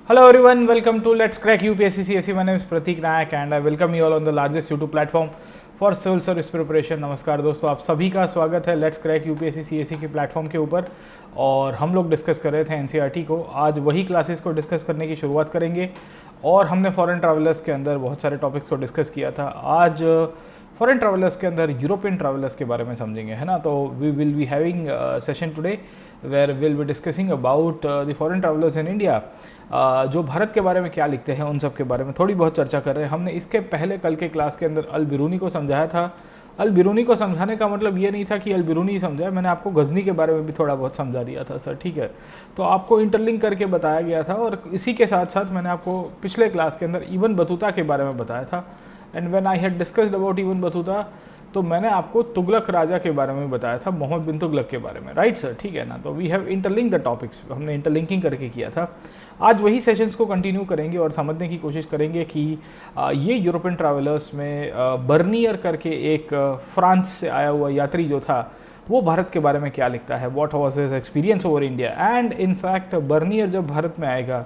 Hello everyone, welcome to Let's Crack UPSC CSE. My name is Pratik Nayak and I welcome you all on the largest YouTube platform for civil service preparation. नमस्कार दोस्तों, आप सभी का स्वागत है Let's Crack UPSC CSE के platform के ऊपर। और हम लोग डिस्कस कर रहे थे एनसीईआरटी को। आज वही क्लासेस को डिस्कस करने की शुरुआत करेंगे और हमने फॉरेन ट्रैवलर्स के अंदर बहुत सारे टॉपिक्स को डिस्कस किया था। आज फॉरेन ट्रैवलर्स के अंदर यूरोपियन ट्रैवलर्स के बारे में समझेंगे, है ना। तो we will be having session today where will be discussing about the foreign travellers in India. जो भारत के बारे में क्या लिखते हैं उन सब के बारे में थोड़ी बहुत चर्चा कर रहे हैं। हमने इसके पहले कल के क्लास के अंदर अल बिरूनी को समझाया था। अल बिरूनी को समझाने का मतलब ये नहीं था कि अल बिरूनी ही समझाया, मैंने आपको गजनी के बारे में भी थोड़ा बहुत समझा दिया था सर, ठीक है। तो आपको इंटरलिंक करके बताया गया था और इसी के साथ साथ मैंने आपको पिछले क्लास के अंदर इब्न बतूता के बारे में बताया था। And when I had discussed about Ibn Battuta तो मैंने आपको तुगलक राजा के बारे में बताया था, मोहम्मद बिन तुगलक के बारे में, राइट सर, ठीक है ना। तो we have interlink the topics, हमने इंटरलिंकिंग करके किया था। आज वही सेशंस को कंटिन्यू करेंगे और समझने की कोशिश करेंगे कि ये यूरोपियन ट्रैवलर्स में बर्नियर करके एक फ्रांस से आया हुआ यात्री जो था वो भारत के बारे में क्या लिखता है, what was his experience over India. And in fact Bernier जब भारत में आएगा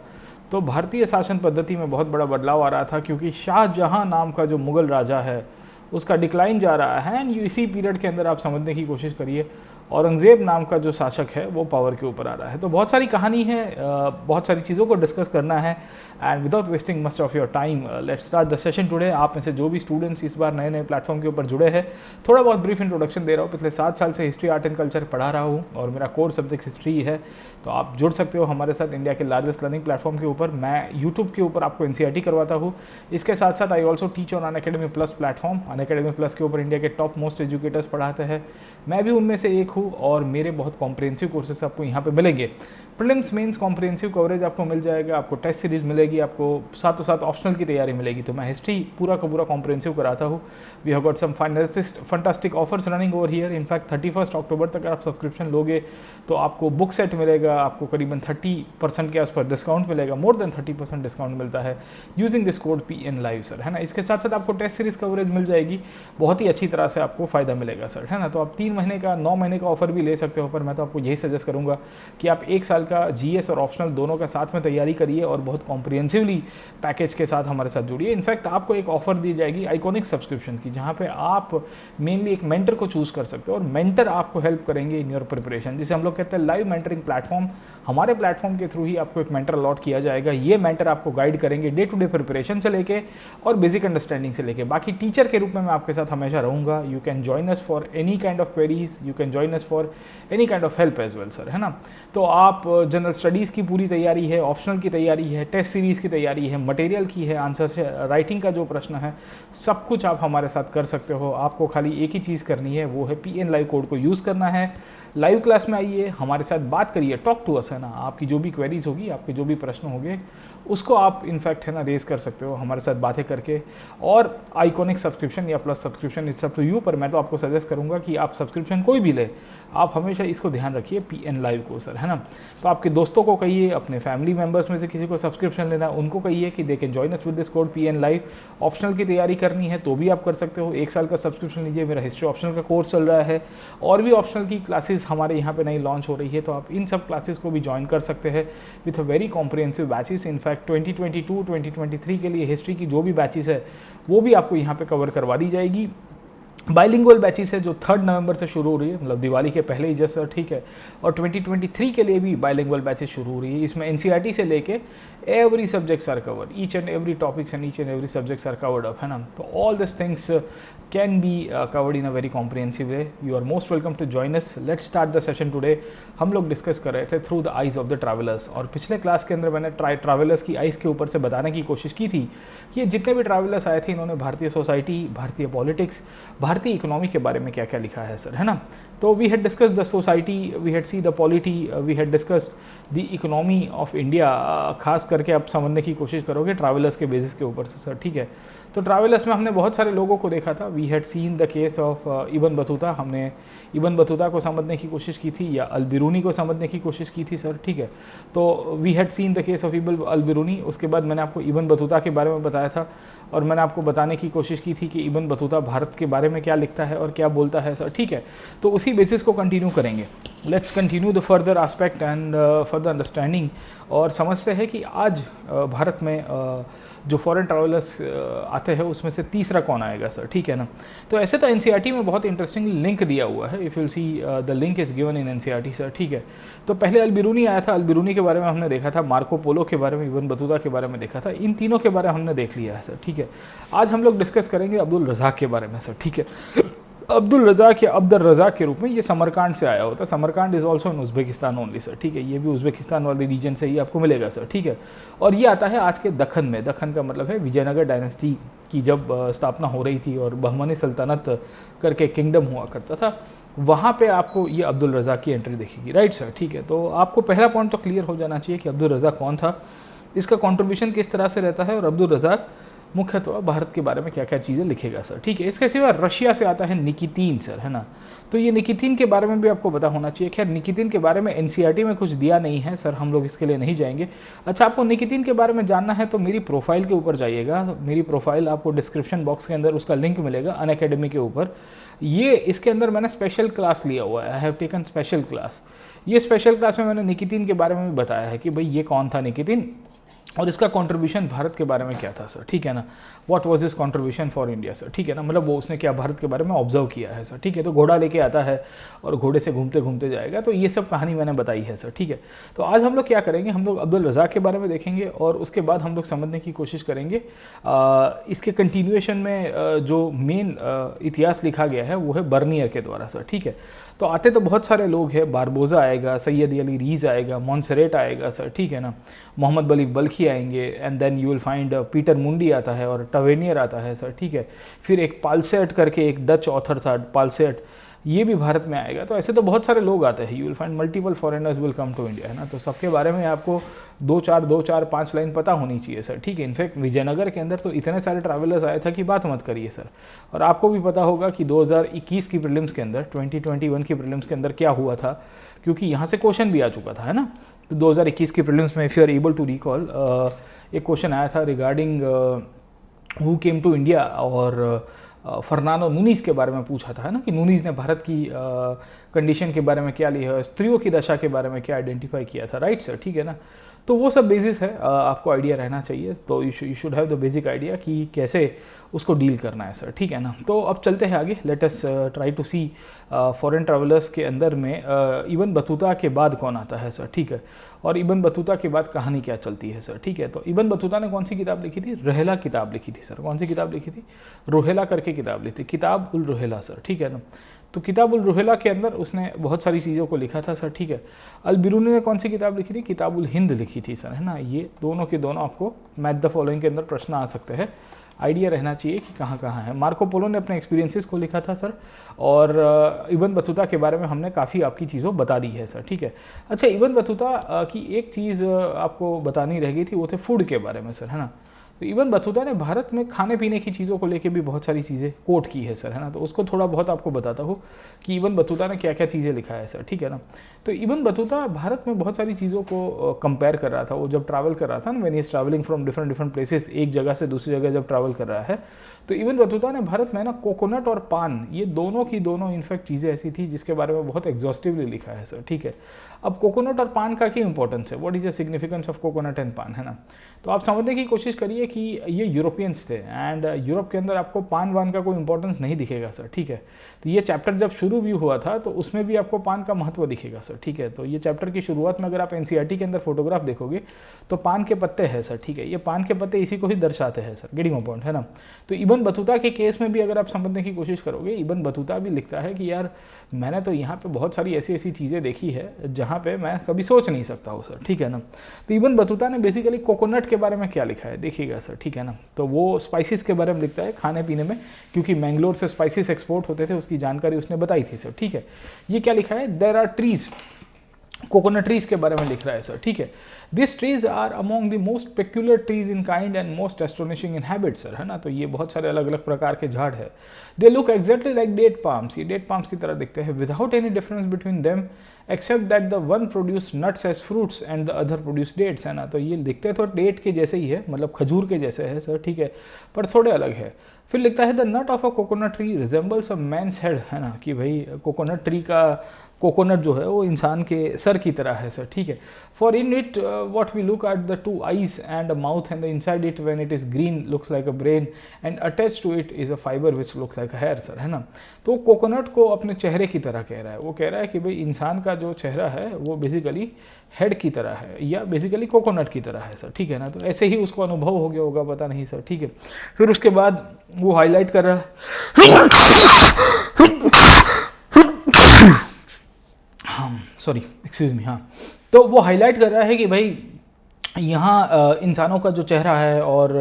तो भारतीय शासन पद्धति में बहुत बड़ा बदलाव आ रहा था, क्योंकि शाहजहां नाम का जो मुग़ल राजा है उसका डिक्लाइन जा रहा है। एंड इसी पीरियड के अंदर आप समझने की कोशिश करिए औरंगज़ेब नाम का जो शासक है वो पावर के ऊपर आ रहा है। तो बहुत सारी कहानी है, बहुत सारी चीज़ों को डिस्कस करना है। And without wasting much of your time let's start the session today. आप में से जो भी स्टूडेंट्स इस बार नए नए प्लेटफॉर्म के ऊपर जुड़े हैं, थोड़ा बहुत ब्रीफ इंट्रोडक्शन दे रहा हूँ। पिछले 7 साल से हिस्ट्री आर्ट एंड कल्चर पढ़ा रहा हूँ और मेरा कोर सब्जेक्ट हिस्ट्री है। तो आप जुड़ सकते हो हमारे साथ इंडिया के लार्जेस्ट लर्निंग प्लेटफॉर्म के ऊपर। मैं यूट्यूब के ऊपर आपको एनसीईआरटी करवाता हूँ। इसके साथ साथ I also teach on Unacademy plus platform. Unacademy plus के ऊपर इंडिया के टॉप मोस्ट एजुकेटर्स पढ़ाते हैं, मैं भी उनमें से एक हूँ। और मेरे बहुत कॉम्प्रिहेंसिव कोर्सेस आपको यहाँ पे मिलेंगे। प्रीलिम्स मेंस कॉम्प्रिहेंसिव कवरेज आपको मिल जाएगा, आपको टेस्ट सीरीज मिलेगी, आपको साथों साथ ऑप्शनल की तैयारी मिलेगी। तो मैं हिस्ट्री पूरा का पूरा कॉम्प्रिहेंसिव कराता हूँ। We have got some fantastic offers running over here. In fact 31 अक्टूबर तक आप सब्सक्रिप्शन लोगे तो आपको बुक सेट मिलेगा, आपको करीबन 30% के आसपास डिस्काउंट मिलेगा, मोर देन 30% डिस्काउंट मिलता है using this code PN live sir, है ना। इसके साथ साथ आपको टेस्ट सीरीज कवरेज मिल जाएगी, बहुत ही अच्छी तरह से आपको फ़ायदा मिलेगा सर, है ना। तो आप 3 महीने का 9 महीने का ऑफर भी ले सकते हो, पर मैं तो आपको यही सजेस्ट करूँगा कि आप 1 साल का GS और ऑप्शनल दोनों का साथ में तैयारी करिए और बहुत कॉम्प्रिहेंसिवली पैकेज के साथ हमारे साथ जुड़िए। इनफैक्ट आपको एक ऑफर दी जाएगी आइकॉनिक सब्सक्रिप्शन की, जहाँ पे आप मेनली एक मेंटर को चूज़ कर सकते हो और मेंटर आपको हेल्प करेंगे इन योर प्रिपरेशन, जिसे हम लोग कहते हैं लाइव मेंटरिंग प्लेटफॉर्म। हमारे प्लेटफॉर्म के थ्रू ही आपको एक मेंटर अलॉट किया जाएगा। ये मेंटर आपको गाइड करेंगे डे टू डे प्रिपरेशन से लेके और बेसिक अंडरस्टैंडिंग से लेके। बाकी टीचर के रूप में मैं आपके साथ हमेशा रहूँगा। You can join us for any kind of queries, you can join us for any kind of help as well sir, है ना। तो आप जनरल स्टडीज़ की पूरी तैयारी है, ऑप्शनल की तैयारी है, टेस्ट सीरीज़ की तैयारी है, मटेरियल की है, आंसर से राइटिंग का जो प्रश्न है, सब कुछ आप हमारे साथ कर सकते हो। आपको खाली एक ही चीज़ करनी है, वो है PN लाइव कोड को यूज़ करना है। लाइव क्लास में आइए, हमारे साथ बात करिए, टॉक टू अस, है ना। आपकी जो भी क्वेरीज होगी, आपके जो भी प्रश्न होंगे, उसको आप इनफैक्ट, है ना, रेज कर सकते हो हमारे साथ बातें करके। और आइकॉनिक सब्सक्रिप्शन या plus subscription it's up to you, पर मैं तो आपको सजेस्ट करूंगा कि आप सब्सक्रिप्शन कोई भी ले, आप हमेशा इसको ध्यान रखिए PN लाइव को सर, है ना। तो आपके दोस्तों को कहिए, अपने फैमिली मेम्बर्स में से किसी को सब्सक्रिप्शन लेना है उनको कहिए कि they can join us with this code PN live. Optional की तैयारी करनी है तो भी आप कर सकते हो, 1 साल का सब्सक्रिप्शन लीजिए। मेरा हिस्ट्री ऑप्शनल का कोर्स चल रहा है और भी ऑप्शनल की क्लासेस हमारे यहाँ पे नई लॉन्च हो रही है, तो आप इन सब क्लासेस को भी ज्वाइन कर सकते हैं with a very comprehensive batches. In fact 2022-2023 के लिए हिस्ट्री की जो भी बैचेस है वो भी आपको यहाँ पे कवर करवा दी जाएगी। बाइलिंगुअल बैचेस है जो 3 नवंबर से शुरू हो रही है, मतलब दिवाली के पहले ही जस्ट सर, ठीक है। और 2023 के लिए भी बाइलिंगुअल बैचेस शुरू हो रही है। इसमें एनसीईआरटी से लेके every subjects are covered, each and every topics and each and every subjects are covered up, है ना। तो all this things can be covered in a very comprehensive way. You are most welcome to join us. Let's start the session today. हम लोग discuss कर रहे थे through the eyes of the travellers, और पिछले क्लास के अंदर मैंने ट्रैवलर्स की आइज के ऊपर से बताने की कोशिश की थी कि ये जितने भी ट्रैवलर्स आए थे इन्होंने भारतीय सोसाइटी, भारतीय पॉलिटिक्स, भारतीय इकोनॉमी के बारे में क्या क्या लिखा है सर, है ना। तो we had discussed the society, we had see the polity, we had discussed the economy of India. खास करके आप समझने की कोशिश करोगे ट्रैवलर्स के बेसिस के ऊपर से सर, ठीक है। तो ट्रैवलर्स में हमने बहुत सारे लोगों को देखा था। We had seen the case of Ibn Battuta. हमने इब्न बतूता को समझने की कोशिश की थी, या अल बिरूनी को समझने की कोशिश की थी सर, ठीक है। तो we had seen the case of Al Biruni. उसके बाद मैंने आपको इब्न बतूता के बारे में बताया था और मैंने आपको बताने की कोशिश की थी कि इब्न बतूता भारत के बारे में क्या लिखता है और क्या बोलता है सर, ठीक है। तो उसी उसी बेसिस को कंटिन्यू करेंगे। Let's continue the further aspect and further understanding, और समझते हैं कि आज भारत में जो फॉरेन ट्रैवलर्स आते हैं उसमें से तीसरा कौन आएगा सर, ठीक है ना। तो ऐसे तो एनसीईआरटी में बहुत इंटरेस्टिंग लिंक दिया हुआ है, if you see the link is given in NCERT sir, ठीक है। तो पहले अल-बिरूनी आया था, अल-बिरूनी के बारे में हमने देखा था, मार्को पोलो के बारे में, इब्न बतूता के बारे में देखा था, इन तीनों के बारे में हमने देख लिया है सर, ठीक है। आज हम लोग डिस्कस करेंगे अब्दुल रज़ाक के बारे में सर, ठीक है। अब्दुल रज़ाक या अब्दुल रज़ाक के रूप में ये समरकांड से आया होता है। Samarkand is also in Uzbekistan only sir, ठीक है। ये भी उज़्बेकिस्तान वाले रीजन से ही आपको मिलेगा सर, ठीक है। और ये आता है आज के दक्खन में। दक्खन का मतलब है विजयनगर डायनेस्टी की जब स्थापना हो रही थी और बहमनी सल्तनत करके किंगडम हुआ करता था, वहाँ पे आपको ये अब्दुल रज़ाक की एंट्री दिखेगी, राइट सर, ठीक है। तो आपको पहला पॉइंट तो क्लियर हो जाना चाहिए कि अब्दुल रज़ाक कौन था, इसका कॉन्ट्रीब्यूशन किस तरह से रहता है, और अब्दुल रज़ाक मुख्यतः भारत के बारे में क्या क्या चीज़ें लिखेगा सर, ठीक है। इसके सिवा रशिया से आता है निकितीन सर, है ना। तो ये निकितीन के बारे में भी आपको पता होना चाहिए। खैर निकितीन के बारे में एनसीईआरटी में कुछ दिया नहीं है सर, हम लोग इसके लिए नहीं जाएंगे। अच्छा, आपको निकितीन के बारे में जानना है तो मेरी प्रोफाइल के ऊपर जाइएगा। मेरी प्रोफाइल आपको डिस्क्रिप्शन बॉक्स के अंदर उसका लिंक मिलेगा, अनअकैडमी के ऊपर। ये इसके अंदर मैंने स्पेशल क्लास लिया हुआ है, I have taken special class. ये स्पेशल क्लास में मैंने निकितीन के बारे में भी बताया है कि भाई ये कौन था निकितीन और इसका कंट्रीब्यूशन भारत के बारे में क्या था सर, ठीक है ना। What was his contribution for India sir, ठीक है ना। मतलब वो उसने क्या भारत के बारे में ऑब्जर्व किया है सर, ठीक है। तो घोड़ा लेके आता है और घोड़े से घूमते घूमते जाएगा, तो ये सब कहानी मैंने बताई है सर, ठीक है। तो आज हम लोग क्या करेंगे, हम लोग अब्दुल रज़ाक के बारे में देखेंगे और उसके बाद हम लोग समझने की कोशिश करेंगे इसके कंटिन्यूएशन में जो मेन इतिहास लिखा गया है वो है बर्नियर के द्वारा सर, ठीक है। तो आते तो बहुत सारे लोग हैं, बारबोज़ा आएगा, सैयद अली रीज़ आएगा, मॉन्सेरेट आएगा सर, ठीक है ना, मोहम्मद बली बल्खी आएंगे, and then you will find Peter Mundy आता है और टवेनियर आता है सर, ठीक है। फिर एक पालसेट करके एक डच ऑथर था, पालसेट, ये भी भारत में आएगा। तो ऐसे तो बहुत सारे लोग आते हैं, you will find multiple foreigners will come to India, है ना। तो सबके बारे में आपको 2-4 5 लाइन पता होनी चाहिए सर, ठीक है। इनफैक्ट विजयनगर के अंदर तो इतने सारे ट्रैवलर्स आए थे कि बात मत करिए सर। और आपको भी पता होगा कि 2021 की प्रीलिम्स के अंदर, 2021 की प्रीलिम्स के अंदर क्या हुआ था, क्योंकि यहाँ से क्वेश्चन भी आ चुका था, है ना। तो 2021 की प्रीलिम्स में if you are able to recall, एक क्वेश्चन आया था regarding who came to India, और फर्नांडो नूनीज़ के बारे में पूछा था, है ना, कि नूनीज़ ने भारत की कंडीशन के बारे में क्या लिया है, स्त्रियों की दशा के बारे में क्या आइडेंटिफाई किया था, राइट सर, ठीक है ना। तो वो सब बेसिस है, आपको आइडिया रहना चाहिए। तो you should have the basic idea कि कैसे उसको डील करना है सर, ठीक है ना। तो अब चलते हैं आगे, let us try to see foreign travellers के अंदर में इब्न बतूता के बाद कौन आता है सर, ठीक है। और इब्न बतूता के बाद कहानी क्या चलती है सर, ठीक है। तो इब्न बतूता ने कौन सी किताब लिखी थी, रुहेला किताब लिखी थी सर। कौन सी किताब लिखी थी, रुहेला करके किताब लिखी थी, किताब उल रुहेला सर, ठीक है ना। तो किताब उल रुहेला के अंदर उसने बहुत सारी चीज़ों को लिखा था सर, ठीक है। अल-बिरूनी ने कौन सी किताब लिखी थी, किताब उल हिंद लिखी थी सर, है ना। ये दोनों के दोनों आपको मैथ द फॉलोइंग के अंदर प्रश्न आ सकते हैं, आइडिया रहना चाहिए कि कहाँ कहाँ है। मार्को पोलो ने अपने एक्सपीरियंसेस को लिखा था सर, और इब्न बतूता के बारे में हमने काफ़ी आपकी चीज़ों बता दी है सर, ठीक है। अच्छा, इब्न बतूता की एक चीज़ आपको बतानी रह गई थी, वो थे फूड के बारे में सर, है ना। तो इब्न बतूता ने भारत में खाने पीने की चीज़ों को लेके भी बहुत सारी चीज़ें कोट की है सर, है ना। तो उसको थोड़ा बहुत आपको बताता हूँ कि इब्न बतूता ने क्या क्या चीज़ें लिखा है सर, ठीक है ना। तो इब्न बतूता भारत में बहुत सारी चीज़ों को कंपेयर कर रहा था। वो जब ट्रैवल कर रहा था ना, when he is travelling from different places, एक जगह से दूसरी जगह जब ट्रैवल कर रहा है, तो इब्न बतूता ने भारत में ना कोकोनट और पान, ये दोनों की दोनों इनफैक्ट चीज़ें ऐसी थी जिसके बारे में बहुत एग्जॉस्टिवली लिखा है सर, ठीक है। अब कोकोनट और पान का क्या इंपॉर्टेंस है, what is the significance of coconut and पान, है ना। तो आप समझने की कोशिश करिए कि ये यूरोपियंस थे, एंड यूरोप के अंदर आपको पान वान का कोई इंपॉर्टेंस नहीं दिखेगा सर, ठीक है। तो ये चैप्टर जब शुरू भी हुआ था तो उसमें भी आपको पान का महत्व दिखेगा सर, ठीक है। तो ये चैप्टर की शुरुआत में अगर आप एनसीईआरटी के अंदर फोटोग्राफ देखोगे तो पान के पत्ते हैं सर, ठीक है। ये पान के पत्ते इसी को ही दर्शाते हैं सर, गेटिंग माय पॉइंट, है ना। तो इब्न बतूता के केस में भी अगर आप समझने की कोशिश करोगे, इब्न बतूता भी लिखता है कि यार मैंने तो यहाँ पे बहुत सारी ऐसी ऐसी चीज़ें देखी है जहाँ पे मैं कभी सोच नहीं सकता हूँ सर, ठीक है ना। तो इब्न बतूता ने बेसिकली कोकोनट के बारे में क्या लिखा है देखिएगा सर, ठीक है ना। तो वो स्पाइसेस के बारे में लिखता है, खाने पीने में, क्योंकि मैंगलोर से स्पाइसेस एक्सपोर्ट होते थे, उसकी जानकारी उसने बताई थी सर, ठीक है। ये क्या लिखा है, there are trees coconut trees के बारे में लिख रहा है सर, ठीक है। This trees are among the most peculiar trees in kind and most astonishing in habit sir, है ना। तो ये बहुत सारे अलग अलग प्रकार के झाड़ है। They look exactly like date palms, ये डेट पाम्स की तरह दिखते हैं, without any difference between them except that the one produce nuts as fruits and the other produce dates, है ना। तो ये दिखते तो डेट के जैसे ही है, मतलब खजूर के जैसे है सर, ठीक है, पर थोड़े अलग है। फिर लिखता है the nut of a coconut tree resembles a man's head, है ना, कि भाई कोकोनट ट्री का कोकोनट जो है वो इंसान के सर की तरह है सर, ठीक है। For in it what we look at the two eyes and a mouth and the inside it when it is green looks like a brain and attach to it is a fibre which looks like a hair sir, है ना। तो coconut को अपने चेहरे की तरह कह रहा है, वो कह रहा है कि भाई इंसान का जो चेहरा है वो बेसिकली हेड की तरह है या बेसिकली कोकोनट की तरह है सर, ठीक है ना। तो ऐसे ही उसको अनुभव हो गया होगा, पता नहीं सर, ठीक है। फिर उसके बाद वो हाईलाइट कर रहा है, सॉरी एक्सक्यूज मी, हाँ, तो वो हाईलाइट कर रहा है कि भाई यहाँ इंसानों का जो चेहरा है और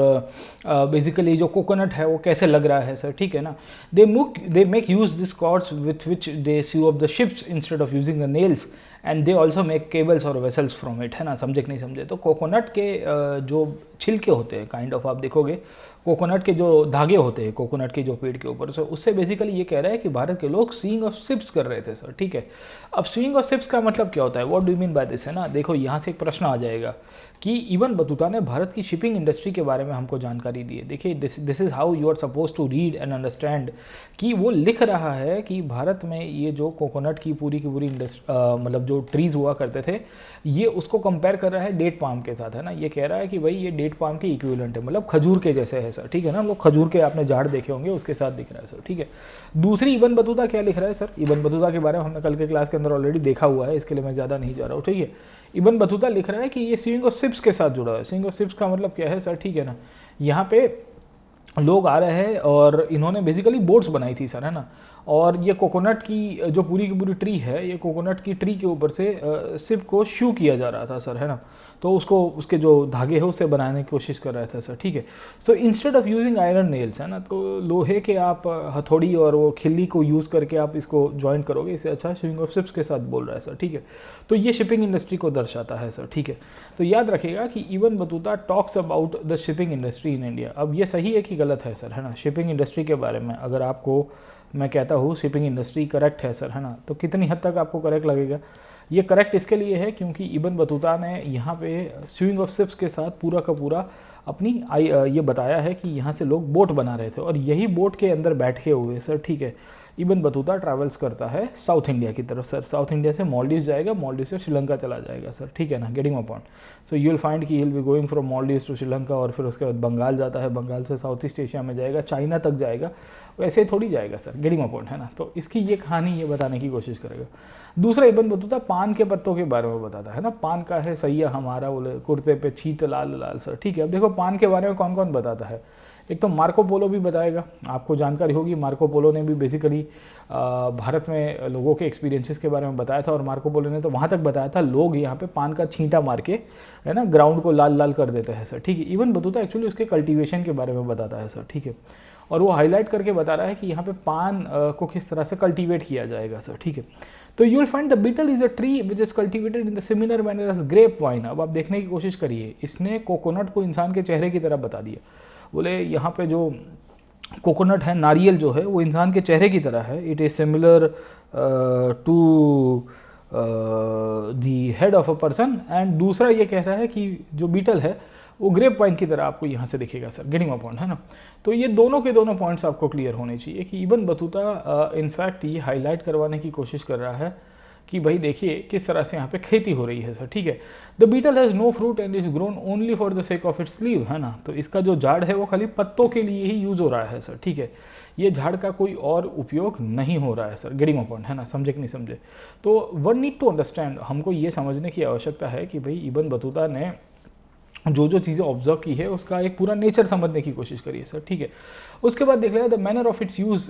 बेसिकली जो कोकोनट है वो कैसे लग रहा है सर, ठीक है ना। They make use this cords with which they sew up the ships instead of using the nails and they also make cables और वेसल्स फ्रॉम इट, है ना। समझे कि नहीं समझे। तो कोकोनट के जो छिलके होते हैं, काइंड ऑफ आप देखोगे कोकोनट के जो धागे होते हैं कोकोनट के जो पेड़ के ऊपर, तो उससे बेसिकली ये कह रहा है कि भारत के लोग स्विंग ऑफ शिप्स कर रहे थे सर, ठीक है। अब स्विंग ऑफ शिप्स का मतलब क्या होता है, what do you mean by this, है ना। देखो यहाँ से एक प्रश्न आ जाएगा कि इबन बतूता ने भारत की शिपिंग इंडस्ट्री के बारे में हमको जानकारी दी है। देखिए this is how you are suppose to read and understand, कि वो लिख रहा है कि भारत में ये जो कोकोनट की पूरी मतलब जो ट्रीज़ हुआ करते थे, ये उसको कंपेयर कर रहा है डेट पाम के साथ, है ना। ये कह रहा है कि भाई ये डेट पाम के इक्विवेलेंट है, मतलब खजूर के जैसे है सर, ठीक है ना। हम लोग खजूर के आपने झाड़ देखे होंगे, उसके साथ दिख रहा है सर, ठीक है। दूसरी इबन बतूता क्या लिख रहा है सर, इबन बतूता के बारे में हमने कल के क्लास के अंदर ऑलरेडी देखा हुआ है, इसके लिए मैं ज़्यादा नहीं जा रहा हूँ, ठीक है। इबन बतूता लिख रहा है कि ये स्विंग ऑफ शिप्स के साथ जुड़ा है। स्विंग ऑफ शिप्स का मतलब क्या है सर, ठीक है ना। यहाँ पे लोग आ रहे हैं और इन्होंने बेसिकली बोट्स बनाई थी सर, है ना। और ये कोकोनट की जो पूरी की पूरी ट्री है, ये कोकोनट की ट्री के ऊपर से शिप को शू किया जा रहा था सर, है ना। तो उसको उसके जो धागे है उसे बनाने की कोशिश कर रहा था सर, ठीक है। So instead of using iron nails, है ना, तो लोहे के आप हथौड़ी और वो खिल्ली को यूज़ करके आप इसको ज्वाइन करोगे, इससे अच्छा स्विंग ऑफ शिप्स के साथ बोल रहा है सर, ठीक है। तो ये शिपिंग इंडस्ट्री को दर्शाता है सर, ठीक है। तो याद रखिएगा कि Ibn Battuta talks about the shipping industry in India. अब ये सही है कि गलत है सर, है ना। शिपिंग इंडस्ट्री के बारे में अगर आपको मैं कहता हूँ शिपिंग इंडस्ट्री करेक्ट है सर, है ना, तो कितनी हद तक आपको करेक्ट लगेगा। ये करेक्ट इसके लिए है क्योंकि इबन बतूता ने यहाँ पे स्विंग ऑफ शिप्स के साथ पूरा का पूरा अपनी ये बताया है कि यहाँ से लोग बोट बना रहे थे और यही बोट के अंदर बैठ के हुए सर, ठीक है। इबन बतूता ट्रैवल्स करता है साउथ इंडिया की तरफ सर, साउथ इंडिया से मालदीव्स जाएगा, मालदीव्स से श्रीलंका चला जाएगा सर, ठीक है ना, getting my point. So you will find कि he will be going from Maldives to Sri Lanka और फिर उसके बाद बंगाल जाता है, बंगाल से साउथ ईस्ट एशिया में जाएगा, चाइना तक जाएगा, वैसे थोड़ी जाएगा सर, गेटिंग माय पॉइंट, है ना। तो इसकी ये कहानी ये बताने की कोशिश करेगा। दूसरा इबन बतूता पान के पत्तों के बारे में बताता है ना, पान का है सैया हमारा, बोले कुर्ते पे छींट लाल लाल सर, ठीक है। अब देखो पान के बारे में कौन कौन बताता है। एक तो मार्को पोलो भी बताएगा, आपको जानकारी होगी मार्को पोलो ने भी बेसिकली भारत में लोगों के एक्सपीरियंसेस के बारे में बताया था और मार्को पोलो ने तो वहाँ तक बताया था लोग यहाँ पे पान का छींटा मार के, है ना, ग्राउंड को लाल लाल कर देते हैं सर, ठीक है। इवन बतूता एक्चुअली उसके कल्टीवेशन के बारे में बताता है सर, ठीक है। और वो हाईलाइट करके बता रहा है कि यहाँ पे पान को किस तरह से कल्टीवेट किया जाएगा सर, ठीक है। तो you will find the betel is a tree which is cultivated in the similar manner as grape vine. अब आप देखने की कोशिश करिए, इसने कोकोनट को इंसान के चेहरे की तरह बता दिया। बोले यहाँ पे जो कोकोनट है, नारियल जो है वो इंसान के चेहरे की तरह है, it is similar to the head of a person. And दूसरा ये कह रहा है कि जो बीटल है वो ग्रेप वाइन की तरह आपको यहाँ से दिखेगा सर, गेटिंग माय पॉइंट, है ना। तो ये दोनों के दोनों पॉइंट्स आपको क्लियर होने चाहिए कि इबन बतूता इनफैक्ट ये हाईलाइट करवाने की कोशिश कर रहा है कि भाई देखिए किस तरह से यहाँ पे खेती हो रही है सर, ठीक है। The beetle has no fruit and is grown only for the sake of its leave, है ना। तो इसका जो झाड़ है वो खाली पत्तों के लिए ही यूज़ हो रहा है सर, ठीक है। ये झाड़ का कोई और उपयोग नहीं हो रहा है सर, गेटिंग माय पॉइंट, है ना, समझे कि नहीं समझे। तो वन नीड टू अंडरस्टैंड, हमको ये समझने की आवश्यकता है कि भाई इबन बतूता ने जो जो चीज़ें ऑब्जर्व की है उसका एक पूरा नेचर समझने की कोशिश करिए सर, ठीक है। उसके बाद देख लेना the manner of its use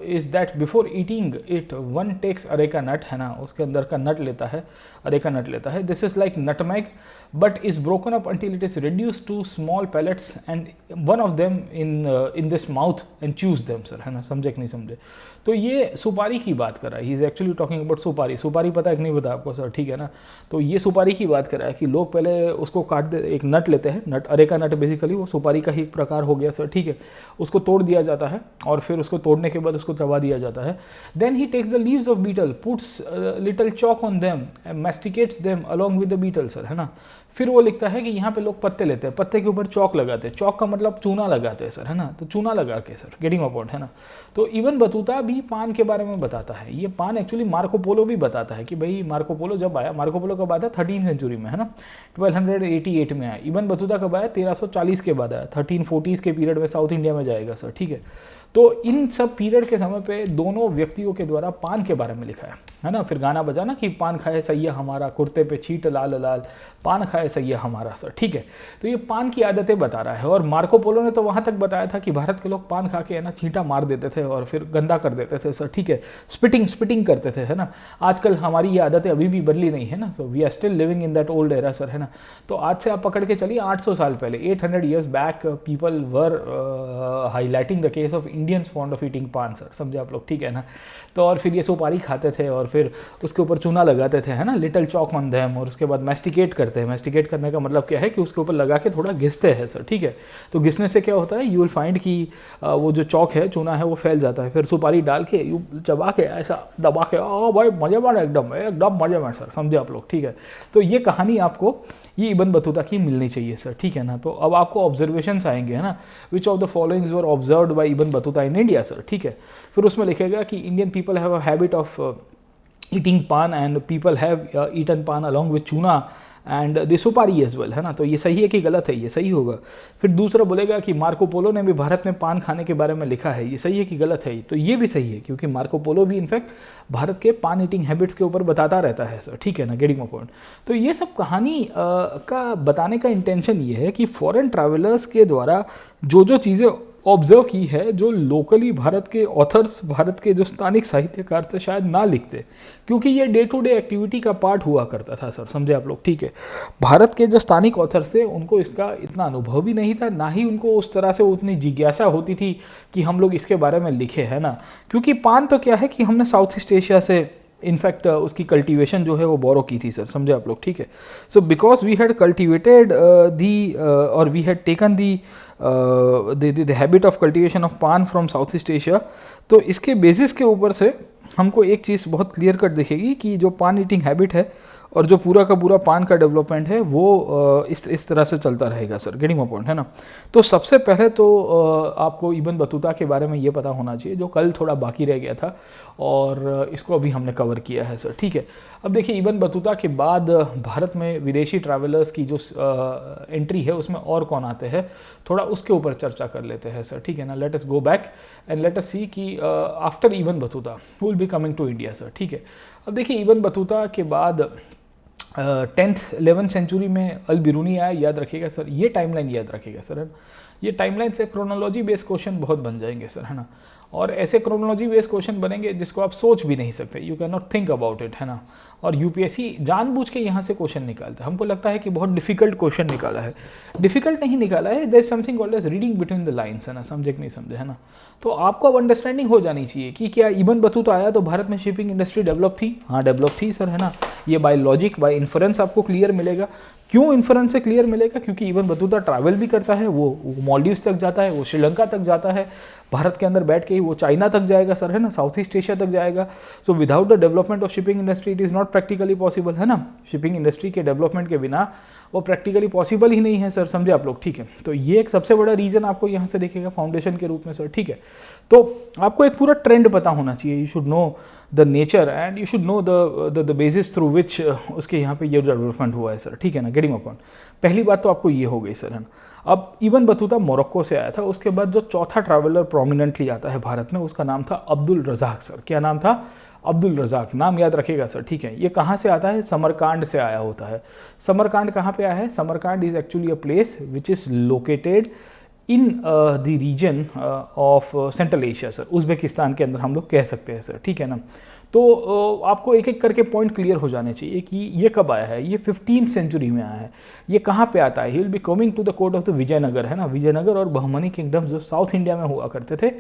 is that before eating it one takes areca nut, है ना, उसके अंदर का नट लेता है, अरेका नट लेता है। This is like nutmeg but is broken up until it is reduce to small pellets and one of them in this mouth and chew them sir, है ना, समझे कि नहीं समझे। तो ये सुपारी की बात कर रहा है, he is actually talking about सुपारी। सुपारी पता है कि नहीं पता आपको सर, ठीक है ना। तो ये सुपारी की बात कर रहा है कि लोग पहले उसको काट दे, एक नट लेते हैं, नट अरेका नट बेसिकली वो सुपारी का ही प्रकार हो गया सर, ठीक है। उसको तोड़ दिया जाता है और फिर उसको तोड़ने के बाद उसको चबा दिया जाता है। Then he takes the leaves of betel, puts little chalk on them, masticates them along with the betel sir, है ना। फिर वो लिखता है कि यहाँ पे लोग पत्ते लेते हैं, पत्ते के ऊपर चौक लगाते हैं, चौक का मतलब चूना लगाते हैं सर, है ना। तो चूना लगा के सर, गेटिंग अ पॉइंट, है ना। तो इबन बतूता भी पान के बारे में बताता है। ये पान एक्चुअली मार्को पोलो भी बताता है कि भाई मार्को पोलो जब आया, मार्को पोलो कब आया था 13वीं सेंचुरी में, है ना, 1288 में आया। इबन बतूता कब आया, 1340 के बाद आया, 1340s के पीरियड में साउथ इंडिया में जाएगा सर, ठीक है। तो इन सब पीरियड के समय पे दोनों व्यक्तियों के द्वारा पान के बारे में लिखा है ना। फिर गाना बजा ना कि पान खाए सैया हमारा, कुर्ते पे छीट लाल लाल, पान खाए सैया हमारा सर, ठीक है। तो ये पान की आदतें बता रहा है। और मार्को पोलो ने तो वहाँ तक बताया था कि भारत के लोग पान खा के, है ना, छींटा मार देते थे और फिर गंदा कर देते थे सर, ठीक है, स्पिटिंग करते थे, है ना। आजकल हमारी ये आदतें अभी भी बदली नहीं है ना, so we are still living in that old era sir, है ना। तो आज से आप पकड़ के चलिए 800 साल पहले, 800 years back people were highlighting the case of Indians fond of eating पान सर, समझे आप लोग, ठीक है ना। तो और फिर ये सुपारी खाते थे और फिर उसके ऊपर चूना लगाते थे, है ना, लिटिल चॉक ऑन देम, और उसके बाद मैस्टिकेट करते हैं। मैस्टिकेट करने का मतलब क्या है कि उसके ऊपर लगा के थोड़ा घिसते हैं सर, ठीक है। तो घिसने से क्या होता है, यू विल फाइंड कि वो जो चौक है, चूना है, वो फैल जाता है। फिर सुपारी डाल के यू चबा के ऐसा दबा के, ओ भाई मजे में, एकदम मजे में सर, समझे आप लोग, ठीक है। तो ये कहानी आपको ये इबन बतूता की मिलनी चाहिए सर, ठीक है ना। तो अब आपको ऑब्जर्वेशंस आएंगे, है ना, which of the followings were observed bye Ibn Battuta in India sir, ठीक है। फिर उसमें लिखेगा कि Indian people have a habit of eating पान एंड पीपल हैव ईटन पान अलॉन्ग विथ चूना एंड द सुपारी एज वेल, है ना। तो ये सही है कि गलत है, ये सही होगा। फिर दूसरा बोलेगा कि मार्को पोलो ने भी भारत में पान खाने के बारे में लिखा है, ये सही है कि गलत है। तो ये भी सही है क्योंकि मार्को पोलो भी इनफैक्ट भारत के पान ईटिंग हैबिट्स के ऊपर बताता रहता है सर, ठीक है ना, गेटिंग माय पॉइंट। तो ये सब कहानी का बताने का इंटेंशन ये है कि फॉरेन ट्रैवलर्स के द्वारा जो जो चीज़ें ऑब्जर्व की है, जो लोकली भारत के ऑथर्स, भारत के जो स्थानिक साहित्यकार थे शायद ना लिखते, क्योंकि ये डे टू डे एक्टिविटी का पार्ट हुआ करता था सर, समझे आप लोग, ठीक है। भारत के जो स्थानिक ऑथर्स थे उनको इसका इतना अनुभव भी नहीं था, ना ही उनको उस तरह से उतनी जिज्ञासा होती थी कि हम लोग इसके बारे में लिखे, है ना। क्योंकि पान तो क्या है कि हमने साउथ ईस्ट एशिया से इनफैक्ट उसकी कल्टीवेशन जो है वो बोरो की थी सर, समझे आप लोग, ठीक है। So because we had cultivated the और we had taken the the habit of cultivation of paan from south east Asia, तो इसके बेसिस के ऊपर से हमको एक चीज़ बहुत क्लियर कट दिखेगी कि जो पान ईटिंग हैबिट है और जो पूरा का पूरा पान का डेवलपमेंट है वो इस तरह से चलता रहेगा सर, गेटिंग माय पॉइंट, है ना। तो सबसे पहले तो आपको इबन बतूता के बारे में ये पता होना चाहिए, जो कल थोड़ा बाकी रह गया था और इसको अभी हमने कवर किया है सर, ठीक है। अब देखिए इबन बतूता के बाद भारत में विदेशी ट्रैवलर्स की जो एंट्री है उसमें और कौन आते हैं, थोड़ा उसके ऊपर चर्चा कर लेते हैं सर, ठीक है ना। Let us go back and let us see कि after Ibn Battuta who will be coming to India sir, ठीक है। अब देखिए इबन बतूता के बाद 10th 11th सेंचुरी में अल बिरूनी आया, याद रखिएगा सर, ये टाइमलाइन याद रखिएगा सर। ये टाइमलाइन से क्रोनोलॉजी बेस्ड क्वेश्चन बहुत बन जाएंगे सर, है ना। और ऐसे क्रोनोलॉजी बेस्ड क्वेश्चन बनेंगे जिसको आप सोच भी नहीं सकते, you can not think about it, है ना। और यूपीएससी जानबूझ के यहाँ से क्वेश्चन निकालता है। हमको लगता है कि बहुत डिफिकल्ट क्वेश्चन निकाला है, डिफिकल्ट नहीं निकाला है, there is something called as reading between the lines, है ना, समझे कि नहीं समझे, है ना। तो आपको अब अंडरस्टैंडिंग हो जानी चाहिए कि क्या इबन बतूता आया तो भारत में शिपिंग इंडस्ट्री डेवलप थी, हाँ डेवलप थी सर, है ना। ये बाय लॉजिक बाय इन्फरेंस आपको क्लियर मिलेगा। क्यों इन्फरेंस से क्लियर मिलेगा, क्योंकि इबन बतूता ट्रैवल भी करता है, वो मॉलडीव्स तक जाता है, वो श्रीलंका तक जाता है, भारत के अंदर बैठ के ही वो चाइना तक जाएगा सर, है ना, साउथ ईस्ट एशिया तक जाएगा। So without the development of shipping industry it is not practically possible, है ना। शिपिंग इंडस्ट्री के डेवलपमेंट के बिना वो प्रैक्टिकली पॉसिबल ही नहीं है सर, समझे आप लोग, ठीक है। तो ये एक सबसे बड़ा रीजन आपको यहाँ से देखेगा फाउंडेशन के रूप में सर, ठीक है। तो आपको एक पूरा ट्रेंड पता होना चाहिए, you should know the nature and you should know the basis through which उसके यहाँ पे ये डेवलपमेंट हुआ है सर, ठीक है ना, गेटिंग अ पॉइंट। पहली बात तो आपको ये हो गई सर, है ना। अब इबन बतूता मोरक्को से आया था, उसके बाद जो चौथा ट्रैवलर प्रोमिनेंटली आता है भारत में उसका नाम था अब्दुल रज़ाक सर। क्या नाम था, अब्दुल रज़ाक नाम याद रखिएगा सर, ठीक है। ये कहाँ से आता है? समरकांड से आया होता है। समरकांड कहाँ पे आया है? Samarkand is actually a place which is located in the region of central Asia sir, Uzbekistan के अंदर हम लोग कह सकते हैं सर, ठीक है ना। तो आपको एक एक करके पॉइंट क्लियर हो जाने चाहिए कि ये कब आया है। ये 15th सेंचुरी में आया है। ये कहाँ पे आता है? He will be coming to the court of the Vijayanagar, है ना। विजयनगर और बहमनी किंगडम्स जो साउथ इंडिया में हुआ करते थे,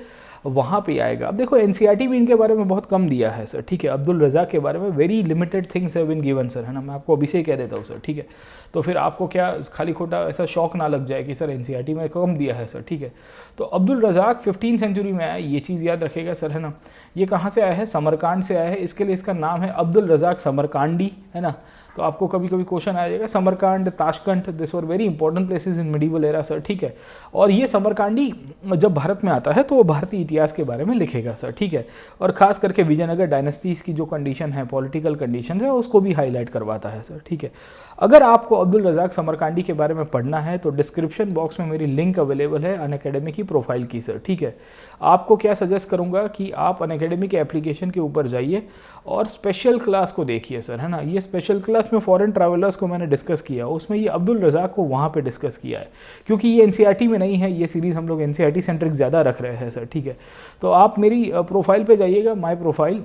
वहाँ पे आएगा। अब देखो एनसीईआरटी भी इनके बारे में बहुत कम दिया है सर, ठीक है। अब्दुल रज़ाक के बारे में very limited things have been given sir, है ना। मैं आपको अभी से ही कह देता हूँ सर, ठीक है। तो फिर आपको क्या खाली खोटा ऐसा शौक ना लग जाए कि सर एनसीईआरटी में कम दिया है सर, ठीक है। तो अब्दुल रज़ाक 15th सेंचुरी में आया, ये चीज़ याद रखेगा सर, है ना। ये कहाँ से आया है? समरकांड से आया है। इसके लिए इसका नाम है अब्दुल रज़ाक समरकांडी, है ना। तो आपको कभी कभी क्वेश्चन आ जाएगा, Samarkand, Tashkent, this were very important places in medieval era sir, ठीक है। और ये समरकांडी जब भारत में आता है तो वो भारतीय इतिहास के बारे में लिखेगा सर, ठीक है। और खास करके विजयनगर डायनेस्टीज़ की जो कंडीशन है, पॉलिटिकल कंडीशन है, उसको भी हाईलाइट करवाता है सर, ठीक है। अगर आपको अब्दुल रज़ाक समरकांडी के बारे में पढ़ना है तो डिस्क्रिप्शन बॉक्स में मेरी लिंक अवेलेबल है अनअकैडमी की प्रोफाइल की सर, ठीक है। आपको क्या सजेस्ट करूंगा कि आप अनअकैडमी के एप्लीकेशन के ऊपर जाइए और स्पेशल क्लास को देखिए सर, है ना। ये स्पेशल क्लास में फॉरेन ट्रैवलर्स को मैंने डिस्कस किया, उसमें ये अब्दुल रज़ाक को वहाँ पे डिस्कस किया है, क्योंकि ये एनसीईआरटी में नहीं है। ये सीरीज़ हम लोग एनसीईआरटी सेंट्रिक ज़्यादा रख रहे हैं सर, ठीक है। तो आप मेरी प्रोफाइल पर जाइएगा, माई प्रोफाइल,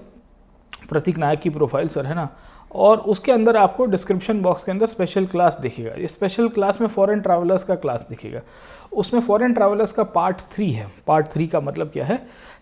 प्रतीक नायक की प्रोफाइल सर, है ना। और उसके अंदर आपको डिस्क्रिप्शन बॉक्स के अंदर स्पेशल क्लास दिखेगा। ये स्पेशल क्लास में फॉरेन ट्रैवलर्स का क्लास दिखेगा। उसमें फॉरेन ट्रैवलर्स का पार्ट 3 है। पार्ट 3 का मतलब क्या है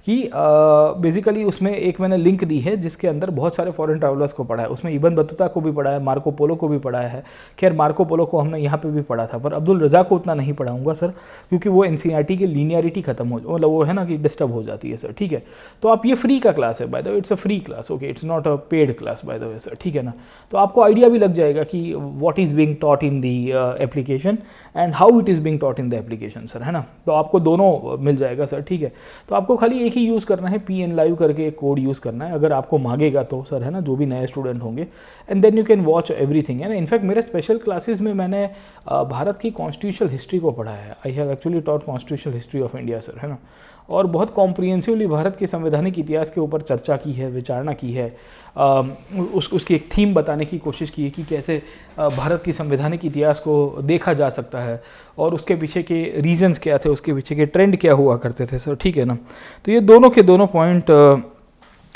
कि बेसिकली उसमें एक मैंने लिंक दी है जिसके अंदर बहुत सारे फॉरेन ट्रैवलर्स को पढ़ा है। उसमें इब्न बतूता को भी पढ़ा है, मार्को पोलो को भी पढ़ा है। खैर मार्को पोलो को हमने यहाँ पे भी पढ़ा था, पर अब्दुल रज़ाक को उतना नहीं पढ़ाऊंगा सर, क्योंकि वो एनसीईआरटी की लीनियरिटी खत्म हो, मतलब वो है ना कि डिस्टर्ब हो जाती है सर, ठीक है। तो आप ये फ्री का क्लास है, bye the way it's a free class, okay, it's not a paid class bye the way sir, ठीक है ना। तो आपको आइडिया भी लग जाएगा कि what is being taught in the application and how it is being taught in the application sir, है ना। तो आपको दोनों मिल जाएगा सर, ठीक है। तो आपको खाली एक ही यूज़ करना है, PN लाइव करके एक कोड यूज़ करना है, अगर आपको मांगेगा तो सर, है ना, जो भी नए स्टूडेंट होंगे, and then you can watch everything, है ना। इनफैक्ट मेरे स्पेशल क्लासेस में मैंने भारत की कॉन्स्टिट्यूशनल हिस्ट्री को पढ़ा है। I have actually taught constitutional history of India sir, है ना। और बहुत कॉम्प्रिहेंसिवली भारत के संवैधानिक इतिहास के ऊपर चर्चा की है, विचारणा की है, उसकी एक थीम बताने की कोशिश की है कि कैसे भारत की संवैधानिक इतिहास को देखा जा सकता है और उसके पीछे के रीजंस क्या थे, उसके पीछे के ट्रेंड क्या हुआ करते थे सर, ठीक है ना। तो ये दोनों के दोनों पॉइंट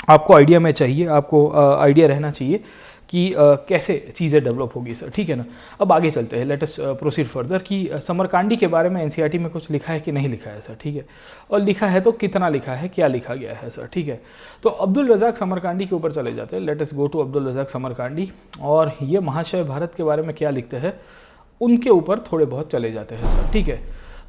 आपको आइडिया में चाहिए, आपको आइडिया रहना चाहिए कि कैसे चीज़ें डेवलप होगी सर, ठीक है ना। अब आगे चलते हैं, लेट अस प्रोसीड फर्दर कि समरकांडी के बारे में एनसीईआरटी में कुछ लिखा है कि नहीं लिखा है सर, ठीक है। और लिखा है तो कितना लिखा है, क्या लिखा गया है सर, ठीक है। तो अब्दुल रज़ाक समरकांडी के ऊपर चले जाते हैं। Let us go to Abdul Razzaq Samarkandi, और ये महाशय भारत के बारे में क्या लिखते हैं उनके ऊपर थोड़े बहुत चले जाते हैं सर, ठीक है।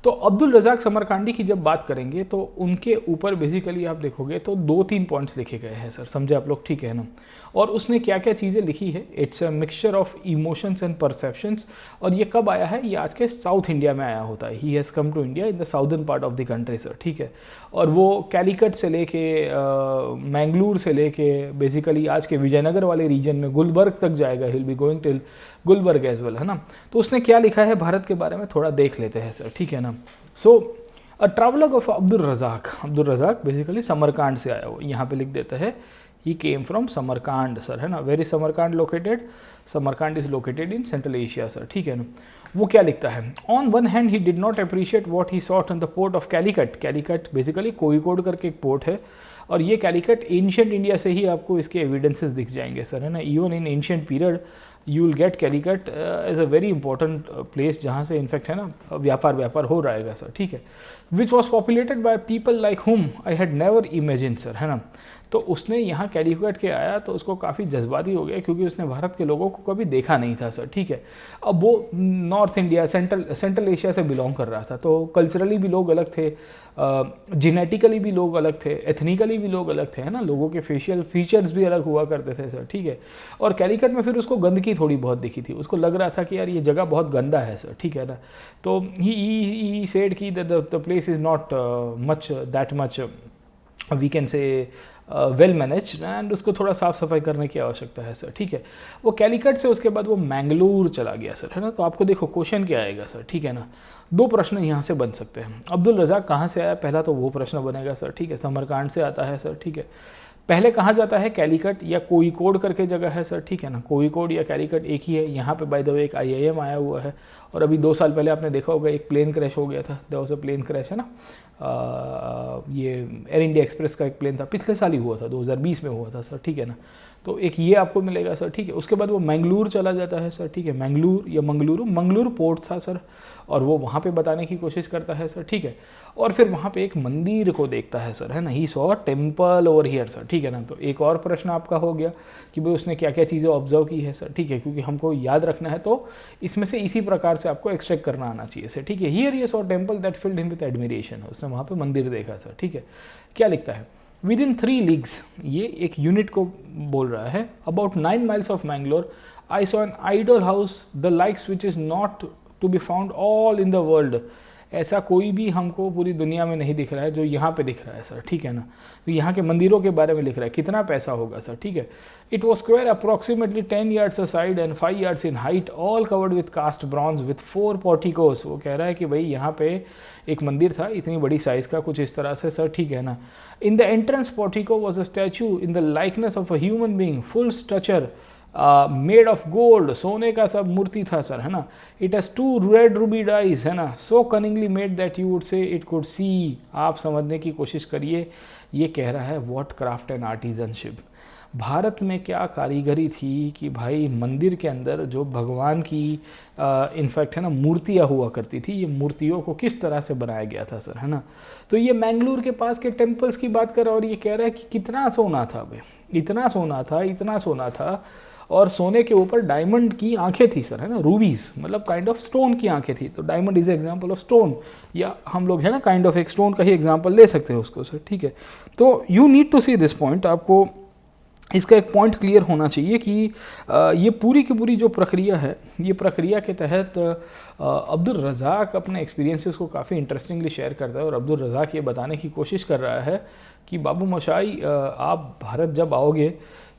तो अब्दुल रज़ाक समरकांडी की जब बात करेंगे तो उनके ऊपर बेसिकली आप देखोगे तो 2-3 पॉइंट्स लिखे गए हैं सर, समझे आप लोग, ठीक है ना। और उसने क्या क्या चीज़ें लिखी है, it's a mixture of emotions and perceptions. और ये कब आया है? ये आज के साउथ इंडिया में आया होता है। He has come to India in the southern part of the country sir, ठीक है। और वो कैलीकट से लेके मैंगलोर से लेके बेसिकली आज के विजयनगर वाले रीजन में गुलबर्ग तक जाएगा। He will be going till Gulbarga as well, है ना। तो उसने क्या लिखा है भारत के बारे में थोड़ा देख लेते हैं सर, ठीक है ना। So a traveller of Abdul Razzaq, Abdul Razzaq basically Samarkand से आया हो, यहाँ पे लिख देता है ही केम फ्रॉम समरकांड सर, है ना। Where is Samarkand located? Samarkand is located in central Asia sir, ठीक है ना। वो क्या लिखता है? On one hand he did not appreciate what he saw in the port of Calicut. Calicut basically Kozhikode करके एक पोर्ट है, और ये कैलीकट एंशियंट इंडिया से ही आपको इसके एविडेंसेस दिख जाएंगे सर, है ना। Even in ancient period you will get Calicut as a very important place जहाँ से इनफैक्ट, है ना, व्यापार हो रहेगा सर, ठीक है। Which was populated by people like whom I had never imagine sir, है ना। तो उसने यहाँ कैलीकट के आया तो उसको काफ़ी जज्बाती हो गया, क्योंकि उसने भारत के लोगों को कभी देखा नहीं था सर, ठीक है। अब वो नॉर्थ इंडिया सेंट्रल एशिया से बिलोंग कर रहा था, तो कल्चरली भी लोग अलग थे, जेनेटिकली भी लोग अलग थे, एथनिकली भी लोग अलग थे, है ना। लोगों के फेशियल फीचर्स भी अलग हुआ करते थे सर, ठीक है। और कैलीकट में फिर उसको गंदगी थोड़ी बहुत दिखी थी, उसको लग रहा था कि यार ये जगह बहुत गंदा है सर, ठीक है ना। तो ही सेड कि the place is not much that much we can say well manage, and उसको थोड़ा साफ़ सफाई करने की आवश्यकता है सर, ठीक है। वो कैलीकट से उसके बाद वो मैंगलोर चला गया सर, है ना। तो आपको देखो क्वेश्चन क्या आएगा सर, ठीक है ना। 2 प्रश्न यहाँ से बन सकते हैं। अब्दुल रज़ाक कहाँ से आया, पहला तो वो प्रश्न बनेगा सर, ठीक है। समरकांड से आता है सर, ठीक है। पहले कहाँ जाता है, कैलीकट या कोझिकोड करके जगह है सर, ठीक है ना, कोझिकोड या कैलीकट एक ही है। यहाँ पे बाय द वे एक IIM आया हुआ है, और अभी 2 साल पहले आपने देखा होगा एक प्लेन क्रैश हो गया था, there was a plane crash, है ना, ये एयर इंडिया एक्सप्रेस का एक प्लेन था, पिछले साल ही हुआ था, 2020 में हुआ था सर, ठीक है ना। तो एक ये आपको मिलेगा सर, ठीक है। उसके बाद वो मैंगलोर चला जाता है सर, ठीक है, मैंगलोर या मंगलुरु पोर्ट था सर, और वो वहाँ पे बताने की कोशिश करता है सर, ठीक है। और फिर वहाँ पे एक मंदिर को देखता है सर, है ना, he saw temple over here sir, ठीक है ना। तो एक और प्रश्न आपका हो गया कि भाई उसने क्या क्या चीज़ें ऑब्जर्व की है सर, ठीक है, क्योंकि हमको याद रखना है तो इसमें से इसी प्रकार से आपको एक्सट्रैक्ट करना आना चाहिए सर, ठीक है। हियर ये saw temple that field him with admiration, उसने वहाँ पे मंदिर देखा सर, ठीक है। क्या लिखता है, विद इन 3 लीग्स, ये एक यूनिट को बोल रहा है, about 9 miles of Mangalore I saw an idol house the likes which is not to be found all in the world, ऐसा कोई भी हमको पूरी दुनिया में नहीं दिख रहा है जो यहाँ पे दिख रहा है सर, ठीक है ना। तो यहाँ के मंदिरों के बारे में लिख रहा है, कितना पैसा होगा सर, ठीक है। It was square approximately 10 yards aside and 5 yards in height, all covered with cast bronze with 4 porticos. वो कह रहा है कि भाई यहाँ पे एक मंदिर था इतनी बड़ी साइज़ का, कुछ इस तरह से सर, ठीक है ना। In the entrance portico was a statue in the likeness of a human being, full structure, made of gold, सोने का सब मूर्ति था सर, है ना। It has 2 red ruby eyes, है ना, so cunningly made that you would say it could see. आप समझने की कोशिश करिए, ये कह रहा है what craft and artisanship, Bharat में क्या कारीगरी थी कि भाई मंदिर के अंदर जो भगवान की इनफैक्ट है ना मूर्तियाँ हुआ करती थी, ये मूर्तियों को किस तरह से बनाया गया था सर, है ना। तो ये मैंगलोर के पास के टेम्पल्स की बात कर रहा है, और ये कह रहा है कि कितना सोना था भाई, इतना सोना था, इतना सोना था, और सोने के ऊपर डायमंड की आंखें थी सर, है ना, रूबीज, मतलब काइंड ऑफ स्टोन की आंखें थी। तो diamond is example of stone, या हम लोग है ना काइंड ऑफ एक स्टोन का ही एग्जांपल ले सकते हैं उसको सर, ठीक है। तो you need to see this point, आपको इसका एक पॉइंट क्लियर होना चाहिए कि ये पूरी की पूरी जो प्रक्रिया है, ये प्रक्रिया के तहत अब्दुल रज़ाक अपने एक्सपीरियंसेस को काफ़ी इंटरेस्टिंगली शेयर करता है, और अब्दुल रज़ाक ये बताने की कोशिश कर रहा है कि बाबू मोशाई आप भारत जब आओगे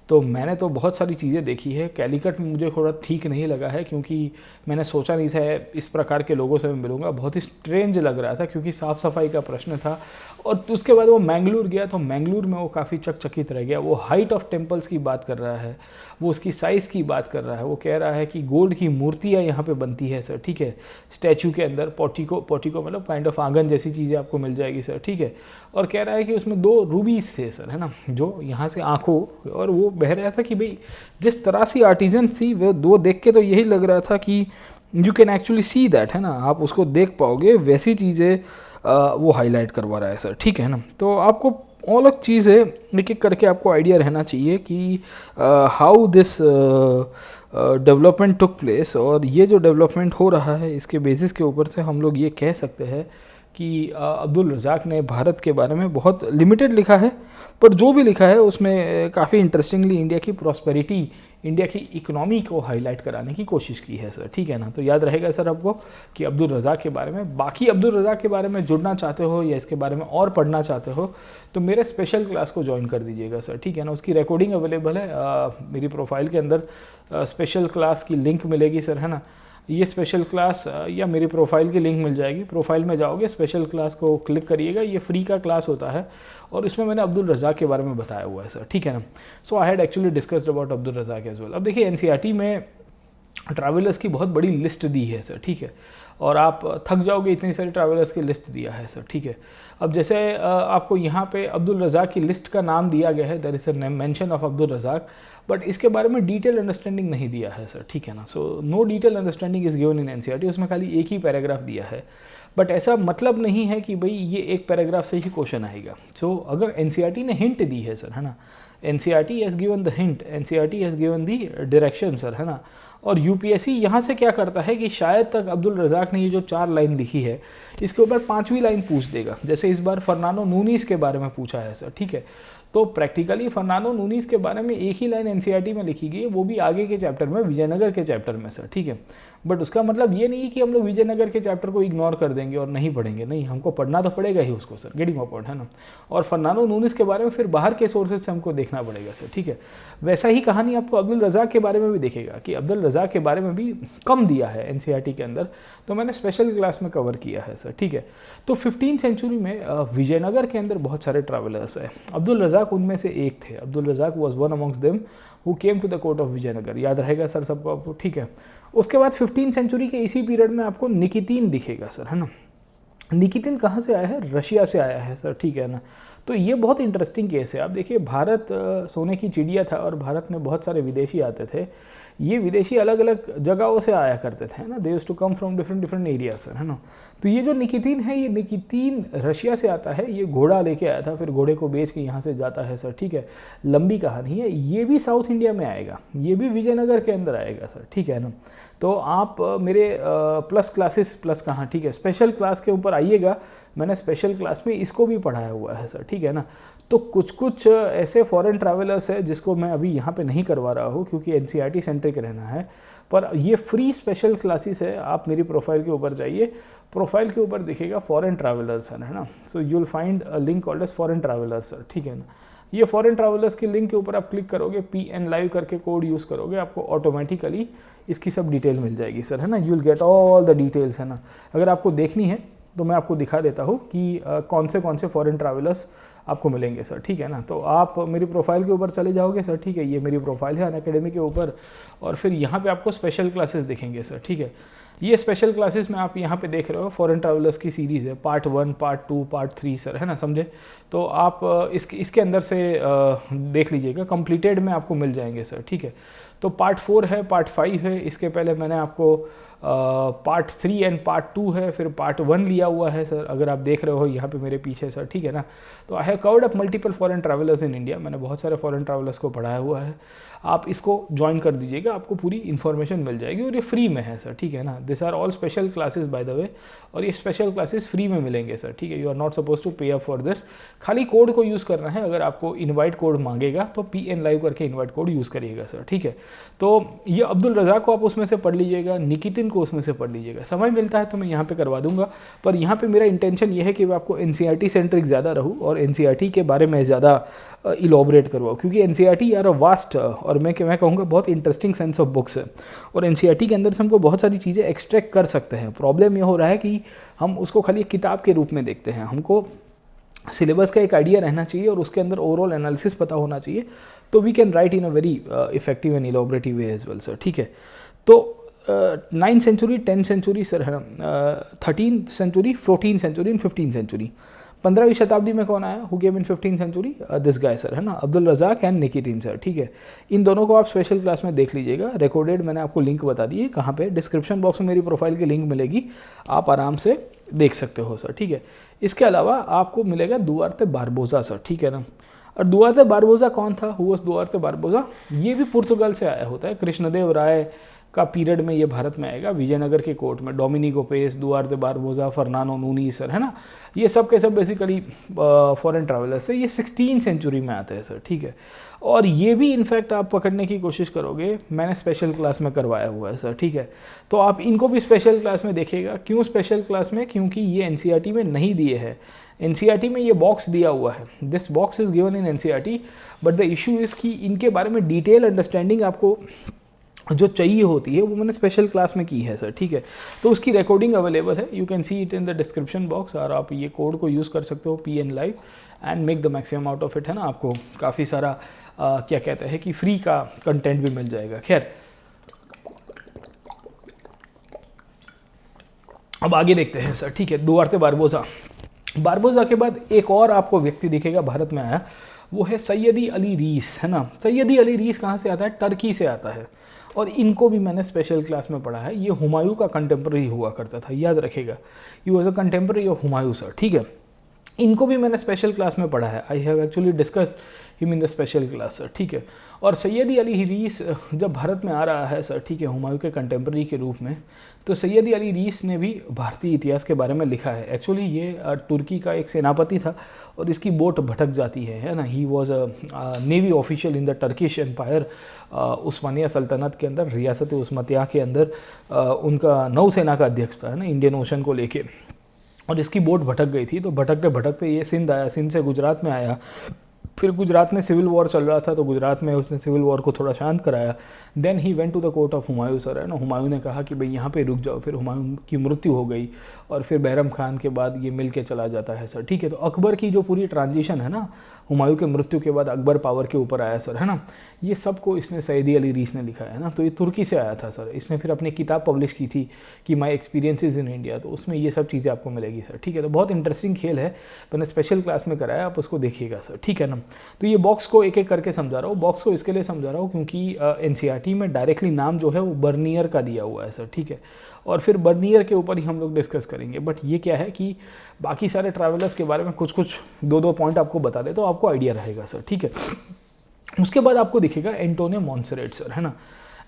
तो मैंने तो बहुत सारी चीज़ें देखी है, कैलीकट में मुझे थोड़ा ठीक नहीं लगा है, क्योंकि मैंने सोचा नहीं था इस प्रकार के लोगों से मैं मिलूंगा, बहुत ही स्ट्रेंज लग रहा था क्योंकि साफ़ सफाई का प्रश्न था। और उसके बाद वो मैंगलोर गया तो मैंगलोर में वो काफ़ी चकचकित रह गया। वो हाइट ऑफ टेम्पल्स की बात कर रहा है, वो उसकी साइज़ की बात कर रहा है, वो कह रहा है कि गोल्ड की मूर्तियाँ यहाँ पे बनती है सर, ठीक है, स्टैचू के अंदर, पोर्टिको मतलब काइंड ऑफ आंगन जैसी चीज़ें आपको मिल जाएगी सर, ठीक है। और कह रहा है कि उसमें 2 रूबीज थे सर, है ना, जो यहाँ से आंखों, और वो बह रहा था कि भाई जिस तरह से आर्टिजन थी वो 2 देख के तो यही लग रहा था कि you can actually see that, है ना, आप उसको देख पाओगे, वैसी चीज़ें वो हाईलाइट करवा रहा है सर, ठीक है ना। तो आपको अलग चीज़ है, एक एक करके आपको आइडिया रहना चाहिए कि how this development took place, और ये जो डेवलपमेंट हो रहा है इसके बेसिस के ऊपर से हम लोग ये कह सकते हैं कि अब्दुल रज़ाक ने भारत के बारे में बहुत लिमिटेड लिखा है, पर जो भी लिखा है उसमें काफ़ी इंटरेस्टिंगली इंडिया की प्रॉस्पेरिटी, इंडिया की इकोनॉमी को हाईलाइट कराने की कोशिश की है सर, ठीक है ना। तो याद रहेगा सर आपको कि अब्दुल रज़ाक के बारे में, बाकी अब्दुल रज़ाक के बारे में जुड़ना चाहते हो या इसके बारे में और पढ़ना चाहते हो तो मेरे स्पेशल क्लास को ज्वाइन कर दीजिएगा सर, ठीक है ना। उसकी रिकॉर्डिंग अवेलेबल है मेरी प्रोफाइल के अंदर, स्पेशल क्लास की लिंक मिलेगी सर, है ना। ये स्पेशल क्लास या मेरी प्रोफाइल की लिंक मिल जाएगी, प्रोफाइल में जाओगे, स्पेशल क्लास को क्लिक करिएगा, ये फ्री का क्लास होता है और इसमें मैंने अब्दुल रज़ाक के बारे में बताया हुआ है सर, ठीक है ना। So I had actually discussed about Abdul Razzaq as well. अब देखिए एनसीईआरटी में ट्रैवलर्स की बहुत बड़ी लिस्ट दी है सर, ठीक है, और आप थक जाओगे, इतनी सारी ट्रैवलर्स की लिस्ट दिया है सर, ठीक है। अब जैसे आपको यहाँ पे अब्दुल रज़ाक की लिस्ट का नाम दिया गया है, there is a mention of Abdul Razzaq, but इसके बारे में डिटेल अंडरस्टैंडिंग नहीं दिया है सर, ठीक है ना। So no detail understanding is given in NCERT, उसमें खाली एक ही पैराग्राफ दिया है, बट ऐसा मतलब नहीं है कि भाई ये एक पैराग्राफ से ही क्वेश्चन आएगा। सो अगर एनसीईआरटी ने हिंट दी है सर, है ना, NCERT has given the hint, NCERT has given the direction sir, है ना। और यूपीएससी यहाँ से क्या करता है कि शायद तक अब्दुल रज़ाक ने ये जो 4 लाइन लिखी है इसके ऊपर 5वीं लाइन पूछ देगा, जैसे इस बार फर्नांडो नूनीस के बारे में पूछा है सर, ठीक है। तो प्रैक्टिकली फर्नांडो नूनीस के बारे में एक ही लाइन एनसीईआरटी में लिखी गई है, वो भी आगे के चैप्टर में, विजयनगर के चैप्टर में सर, ठीक है। बट उसका मतलब ये नहीं कि हम लोग विजयनगर के चैप्टर को इग्नोर कर देंगे और नहीं पढ़ेंगे, नहीं, हमको पढ़ना तो पड़ेगा ही उसको सर, गेटिंग माय पॉइंट है ना। और फर्नांडो नूनिस के बारे में फिर बाहर के सोर्सेज से हमको देखना पड़ेगा सर, ठीक है। वैसा ही कहानी आपको अब्दुल रज़ाक के बारे में भी देखेगा कि अब्दुल रज़ाक के बारे में भी कम दिया है एनसीईआरटी के अंदर, तो मैंने स्पेशल क्लास में कवर किया है सर, ठीक है। तो 15th सेंचुरी में विजयनगर के अंदर बहुत सारे ट्रैवलर्स हैं, अब्दुल रज़ाक उनमें से एक थे। Abdul Razzaq was one amongst them who came to the court of Vijayanagar, याद रहेगा सर सबको आपको, ठीक है। उसके बाद 15th सेंचुरी के इसी पीरियड में आपको निकितीन दिखेगा सर, है ना। निकितीन कहाँ से आया है? रशिया से आया है सर, ठीक है ना। तो ये बहुत इंटरेस्टिंग केस है। आप देखिए, भारत सोने की चिड़िया था और भारत में बहुत सारे विदेशी आते थे। ये विदेशी अलग अलग जगहों से आया करते थे ना, they used to come from different areas sir, है ना। तो ये जो निकितीन है, ये निकितीन रशिया से आता है, ये घोड़ा लेके आया था, फिर घोड़े को बेच के यहाँ से जाता है सर, ठीक है। लंबी कहानी है, ये भी साउथ इंडिया में आएगा, ये भी विजयनगर के अंदर आएगा सर, ठीक है ना। तो आप मेरे प्लस क्लासेस, प्लस कहाँ, ठीक है, स्पेशल क्लास के ऊपर आइएगा, मैंने स्पेशल क्लास में इसको भी पढ़ाया हुआ है सर, ठीक है ना। तो कुछ कुछ ऐसे फॉरेन ट्रैवलर्स है जिसको मैं अभी यहाँ पे नहीं करवा रहा हूँ क्योंकि एनसीईआरटी सेंट्रिक रहना है, पर ये फ्री स्पेशल क्लासेस है। आप मेरी प्रोफाइल के ऊपर जाइए, प्रोफाइल के ऊपर दिखेगा फॉरेन ट्रैवलर्स है ना, so you will find a link called as foreign travellers sir, ठीक है ना। ये फॉरेन ट्रैवलर्स के लिंक के ऊपर आप क्लिक करोगे, PN लाइव करके कोड यूज़ करोगे, आपको ऑटोमेटिकली इसकी सब डिटेल मिल जाएगी सर, है ना। You will get all the details, है ना। अगर आपको देखनी है तो मैं आपको दिखा देता हूँ कि कौन से फॉरेन ट्रैवलर्स आपको मिलेंगे सर, ठीक है ना। तो आप मेरी प्रोफाइल के ऊपर चले जाओगे सर, ठीक है, ये मेरी प्रोफाइल है अनअकैडमी के ऊपर, और फिर यहाँ पे आपको स्पेशल क्लासेस दिखेंगे सर, ठीक है। ये स्पेशल क्लासेस में आप यहाँ पे देख रहे हो फॉरेन ट्रैवलर्स की सीरीज़ है, पार्ट 1, पार्ट 2, पार्ट 3 सर, है ना, समझे। तो आप इसके अंदर से देख लीजिएगा, कंप्लीटेड में आपको मिल जाएंगे सर, ठीक है। तो पार्ट 4 है, पार्ट 5 है, इसके पहले मैंने आपको पार्ट 3 एंड पार्ट 2 है, फिर पार्ट 1 लिया हुआ है सर, अगर आप देख रहे हो यहाँ पे मेरे पीछे सर, ठीक है ना। तो I have covered up multiple foreign travellers in India, मैंने बहुत सारे फॉरेन ट्रैवलर्स को पढ़ाया हुआ है। आप इसको ज्वाइन कर दीजिएगा, आपको पूरी इन्फॉर्मेशन मिल जाएगी और ये फ्री में है सर, ठीक है ना। This are all special classes by the way, और ये स्पेशल क्लासेस फ्री में मिलेंगे सर, ठीक है। You are not suppose to pay up for this, खाली कोड को यूज़ करना है। अगर आपको इन्वाइट कोड मांगेगा तो PN लाइव करके इन्वाइट कोड यूज़ करिएगा सर, ठीक है। तो ये अब्दुल रज़ाक को आप उसमें से पढ़ लीजिएगा, निकितीन को उसमें से पढ़ लीजिएगा, समय मिलता है तो मैं यहाँ पे करवा दूंगा। पर यहाँ पे मेरा इंटेंशन ये है कि मैं आपको एनसीईआरटी सेंट्रिक ज़्यादा रहूँ और एनसीईआरटी के बारे में ज़्यादा इलॉबरेट करवाऊँ, क्योंकि एनसीईआरटी यार वास्ट और मैं कहूँगा बहुत इंटरेस्टिंग सेंस ऑफ बुक्स है, और एनसीईआरटी के अंदर से हमको बहुत सारी चीज़ें एक्सट्रैक्ट कर सकते हैं। प्रॉब्लम ये हो रहा है कि हम उसको खाली एक किताब के रूप में देखते हैं, हमको सिलेबस का एक आइडिया रहना चाहिए और उसके अंदर ओवरऑल एनालिसिस पता होना चाहिए, तो we can write in a very effective and elaborative way as well sir, ठीक है। तो 9th century, 10th century sir, है ना, 13th century, 14th century and 15th century. 15वीं शताब्दी में कौन आया? Who came in 15th century? This guy sir, है ना, Abdul Razzaq and Nikitin sir, ठीक है। इन दोनों को आप स्पेशल क्लास में देख लीजिएगा, रिकॉर्डेड मैंने आपको लिंक बता दिए कहाँ पे, डिस्क्रिप्शन बॉक्स में मेरी प्रोफाइल की लिंक मिलेगी, आप आराम से देख सकते हो सर, ठीक है। इसके अलावा आपको मिलेगा दुआर्ते बारबोजा सर, ठीक है ना। और दुआर्ते बारबोजा कौन था? Who was Duarte Barbosa? ये भी पुर्तगाल से आया होता है, कृष्णदेव राय का पीरियड में ये भारत में आएगा, विजयनगर के कोर्ट में। Domingo Paes, Duarte Barbosa, Fernando Nunes sir, है ना, ये सब के सब बेसिकली फॉरेन ट्रैवलर्स है। ये 16th सेंचुरी में आते हैं सर, ठीक है। और ये भी इनफैक्ट आप पकड़ने की कोशिश करोगे, मैंने स्पेशल क्लास में करवाया हुआ है सर, ठीक है। तो आप इनको भी स्पेशल क्लास में देखिएगा। क्यों स्पेशल क्लास में? क्योंकि ये एनसीईआरटी में नहीं दिए हैं। एनसीईआरटी में ये बॉक्स दिया हुआ है, this box is given in NCERT, but the issue is कि इनके बारे में डिटेल अंडरस्टैंडिंग आपको जो चाहिए होती है वो मैंने स्पेशल क्लास में की है सर, ठीक है। तो उसकी रिकॉर्डिंग अवेलेबल है, you can see it in the description box, और आप ये कोड को यूज़ कर सकते हो, PN live, and make the maximum out of it, है ना। आपको काफ़ी सारा क्या कहते हैं कि फ्री का कंटेंट भी मिल जाएगा। खैर, अब आगे देखते हैं सर, ठीक है। दुआर्ते बारबोजा, बारबोजा के बाद एक और आपको व्यक्ति दिखेगा भारत में आया, वो है सैयदी अली रीस, है ना। सैयदी अली रीस कहाँ से आता है? टर्की से आता है, और इनको भी मैंने स्पेशल क्लास में पढ़ा है। ये हुमायूं का कंटेम्प्रेरी हुआ करता था, याद रखेगा, ही was a contemporary of Humayun sir, ठीक है। इनको भी मैंने स्पेशल क्लास में पढ़ा है, I have actually discussed him in the special class sir, ठीक है। और सैयदी अली रीस जब भारत में आ रहा है सर, ठीक है, हुमायूं के कंटेम्प्रेरी के रूप में, तो सैयदी अली रीस ने भी भारतीय इतिहास के बारे में लिखा है। एक्चुअली ये तुर्की का एक सेनापति था और इसकी बोट भटक जाती है ना। He was a navy official in the Turkish empire, उस्मानिया सल्तनत के अंदर, रियासत उस्मतिया के अंदर उनका नौसेना का अध्यक्ष था, है ना, इंडियन ओशन को लेके। और इसकी बोट भटक गई थी, तो भटकते भटकते ये सिंध आया, सिंध से गुजरात में आया। फिर गुजरात में सिविल वॉर चल रहा था, तो गुजरात में उसने सिविल वॉर को थोड़ा शांत कराया। Then he went to the court of Humayun sir, है ना। हुमायूं ने कहा कि भाई यहाँ पे रुक जाओ। फिर हुमायूं की मृत्यु हो गई और फिर बहरम खान के बाद ये मिल के चला जाता है सर, ठीक है। तो अकबर की जो पूरी ट्रांजिशन है ना, हुमायूं के मृत्यु के बाद अकबर पावर के ऊपर आया सर, है ना, ये सब को इसने सैयदी अली रीस ने लिखा है ना। तो ये तुर्की से आया था सर। इसने फिर अपनी किताब पब्लिश की थी कि माई एक्सपीरियंसेस इन इंडिया, तो उसमें ये सब चीज़ें आपको मिलेगी सर, ठीक है। तो बहुत इंटरेस्टिंग खेल है, मैंने स्पेशल क्लास में कराया, आप उसको देखिएगा सर, ठीक है ना। तो ये बॉक्स को एक एक करके समझा रहा हूँ। बॉक्स को इसके लिए समझा रहा हूँ क्योंकि एनसीईआरटी में डायरेक्टली नाम जो है वो बर्नियर का दिया हुआ है सर, ठीक है। और फिर बर्नियर के ऊपर ही हम लोग डिस्कस करेंगे। बट ये क्या है कि बाकी सारे ट्रैवलर्स के बारे में कुछ कुछ दो पॉइंट आपको बता दे तो आपको आइडिया रहेगा सर, ठीक है। उसके बाद आपको दिखेगा एंटोनियो मॉन्सेरेट सर, है ना।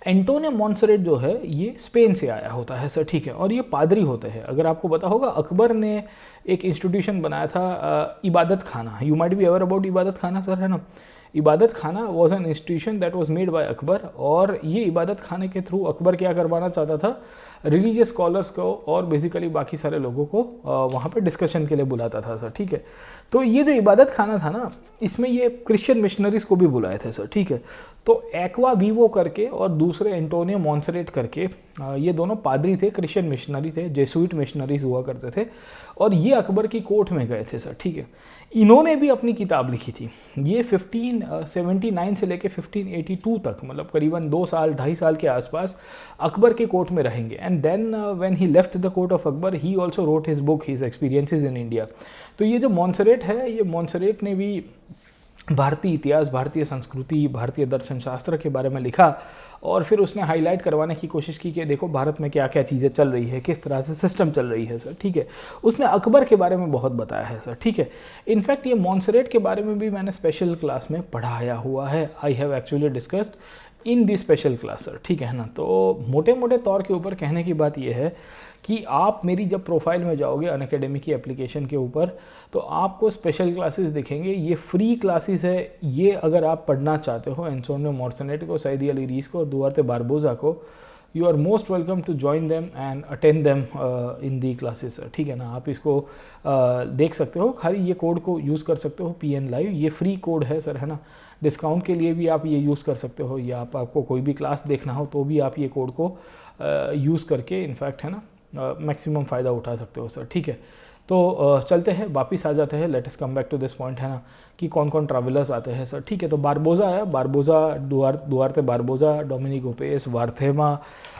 एंटोनियो मॉन्सेरेट जो है ये स्पेन से आया होता है सर, ठीक है। और ये पादरी होते हैं। अगर आपको पता होगा, अकबर ने एक इंस्टीट्यूशन बनाया था इबादत खाना। You might be aware about इबादत खाना सर, है ना। इबादत खाना was an institution that was made by Akbar. और ये इबादत खाने के थ्रू अकबर क्या करवाना चाहता था, रिलीजियस स्कॉलर्स को और बेसिकली बाकी सारे लोगों को वहाँ पे डिस्कशन के लिए बुलाता था सर, ठीक है। तो ये जो इबादत खाना था ना, इसमें ये क्रिश्चियन मिशनरीज को भी बुलाए थे सर, ठीक है। तो एक्वा वीवो करके और दूसरे एंटोनियो मॉन्सेरेट करके, ये दोनों पादरी थे, क्रिश्चियन मिशनरी थे, जेसुइट मिशनरीज हुआ करते थे। और ये अकबर की कोर्ट में गए थे सर, ठीक है। इन्होंने भी अपनी किताब लिखी थी। ये 1579 से लेके 1582 तक, मतलब करीबन 2 साल 2.5 साल के आसपास अकबर के कोर्ट में रहेंगे। And then when he left the court of Akbar, he also wrote his book his experiences in India. तो ये जो मॉन्सेरेट है, ये मॉन्सेरेट ने भी भारतीय इतिहास, भारतीय संस्कृति, भारतीय दर्शन शास्त्र के बारे में लिखा। और फिर उसने हाईलाइट करवाने की कोशिश की कि देखो भारत में क्या क्या चीज़ें चल रही है, किस तरह से सिस्टम चल रही है सर, ठीक है। उसने अकबर के बारे में बहुत बताया है सर, ठीक है। इनफैक्ट ये मॉन्सेरेट के बारे में भी मैंने स्पेशल क्लास में पढ़ाया हुआ है। I have actually discussed in the special class sir, ठीक है ना। तो मोटे मोटे तौर के ऊपर कहने की बात यह है कि आप मेरी जब प्रोफाइल में जाओगे अनअकैडमी की एप्लीकेशन के ऊपर, तो आपको स्पेशल क्लासेस दिखेंगे। ये फ्री क्लासेस है। ये अगर आप पढ़ना चाहते हो एंटोनियो मॉन्सेरेट को, सैयदी अली रीस को और दुआर्ते बारबोजा को, you are most welcome to join them and attend them in the classes sir, ठीक है ना। आप इसको देख सकते हो, खाली ये कोड को यूज़ कर सकते हो, PN लाइव, ये फ्री कोड है सर, है ना। डिस्काउंट के लिए भी आप ये यूज़ कर सकते हो, या आपको कोई भी क्लास देखना हो तो भी आप ये कोड को यूज़ करके इनफैक्ट, है ना, मैक्सिमम फ़ायदा उठा सकते हो सर, ठीक है। तो चलते हैं, वापस आ जाते हैं, let us come back to this point, है ना, कि कौन कौन ट्रैवलर्स आते हैं सर, ठीक है। तो बारबोजा आया, Barbosa, Duarte Barbosa, Dominic Paes, Varthema,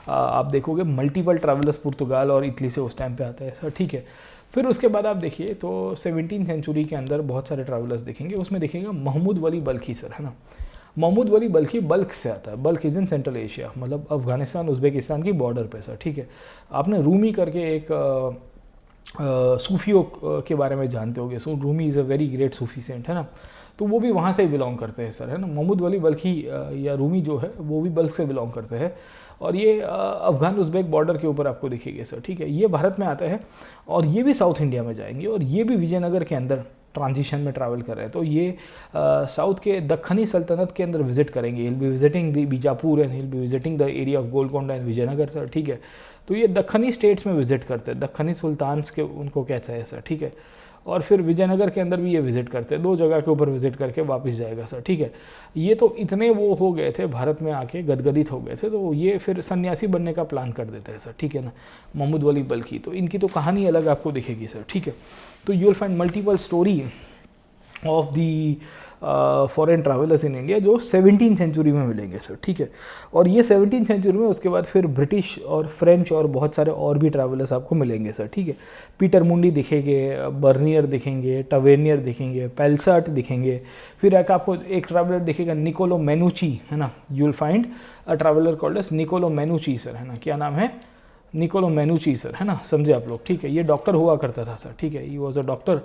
आप देखोगे मल्टीपल ट्रैवलर्स पुर्तगाल और इटली से उस टाइम पे आते हैं सर, ठीक है। फिर उसके बाद आप देखिए तो 17वीं सेंचुरी के अंदर बहुत सारे ट्रैवलर्स देखेंगे। उसमें देखिएगा महमूद वली बल्खी सर, है ना। महमूद वली बल्खी बल्ख से आता है। Balkh is in central Asia, मतलब अफगानिस्तान उज़्बेकिस्तान की बॉर्डर पे सर, ठीक है। आपने रूमी करके एक सूफियों के बारे में जानते होंगे। So Rumi is a very great Sufi saint, है ना। तो वो भी वहाँ से ही बिलोंग करते हैं सर, है ना। महमूद वली बल्खी या रूमी जो है वो भी बल्ख से बिलोंग करते हैं। और ये अफगान उज़्बेक बॉर्डर के ऊपर आपको दिखेंगे सर, ठीक है। ये भारत में आते हैं और ये भी साउथ इंडिया में जाएंगे और ये भी विजयनगर के अंदर ट्रांजिशन में ट्रैवल कर रहे हैं। तो ये साउथ के दक्खनी सल्तनत के अंदर विजिट करेंगे। He'll be visiting the Bijapur and he'll be visiting the area of Golconda and Vijayanagar sir, ठीक है। तो ये दक्खनी स्टेट्स में विजिट करते हैं, दक्खनी सुल्तान्स के उनको कहते हैं सर, ठीक है। और फिर विजयनगर के अंदर भी ये विजिट करते हैं, 2 जगह के ऊपर विजिट करके वापस जाएगा सर, ठीक है। ये तो इतने वो हो गए थे, भारत में आके गदगदित हो गए थे, तो ये फिर सन्यासी बनने का प्लान कर देते हैं सर, ठीक है ना। महमूद वली बल्खी, तो इनकी तो कहानी अलग आपको दिखेगी सर, ठीक है। तो you will find multiple story of the foreign travellers in India जो 17वीं सेंचुरी में मिलेंगे सर, ठीक है। और ये 17वीं सेंचुरी में उसके बाद फिर ब्रिटिश और फ्रेंच और बहुत सारे और भी ट्रैवलर्स आपको मिलेंगे सर, ठीक है। पीटर मुंडी दिखेंगे, बर्नियर दिखेंगे, टवेनियर दिखेंगे, पेल्सर्ट दिखेंगे। फिर आपको एक ट्रैवलर दिखेगा निकोलो मेनुची, है ना। You will find a traveller called as Niccolo Manucci sir, है ना। क्या नाम है? निकोलो मेनुची सर, है ना। समझे आप लोग, ठीक है। ये डॉक्टर हुआ करता था सर, ठीक है। ही वॉज अ डॉक्टर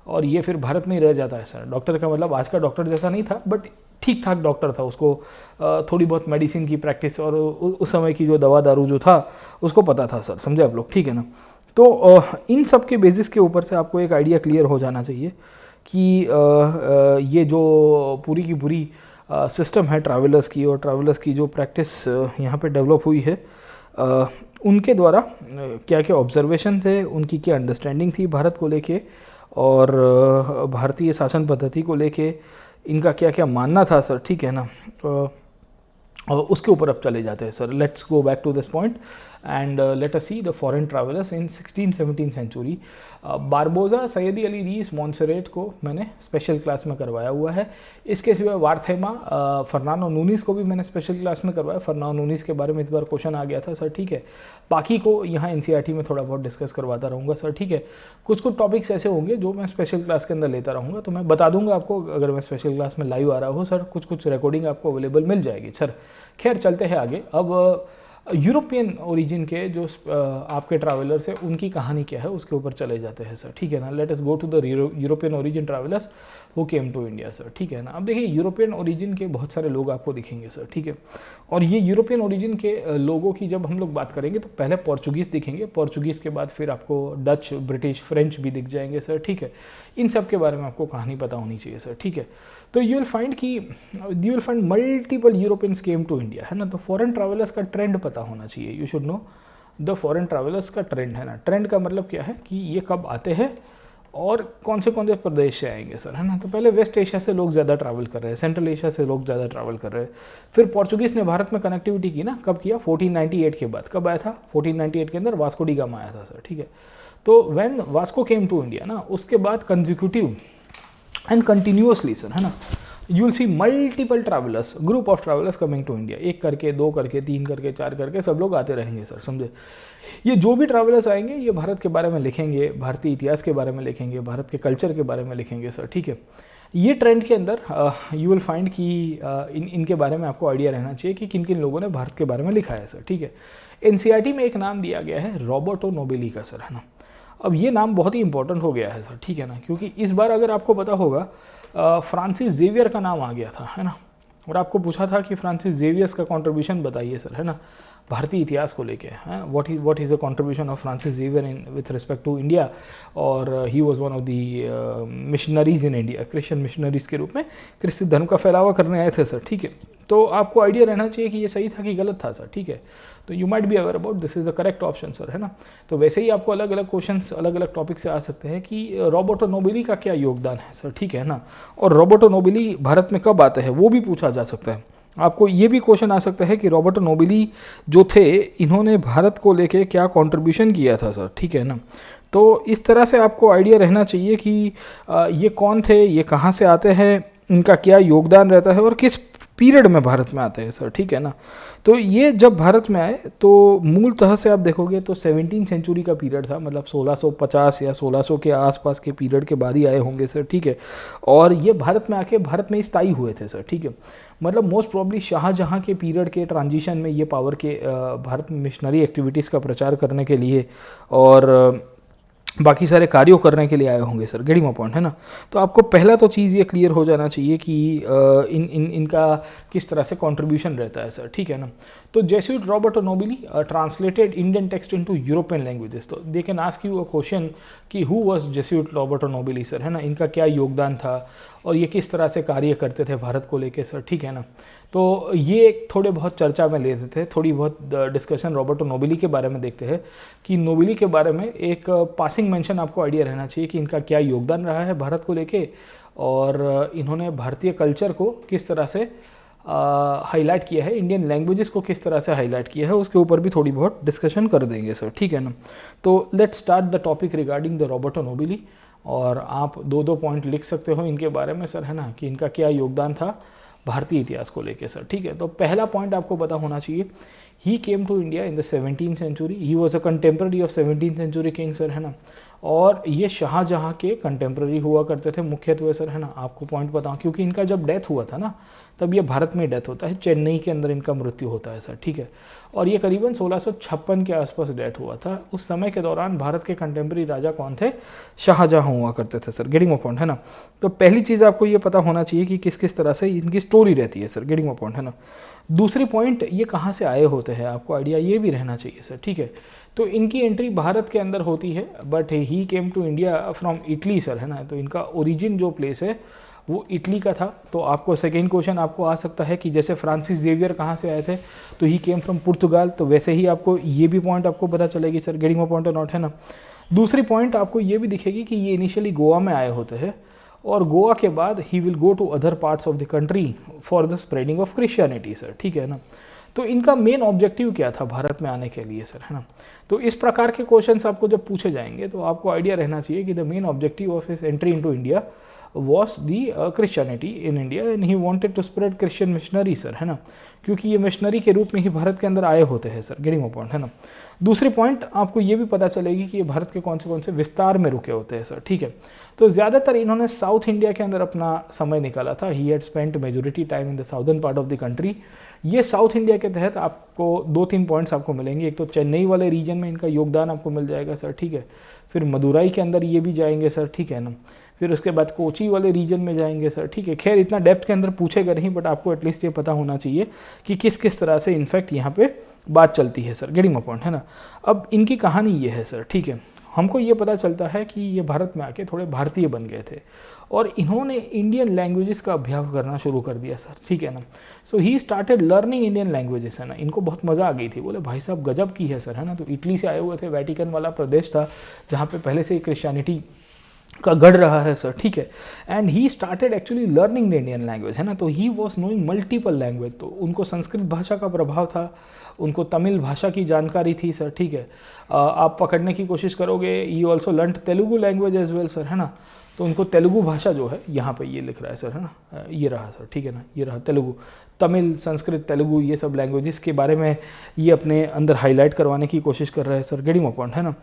और ये फिर भारत में ही रह जाता है सर। डॉक्टर का मतलब आज का डॉक्टर जैसा नहीं था, बट ठीक ठाक डॉक्टर था, उसको थोड़ी बहुत मेडिसिन की प्रैक्टिस और उस समय की जो दवा दारू जो था उसको पता था सर, समझे आप लोग, ठीक है ना। तो इन सब के बेसिस के ऊपर से आपको एक आइडिया क्लियर हो जाना चाहिए कि ये जो पूरी की पूरी सिस्टम है ट्रैवलर्स की, और ट्रैवलर्स की जो प्रैक्टिस यहाँ पे डेवलप हुई है, उनके द्वारा क्या क्या ऑब्जर्वेशन थे, उनकी क्या अंडरस्टैंडिंग थी भारत को लेके, और भारतीय शासन पद्धति को लेके इनका क्या क्या मानना था सर, ठीक है ना। और उसके ऊपर अब चले जाते हैं sir. Let's go back to this point and let us see the foreign travellers in 16-17 century. Barbosa, Sayyidi Ali Reis, Monserrate को मैंने स्पेशल क्लास में करवाया हुआ है। इसके सिवा वार्थेमा, फर्नांडो नूनीस को भी मैंने स्पेशल क्लास में करवाया। फर्नांडो नूनीस के बारे में इस बार क्वेश्चन आ गया था सर, ठीक है। बाकी को यहाँ एनसीईआरटी में थोड़ा बहुत डिस्कस करवाता रहूँगा सर, ठीक है। कुछ कुछ टॉपिक्स ऐसे होंगे जो मैं स्पेशल क्लास के अंदर लेता रहूँगा, तो मैं बता दूंगा आपको अगर मैं स्पेशल क्लास में लाइव आ रहा हूँ सर। कुछ कुछ रिकॉर्डिंग आपको अवेलेबल मिल जाएगी सर। खैर चलते हैं आगे। अब यूरोपियन ओरिजिन के जो आपके ट्रैवलर्स हैं उनकी कहानी क्या है उसके ऊपर चले जाते हैं सर, ठीक है ना। Let us go to the European origin travellers who came to India sir, ठीक है ना। अब देखिए यूरोपियन ओरिजिन के बहुत सारे लोग आपको दिखेंगे सर, ठीक है। और ये यूरोपियन ओरिजिन के लोगों की जब हम लोग बात करेंगे तो पहले पोर्चुगीज़ दिखेंगे, पोर्चुगीज़ के बाद फिर आपको डच, ब्रिटिश, फ्रेंच भी दिख जाएंगे सर, ठीक है। इन सब के बारे में आपको कहानी पता होनी चाहिए सर, ठीक है। तो you will find multiple Europeans came to India, है ना। तो फॉरेन ट्रैवलर्स का ट्रेंड पता होना चाहिए, you should know the foreign travellers का ट्रेंड, है ना। ट्रेंड का मतलब क्या है कि ये कब आते हैं और कौन से प्रदेश से आएंगे सर, है ना। तो पहले वेस्ट एशिया से लोग ज़्यादा ट्रैवल कर रहे हैं, सेंट्रल एशिया से लोग ज़्यादा ट्रैवल कर रहे हैं। फिर पोर्चुगीज़ ने भारत में कनेक्टिविटी की ना, कब किया, 1498 के बाद। कब आया था, 1498 के अंदर वास्को डी गामा आया था सर, ठीक है। तो when Vasco came to India ना, उसके बाद कंजिक्यूटिव एंड कंटिन्यूअसली सर, है ना, you will see multiple travellers, group of travellers coming to India. 1 करके, 2 करके, 3 करके, 4 करके सब लोग आते रहेंगे सर, समझे। ये जो भी ट्रैवलर्स आएंगे ये भारत के बारे में लिखेंगे, भारतीय इतिहास के बारे में लिखेंगे, भारत के कल्चर के बारे में लिखेंगे सर, ठीक है। ये ट्रेंड के अंदर यू विल फाइंड कि इनके बारे में आपको आइडिया रहना चाहिए कि किन किन लोगों ने भारत के बारे में लिखा है सर, ठीक है। एनसीईआरटी में एक नाम दिया गया है रॉबर्टो नोबेली का सर, है ना। अब ये नाम बहुत ही इंपॉर्टेंट हो गया है सर, ठीक है ना, क्योंकि इस बार अगर आपको पता होगा फ्रांसिस जेवियर का नाम आ गया था, है ना। और आपको पूछा था कि फ्रांसिस जेवियर्स का कंट्रीब्यूशन बताइए सर, है ना, भारतीय इतिहास को लेके, हैं, what is the contribution of Francis Xavier in with respect to India. और he was one of the missionaries in India, Christian missionaries के रूप में क्रिश्चियन धर्म का फैलावा करने आए थे सर, ठीक है। तो आपको आइडिया रहना चाहिए कि ये सही था कि गलत था सर, ठीक है। तो you might be aware about this is the correct option sir, है ना। तो वैसे ही आपको अलग अलग क्वेश्चंस अलग अलग टॉपिक से आ सकते हैं कि रॉबर्टो नोबेली का क्या योगदान है सर, ठीक है ना। और रॉबर्टो नोबेली भारत में कब आते हैं वो भी पूछा जा सकता है। आपको ये भी क्वेश्चन आ सकता है कि रॉबर्टो नोबेली जो थे इन्होंने भारत को लेके क्या कंट्रीब्यूशन किया था सर, ठीक है ना। तो इस तरह से आपको आइडिया रहना चाहिए कि ये कौन थे, ये कहाँ से आते हैं, इनका क्या योगदान रहता है और किस पीरियड में भारत में आते हैं सर, ठीक है ना। तो ये जब भारत में आए तो मूलतः से आप देखोगे तो 17वीं सेंचुरी का पीरियड था, मतलब 1650 या 1600 के आसपास के पीरियड के बाद ही आए होंगे सर, ठीक है। और ये भारत में आके भारत में ही स्थायी हुए थे सर, ठीक है। मतलब मोस्ट प्रॉब्ली शाहजहाँ के पीरियड के ट्रांजिशन में ये पावर के भारत में मिशनरी एक्टिविटीज़ का प्रचार करने के लिए और बाकी सारे कार्यों करने के लिए आए होंगे सर, गेटिंग माय पॉइंट, है ना। तो आपको पहला तो चीज़ ये क्लियर हो जाना चाहिए कि इनका किस तरह से कंट्रीब्यूशन रहता है सर, ठीक है ना। तो Jesuit Roberto Nobili translated Indian text into European languages. तो they can ask you a question कि who was Jesuit Roberto Nobili sir, है ना, इनका क्या योगदान था और ये किस तरह से कार्य करते थे भारत को लेके सर, ठीक है ना। तो ये थोड़े बहुत चर्चा में लेते थे, थोड़ी बहुत डिस्कशन रॉबर्टो नोबेली के बारे में देखते हैं कि नोबेली के बारे में एक पासिंग मेंशन आपको आइडिया रहना चाहिए कि इनका क्या योगदान रहा है भारत को लेके और इन्होंने भारतीय कल्चर को किस तरह से हाईलाइट किया है, इंडियन लैंग्वेजेस को किस तरह से हाईलाइट किया है, उसके ऊपर भी थोड़ी बहुत डिस्कशन कर देंगे सर, ठीक है ना। तो let's start the topic regarding the Roberto Nobili. और आप 2-2 पॉइंट लिख सकते हो इनके बारे में सर, है ना, कि इनका क्या योगदान था भारतीय इतिहास को लेके सर, ठीक है। तो पहला पॉइंट आपको पता होना चाहिए, he came to India in the 17th century, he was a contemporary of 17th century king sir, है ना। और ये शाहजहाँ के कंटेम्प्रेरी हुआ करते थे मुख्यत्वे सर, है ना। आपको पॉइंट बताऊं, क्योंकि इनका जब डेथ हुआ था ना, तब ये भारत में डेथ होता है, चेन्नई के अंदर इनका मृत्यु होता है सर, ठीक है। और ये करीबन 1656 के आसपास डेथ हुआ था। उस समय के दौरान भारत के कंटेम्प्रेरी राजा कौन थे? शाहजहाँ हुआ करते थे सर, गेटिंग माय पॉइंट, है ना। तो पहली चीज़ आपको ये पता होना चाहिए कि किस किस तरह से इनकी स्टोरी रहती है सर, गेटिंग माय पॉइंट, है ना। दूसरी पॉइंट, ये कहाँ से आए होते हैं, आपको आइडिया ये भी रहना चाहिए सर, ठीक है। तो इनकी एंट्री भारत के अंदर होती है, but he came to India from Italy sir, है ना। तो इनका ओरिजिन जो प्लेस है वो इटली का था। तो आपको सेकेंड क्वेश्चन आपको आ सकता है कि जैसे फ्रांसिस जेवियर कहाँ से आए थे, तो ही केम फ्रॉम पुर्तगाल, तो वैसे ही आपको ये भी पॉइंट आपको पता चलेगी सर, गेटिंग माय पॉइंट और नॉट, है ना। दूसरी पॉइंट आपको ये भी दिखेगी कि ये इनिशियली गोवा में आए होते हैं, और गोवा के बाद he will go to other parts of the country for the spreading of Christianity sir, ठीक है ना। तो इनका मेन ऑब्जेक्टिव क्या था भारत में आने के लिए सर, है ना। तो इस प्रकार के क्वेश्चंस आपको जब पूछे जाएंगे तो आपको आइडिया रहना चाहिए कि the main objective of his entry into India was the Christianity in India and he wanted to spread Christian missionary sir, है ना। क्योंकि ये मिशनरी के रूप में ही भारत के अंदर आए होते हैं सर, गेटिंग माय पॉइंट, है ना। दूसरी पॉइंट आपको ये भी पता चलेगी कि ये भारत के कौन से विस्तार में रुके होते हैं सर, ठीक है। तो ज़्यादातर इन्होंने साउथ इंडिया के अंदर अपना समय निकाला था। He had spent majority time in the southern part of the country. ये साउथ इंडिया के तहत आपको 2-3 पॉइंट्स आपको मिलेंगे। एक तो चेन्नई वाले रीजन में इनका योगदान आपको मिल जाएगा सर, ठीक है। फिर मदुराई के अंदर ये भी जाएंगे सर, ठीक है ना। फिर उसके बाद कोची वाले रीजन में जाएंगे सर, ठीक है। खैर इतना डेप्थ के अंदर पूछेगा नहीं, बट आपको एटलीस्ट ये पता होना चाहिए कि किस किस तरह से इनफैक्ट यहाँ पे बात चलती है सर, गेटिंग माय पॉइंट, है ना। अब इनकी कहानी ये है सर, ठीक है। हमको ये पता चलता है कि ये भारत में आके थोड़े भारतीय बन गए थे और इन्होंने इंडियन लैंग्वेजेस का अभ्यास करना शुरू कर दिया सर, ठीक है ना। So he started learning Indian languages, है ना। इनको बहुत मज़ा आ गई थी, बोले भाई साहब गजब की है सर, है ना। तो इटली से आए हुए थे, वेटिकन वाला प्रदेश था जहाँ पे पहले से ही क्रिश्चियनिटी का गढ़ रहा है सर, ठीक है। And he started actually learning the Indian language, है ना। तो he was knowing multiple language. तो उनको संस्कृत भाषा का प्रभाव था, उनको तमिल भाषा की जानकारी थी सर, ठीक है। आप पकड़ने की कोशिश करोगे, he also learn Telugu language as well sir, है ना। तो उनको तेलुगु भाषा जो है यहाँ पे ये लिख रहा है सर, है ना, ये रहा सर, ठीक है ना, ये रहा तेलुगु। तमिल, संस्कृत, तेलुगु, ये सब लैंग्वेजेस के बारे में ये अपने अंदर हाईलाइट करवाने की कोशिश कर रहे हैं सर, गेटिंग माय पॉइंट, है ना।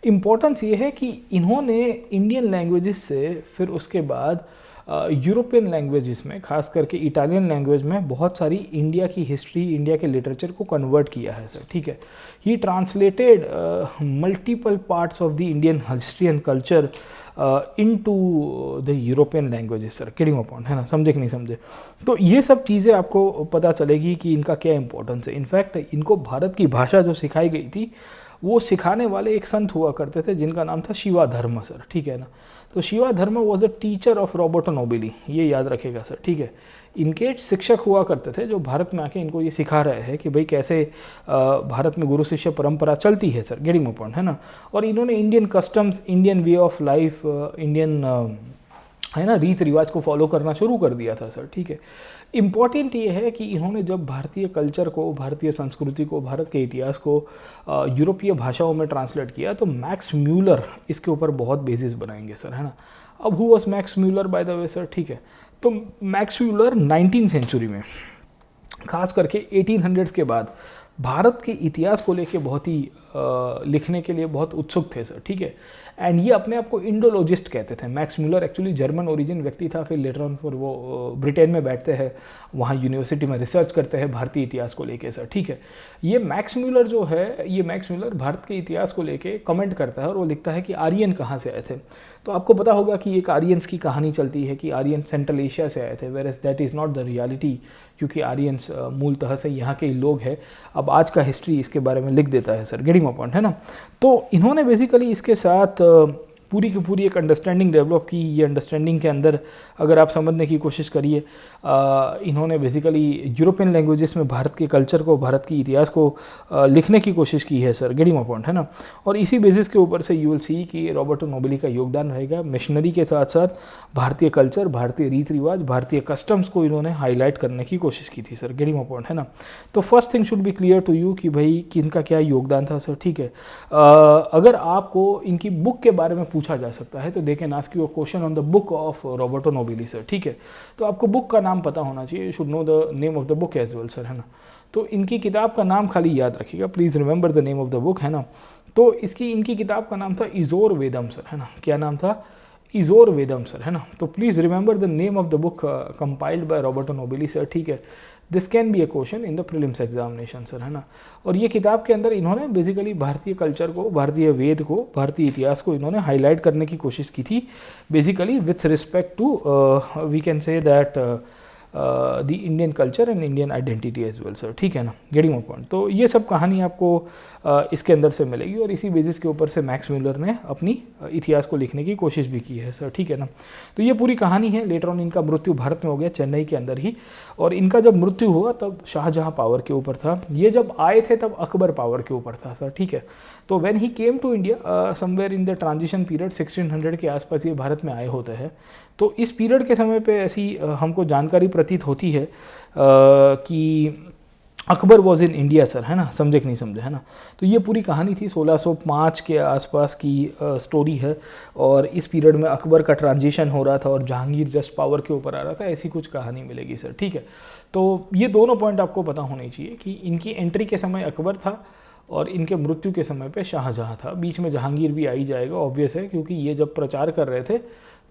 इम्पोर्टेंस ये है कि इन्होंने इंडियन लैंग्वेजेस से फिर उसके बाद यूरोपियन लैंग्वेजेस में, खास करके इटालियन लैंग्वेज में बहुत सारी इंडिया की हिस्ट्री, इंडिया के लिटरेचर को कन्वर्ट किया है सर, ठीक है। ही translated multiple parts of the Indian history and culture into the European languages sir, getting my point, है ना। समझे कि नहीं समझे? तो ये सब चीज़ें आपको पता चलेगी कि इनका क्या इंपॉर्टेंस है। इनफैक्ट इनको भारत की भाषा जो सिखाई गई थी वो सिखाने वाले एक संत हुआ करते थे जिनका नाम था शिवा धर्म सर, ठीक है ना। तो शिवा धर्म was a teacher of Roberto Nobili, ये याद रखेगा सर, ठीक है। इनके शिक्षक हुआ करते थे जो भारत में आके इनको ये सिखा रहे हैं कि भाई कैसे भारत में गुरु शिष्य परंपरा चलती है सर, गेटिंग माय पॉइंट, है ना। और इन्होंने Indian customs, Indian way of life, Indian है ना रीत रिवाज को फॉलो करना शुरू कर दिया था सर, ठीक है। इम्पॉर्टेंट ये है कि इन्होंने जब भारतीय कल्चर को, भारतीय संस्कृति को, भारत के इतिहास को यूरोपीय भाषाओं में ट्रांसलेट किया तो मैक्स म्यूलर इसके ऊपर बहुत बेसिस बनाएंगे सर, है ना। अब who was Max Muller by the way sir, ठीक है। तो मैक्स म्यूलर 19वीं सेंचुरी में, खास करके 1800s के बाद भारत के इतिहास को लेके बहुत ही लिखने के लिए बहुत उत्सुक थे सर, ठीक है। एंड ये अपने आप को इंडोलॉजिस्ट कहते थे। Max Muller actually German origin व्यक्ति था, फिर लेटर ऑन पर वो ब्रिटेन में बैठते हैं, वहाँ यूनिवर्सिटी में रिसर्च करते हैं भारतीय इतिहास को लेके सर, ठीक है। ये मैक्स म्यूलर जो है, ये मैक्स म्यूलर भारत के इतिहास को लेके कमेंट करता है और वो लिखता है कि आर्यन कहाँ से आए थे। तो आपको पता होगा कि एक आर्यंस की कहानी चलती है कि आर्यन सेंट्रल एशिया से आए थे, whereas that is not the reality, क्योंकि आर्यंस मूलतः से यहाँ के ही लोग हैं। अब आज का हिस्ट्री इसके बारे में लिख देता है सर, गेटिंग माय पॉइंट, है ना। तो इन्होंने बेसिकली इसके साथ पूरी की पूरी एक अंडरस्टैंडिंग डेवलप की। ये अंडरस्टैंडिंग के अंदर अगर आप समझने की कोशिश करिए, इन्होंने बेसिकली यूरोपियन लैंग्वेजेस में भारत के कल्चर को, भारत की इतिहास को लिखने की कोशिश की है सर, गेटिंग माय पॉइंट, है ना। और इसी बेसिस के ऊपर से यू विल सी कि रॉबर्टो नोबिली का योगदान रहेगा। मिशनरी के साथ साथ भारतीय कल्चर, भारतीय रीत रिवाज, भारतीय कस्टम्स को इन्होंने हाईलाइट करने की कोशिश की थी सर, गेटिंग माय पॉइंट, है ना। तो first thing should be clear to you कि भाई किनका क्या योगदान था सर, ठीक है। अगर आपको इनकी बुक के बारे में पूछा जा सकता है तो they can ask you a question on the book of Roberto Nobili sir, ठीक है। तो आपको बुक का नाम पता होना चाहिए, you should know the name of the book as well sir, है ना। तो इनकी किताब का नाम खाली याद रखिएगा, please remember the name of the book, है ना। तो इनकी किताब का नाम था इजोर वेदम सर, है ना, क्या नाम था, इजोर वेदम सर, है ना। तो please remember the name of the book compiled by Roberto Nobili sir, ठीक है। This can be a question in the prelims examination sir, है ना। और ये किताब के अंदर इन्होंने बेसिकली भारतीय कल्चर को, भारतीय वेद को, भारतीय इतिहास को इन्होंने हाईलाइट करने की कोशिश की थी, basically with respect to we can say that the Indian culture and Indian identity as well sir, ठीक है ना, गेटिंग माय पॉइंट। तो ये सब कहानी आपको इसके अंदर से मिलेगी और इसी बेसिस के ऊपर से मैक्स म्यूलर ने अपनी इतिहास को लिखने की कोशिश भी की है सर, ठीक है ना। तो ये पूरी कहानी है। लेटर ऑन इनका मृत्यु भारत में हो गया, चेन्नई के अंदर ही, और इनका जब मृत्यु हुआ तब शाहजहाँ पावर के ऊपर था, ये जब आए थे तब अकबर पावर के ऊपर था सर, ठीक है। तो when he came to India somewhere in the transition period 1600 के आसपास ये भारत में आए होते हैं। तो इस पीरियड के समय पे ऐसी हमको जानकारी प्रतीत होती है कि Akbar was in India sir, है ना, समझे कि नहीं समझे, है ना। तो ये पूरी कहानी थी, 1605 के आसपास की स्टोरी है, और इस पीरियड में अकबर का ट्रांजिशन हो रहा था और जहांगीर जस्ट पावर के ऊपर आ रहा था, ऐसी कुछ कहानी मिलेगी सर, ठीक है। तो ये दोनों पॉइंट आपको पता होने चाहिए कि इनकी एंट्री के समय अकबर था और इनके मृत्यु के समय पे शाहजहाँ था। बीच में जहांगीर भी आ ही जाएगा, ऑब्वियस है, क्योंकि ये जब प्रचार कर रहे थे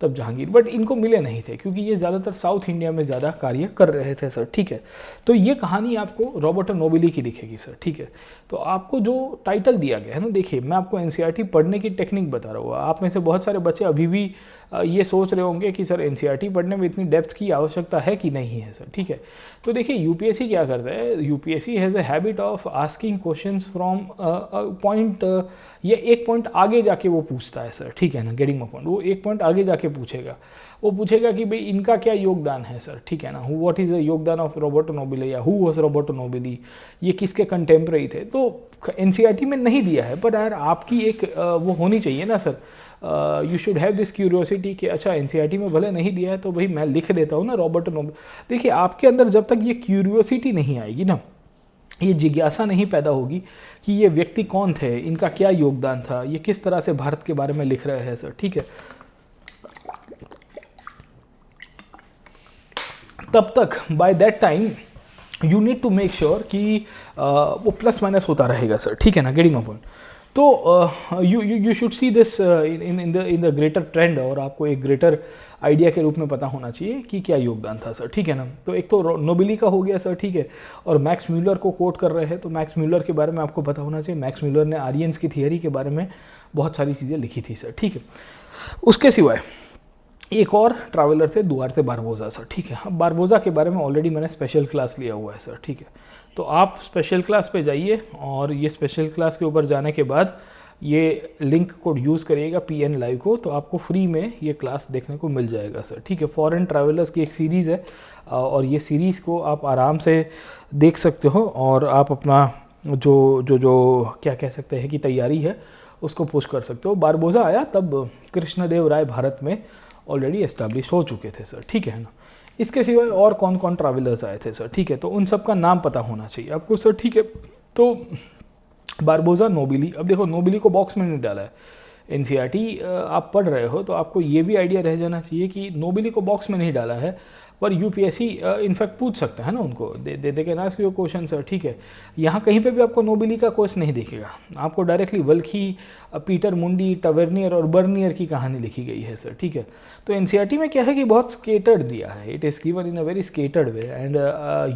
तब जहांगीर, बट इनको मिले नहीं थे क्योंकि ये ज़्यादातर साउथ इंडिया में ज़्यादा कार्य कर रहे थे सर, ठीक है। तो ये कहानी आपको रॉबर्टो नोबेली की दिखेगी सर, ठीक है। तो आपको जो टाइटल दिया गया है ना, देखिए मैं आपको एनसीईआरटी पढ़ने की टेक्निक बता रहा हूँ। आप में से बहुत सारे बच्चे अभी भी ये सोच रहे होंगे कि सर एनसीईआरटी पढ़ने में इतनी डेप्थ की आवश्यकता है कि नहीं है सर, ठीक है। तो देखिए यूपीएससी क्या करता है, UPSC has a habit of asking questions from point, ये एक पॉइंट आगे जाके वो पूछता है सर, ठीक है ना, गेटिंग माय पॉइंट। वो एक पॉइंट आगे जाके पूछेगा, वो पूछेगा कि भाई इनका क्या योगदान है सर, ठीक है ना, व्हाट इज़ द योगदान ऑफ रॉबर्टो नोबेली, या हु वाज रॉबर्टो नोबेली, ये किसके कंटेम्प्रेरी थे। तो एनसीईआरटी में नहीं दिया है, बट यार आपकी एक वो होनी चाहिए ना sir, you should have this curiosity कि अच्छा एनसीईआरटी में भले नहीं दिया है तो भाई मैं लिख देता हूँ ना रॉबर्टो नोबेली। देखिए आपके अंदर जब तक ये क्यूरियोसिटी नहीं आएगी ना, ये जिज्ञासा नहीं पैदा होगी कि ये व्यक्ति कौन थे, इनका क्या योगदान था, ये किस तरह से भारत के बारे में लिख रहे हैं सर, ठीक है, तब तक by that time you need to make sure कि वो प्लस माइनस होता रहेगा सर, ठीक है ना, गेटिंग माय पॉइंट। तो you should see this in the greater trend, और आपको एक ग्रेटर आइडिया के रूप में पता होना चाहिए कि क्या योगदान था सर, ठीक है ना। तो एक तो नोबेली का हो गया सर, ठीक है, और मैक्स म्यूलर को कोट कर रहे हैं, तो मैक्स म्यूलर के बारे में आपको पता होना चाहिए। मैक्स म्यूलर ने आर्यंस की थियरी के बारे में बहुत सारी चीज़ें लिखी थी सर, ठीक है। उसके सिवाय एक और ट्रैवलर थे दुआर्ते बारबोजा सर, ठीक है। अब बारबोजा के बारे में ऑलरेडी मैंने स्पेशल क्लास लिया हुआ है सर, ठीक है। तो आप स्पेशल क्लास पे जाइए, और ये स्पेशल क्लास के ऊपर जाने के बाद ये लिंक कोड यूज़ करिएगा PN लाइव को, तो आपको फ्री में ये क्लास देखने को मिल जाएगा सर, ठीक है। फॉरेन ट्रैवलर्स की एक सीरीज़ है, और ये सीरीज़ को आप आराम से देख सकते हो, और आप अपना जो क्या कह सकते हैं कि तैयारी है उसको पुश कर सकते हो। बारबोजा आया तब कृष्णदेव राय भारत में ऑलरेडी एस्टैब्लिश हो चुके थे सर, ठीक है ना। इसके सिवाय और कौन कौन ट्रैवलर्स आए थे सर, ठीक है, तो उन सब का नाम पता होना चाहिए आपको सर, ठीक है। तो बारबोजा, नोबेली, अब देखो नोबेली को बॉक्स में नहीं डाला है, एनसीईआरटी आप पढ़ रहे हो तो आपको ये भी आइडिया रह जाना चाहिए कि नोबेली को बॉक्स में नहीं डाला है, पर यूपीएससी इनफैक्ट पूछ सकता है ना उनको, दे के ना इसके क्वेश्चन सर, ठीक है। यहाँ कहीं पे भी आपको नोबेली का कोर्स नहीं दिखेगा, आपको डायरेक्टली वल्खी, पीटर मुंडी, टवेर्नियर और बर्नियर की कहानी लिखी गई है सर, ठीक है। तो एनसीईआरटी में क्या है कि बहुत स्केटर्ड दिया है, it is given in a very scattered way, and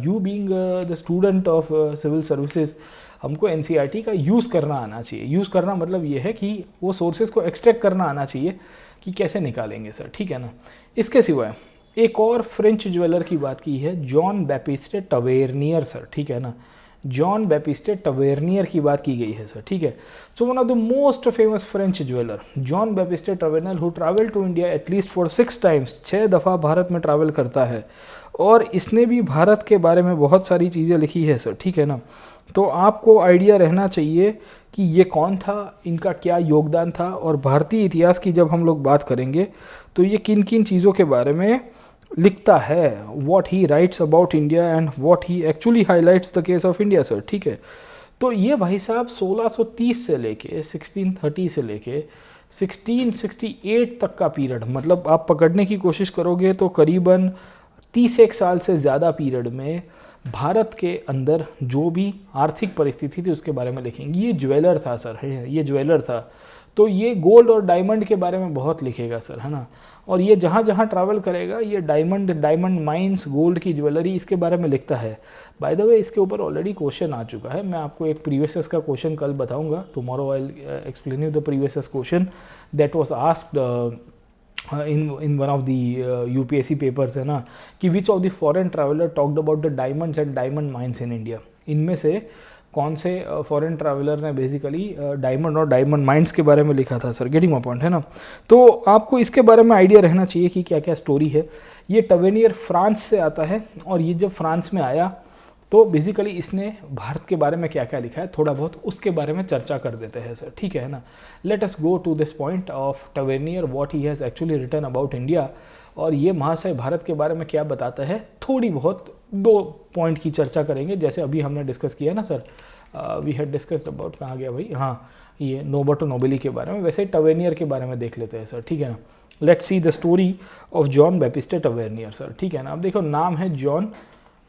you being the student of civil services, हमको एनसीईआरटी का यूज़ करना आना चाहिए। यूज़ करना मतलब ये है कि वो सोर्सेज को एक्सट्रैक्ट करना आना चाहिए कि कैसे निकालेंगे सर, ठीक है ना। इसके सिवाय एक और फ्रेंच ज्वेलर की बात की है, जॉन बैपिस्टे टवेर्नियर सर, ठीक है ना, जॉन बैपिस्टे टवेर्नियर की बात की गई है सर, ठीक है। So one of the most famous French jeweller Jean Baptiste Tavernier, who travel to India at least for 6 times, 6 दफ़ा भारत में ट्रैवल करता है, और इसने भी भारत के बारे में बहुत सारी चीज़ें लिखी है सर, ठीक है ना। तो आपको आइडिया रहना चाहिए कि ये कौन था, इनका क्या योगदान था, और भारतीय इतिहास की जब हम लोग बात करेंगे तो ये किन किन चीज़ों के बारे में लिखता है, what he writes about India and what he actually highlights the case of India sir, ठीक है। तो ये भाई साहब 1630 से लेके 1630 से लेके 1668 तक का पीरियड, मतलब आप पकड़ने की कोशिश करोगे तो करीबन 31 साल से ज़्यादा पीरियड में भारत के अंदर जो भी आर्थिक परिस्थिति थी उसके बारे में लिखेंगे। ये ज्वेलर था सर, है ये ज्वेलर था, तो ये गोल्ड और डायमंड के बारे में बहुत लिखेगा सर, है ना। और ये जहाँ जहाँ ट्रैवल करेगा ये डायमंड माइंस, गोल्ड की ज्वेलरी, इसके बारे में लिखता है। बाय द वे इसके ऊपर ऑलरेडी क्वेश्चन आ चुका है, मैं आपको एक प्रीवियस का क्वेश्चन कल बताऊंगा। Tomorrow I explain you the previous question that was asked in one of the UPSC papers, है ना, कि which of the foreign traveller talked about the diamonds and diamond mines in India. इनमें से कौन से foreign traveller ने basically diamond और diamond mines के बारे में लिखा था सर, गेटिंग माय पॉइंट, है ना। तो आपको इसके बारे में आइडिया रहना चाहिए कि क्या क्या स्टोरी है। ये टवेनियर फ्रांस से आता है, और ये जब फ्रांस में आया तो बेसिकली इसने भारत के बारे में क्या क्या लिखा है थोड़ा बहुत उसके बारे में चर्चा कर देते हैं सर, ठीक है ना। Let us go to this point of Tavernier, what he has actually written about India, और ये महाशय भारत के बारे में क्या बताता है, थोड़ी बहुत 2 पॉइंट की चर्चा करेंगे। जैसे अभी हमने डिस्कस किया ना sir, we had discussed about, कहाँ गया भाई, हाँ, ये नोबर्टो नोबेली के बारे में, वैसे टवेनियर के बारे में देख लेते हैं सर, ठीक है ना। Let's see the story of Jean Baptiste Tavernier sir, ठीक है ना। अब देखो नाम है जॉन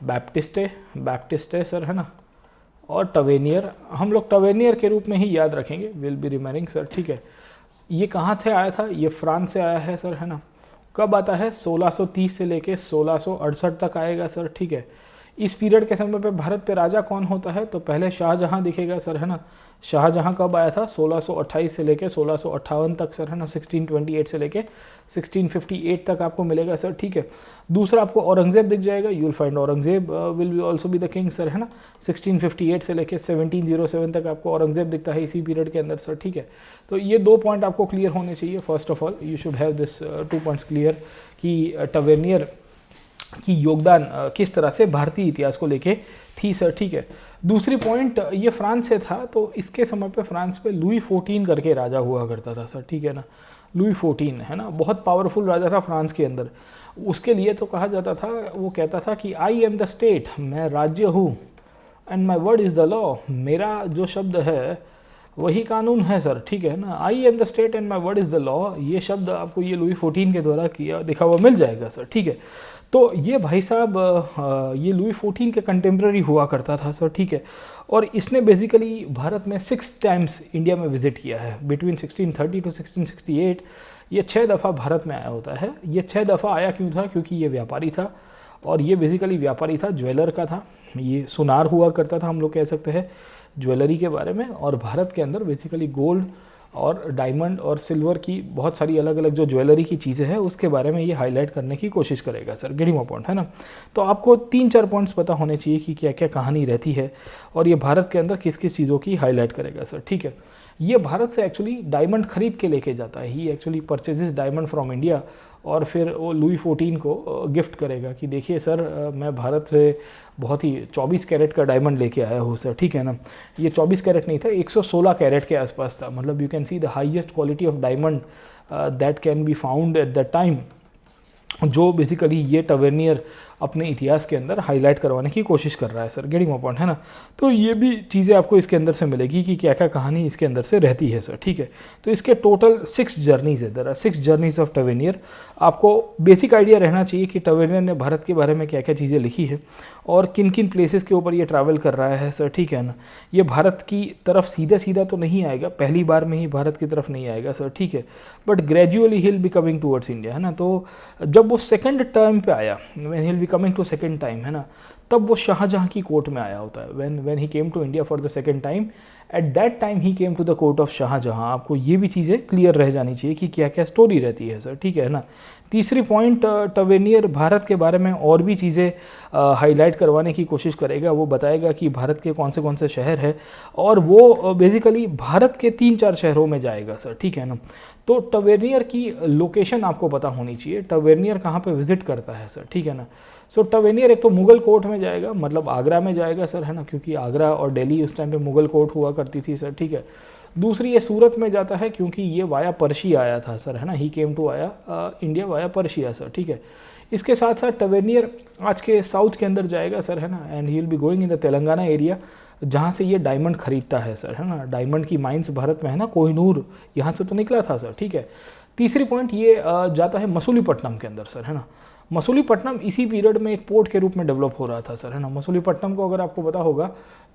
बैप्टिस्ट सर, है ना, और टवेनियर हम लोग टवेनियर के रूप में ही याद रखेंगे, विल बी रिमेनिंग सर, ठीक है। ये कहाँ से आया था, ये फ्रांस से आया है सर, है ना। कब आता है, 1630 से लेके 1668 तक आएगा सर, ठीक है। इस पीरियड के समय पे भारत पे राजा कौन होता है, तो पहले शाहजहां दिखेगा सर, है ना। शाहजहां कब आया था, 1628 से लेके 1658 तक सर, है ना। 1628 से लेके 1658 तक आपको मिलेगा सर, ठीक है। दूसरा आपको औरंगजेब दिख जाएगा, you will find Aurangzeb will be also be the king sir, है ना। 1658 से लेके 1707 तक आपको औरंगजेब दिखता है इसी पीरियड के अंदर सर, ठीक है। तो ये 2 पॉइंट आपको क्लियर होने चाहिए। First of all you should have this 2 points clear कि टवेनियर की योगदान किस तरह से भारतीय इतिहास को लेके थी सर, ठीक है। दूसरी पॉइंट, ये फ्रांस से था, तो इसके समय पे फ्रांस पे लुई 14 करके राजा हुआ करता था सर, ठीक है ना। लुई 14, है ना, बहुत पावरफुल राजा था फ्रांस के अंदर। उसके लिए तो कहा जाता था, वो कहता था कि आई एम द स्टेट, मैं राज्य हूँ, and my word is the law, मेरा जो शब्द है वही कानून है सर, ठीक है ना। I am the state and my word is the law, ये शब्द आपको ये लुई 14 के द्वारा किया दिखा हुआ मिल जाएगा सर, ठीक है। तो ये भाई साहब ये लुई 14 के कंटेम्प्रेरी हुआ करता था सर, ठीक है। और इसने बेसिकली भारत में 6 टाइम्स इंडिया में विजिट किया है बिटवीन 1630 टू 1668। ये 6 दफ़ा भारत में आया होता है। ये 6 दफ़ा आया क्यों था, क्योंकि ये व्यापारी था, और ये बेसिकली व्यापारी था, ज्वेलर का था, ये सुनार हुआ करता था, हम लोग कह सकते हैं ज्वेलरी के बारे में। और भारत के अंदर बेसिकली गोल्ड और डायमंड और सिल्वर की बहुत सारी अलग अलग जो ज्वेलरी की चीज़ें हैं उसके बारे में ये हाईलाइट करने की कोशिश करेगा सर, गेटिंग माय पॉइंट, है ना। तो आपको 3-4 पॉइंट्स पता होने चाहिए कि क्या क्या कहानी रहती है, और ये भारत के अंदर किस किस चीज़ों की हाईलाइट करेगा सर, ठीक है। ये भारत से एक्चुअली डायमंड खरीद के लेके जाता है, he actually purchases diamond from India, और फिर वो लुई 14 को गिफ्ट करेगा कि देखिए सर, मैं भारत से बहुत ही 24 कैरेट का डायमंड लेके आया हूँ सर, ठीक है ना। ये 24 कैरेट नहीं था, 116 कैरेट के आसपास था, मतलब you can see the highest quality of diamond that can be found at the time, जो बेसिकली ये टवेनियर अपने इतिहास के अंदर हाईलाइट करवाने की कोशिश कर रहा है सर, गेटिंग माय पॉइंट, है ना। तो ये भी चीज़ें आपको इसके अंदर से मिलेगी कि क्या क्या कहानी इसके अंदर से रहती है सर, ठीक है। तो इसके टोटल 6 जर्नीज है, देयर आर 6 जर्नीज ऑफ टवेनियर। आपको बेसिक आइडिया रहना चाहिए कि टवेनियर ने भारत के बारे में क्या क्या चीज़ें लिखी है और किन किन प्लेसेस के ऊपर ये ट्रैवल कर रहा है सर, ठीक है ना। ये भारत की तरफ सीधा सीधा तो नहीं आएगा, पहली बार में ही भारत की तरफ नहीं आएगा सर, ठीक है, but gradually he will be coming towards India, है ना। तो जब वो सेकंड टर्म पे आया, when he will be coming to second time, है ना, तब वो शाहजहां की कोर्ट में आया होता है। When he came to India for the second time, at that time he came to the court of Shah Jahan. आपको ये भी चीज़ें क्लियर रह जानी चाहिए कि क्या क्या स्टोरी रहती है सर, ठीक है ना। तीसरी पॉइंट, टवेनियर भारत के बारे में और भी चीज़ें हाईलाइट करवाने की कोशिश करेगा। वो बताएगा कि भारत के कौन से शहर है, और वो बेसिकली भारत के 3-4 शहरों में जाएगा सर, ठीक है ना। तो टवेनियर की लोकेशन आपको पता होनी चाहिए, टवेनियर कहाँ पे विजिट करता है सर, ठीक है ना। सो टवेनियर एक तो मुगल कोर्ट में जाएगा, मतलब आगरा में जाएगा सर, है ना, क्योंकि आगरा और दिल्ली उस टाइम पे मुगल कोर्ट हुआ करती थी सर, ठीक है। दूसरी ये सूरत में जाता है, क्योंकि ये वाया पर्शिया आया था सर, है ना, ही केम टू आया इंडिया वाया पर्शिया सर, ठीक है। इसके साथ साथ टवेनियर आज के साउथ के अंदर जाएगा सर, है ना, and he will be going in the Telangana area, जहाँ से ये डायमंड खरीदता है सर, है ना। डायमंड की माइंस भारत में है ना, कोहिनूर यहाँ से तो निकला था सर, ठीक है। तीसरी पॉइंट, ये जाता है मसूलीपट्टनम के अंदर सर, है ना। मसूलीपट्टनम इसी पीरियड में एक पोर्ट के रूप में डेवलप हो रहा था सर, है ना। मसूलीपट्टनम को अगर आपको पता होगा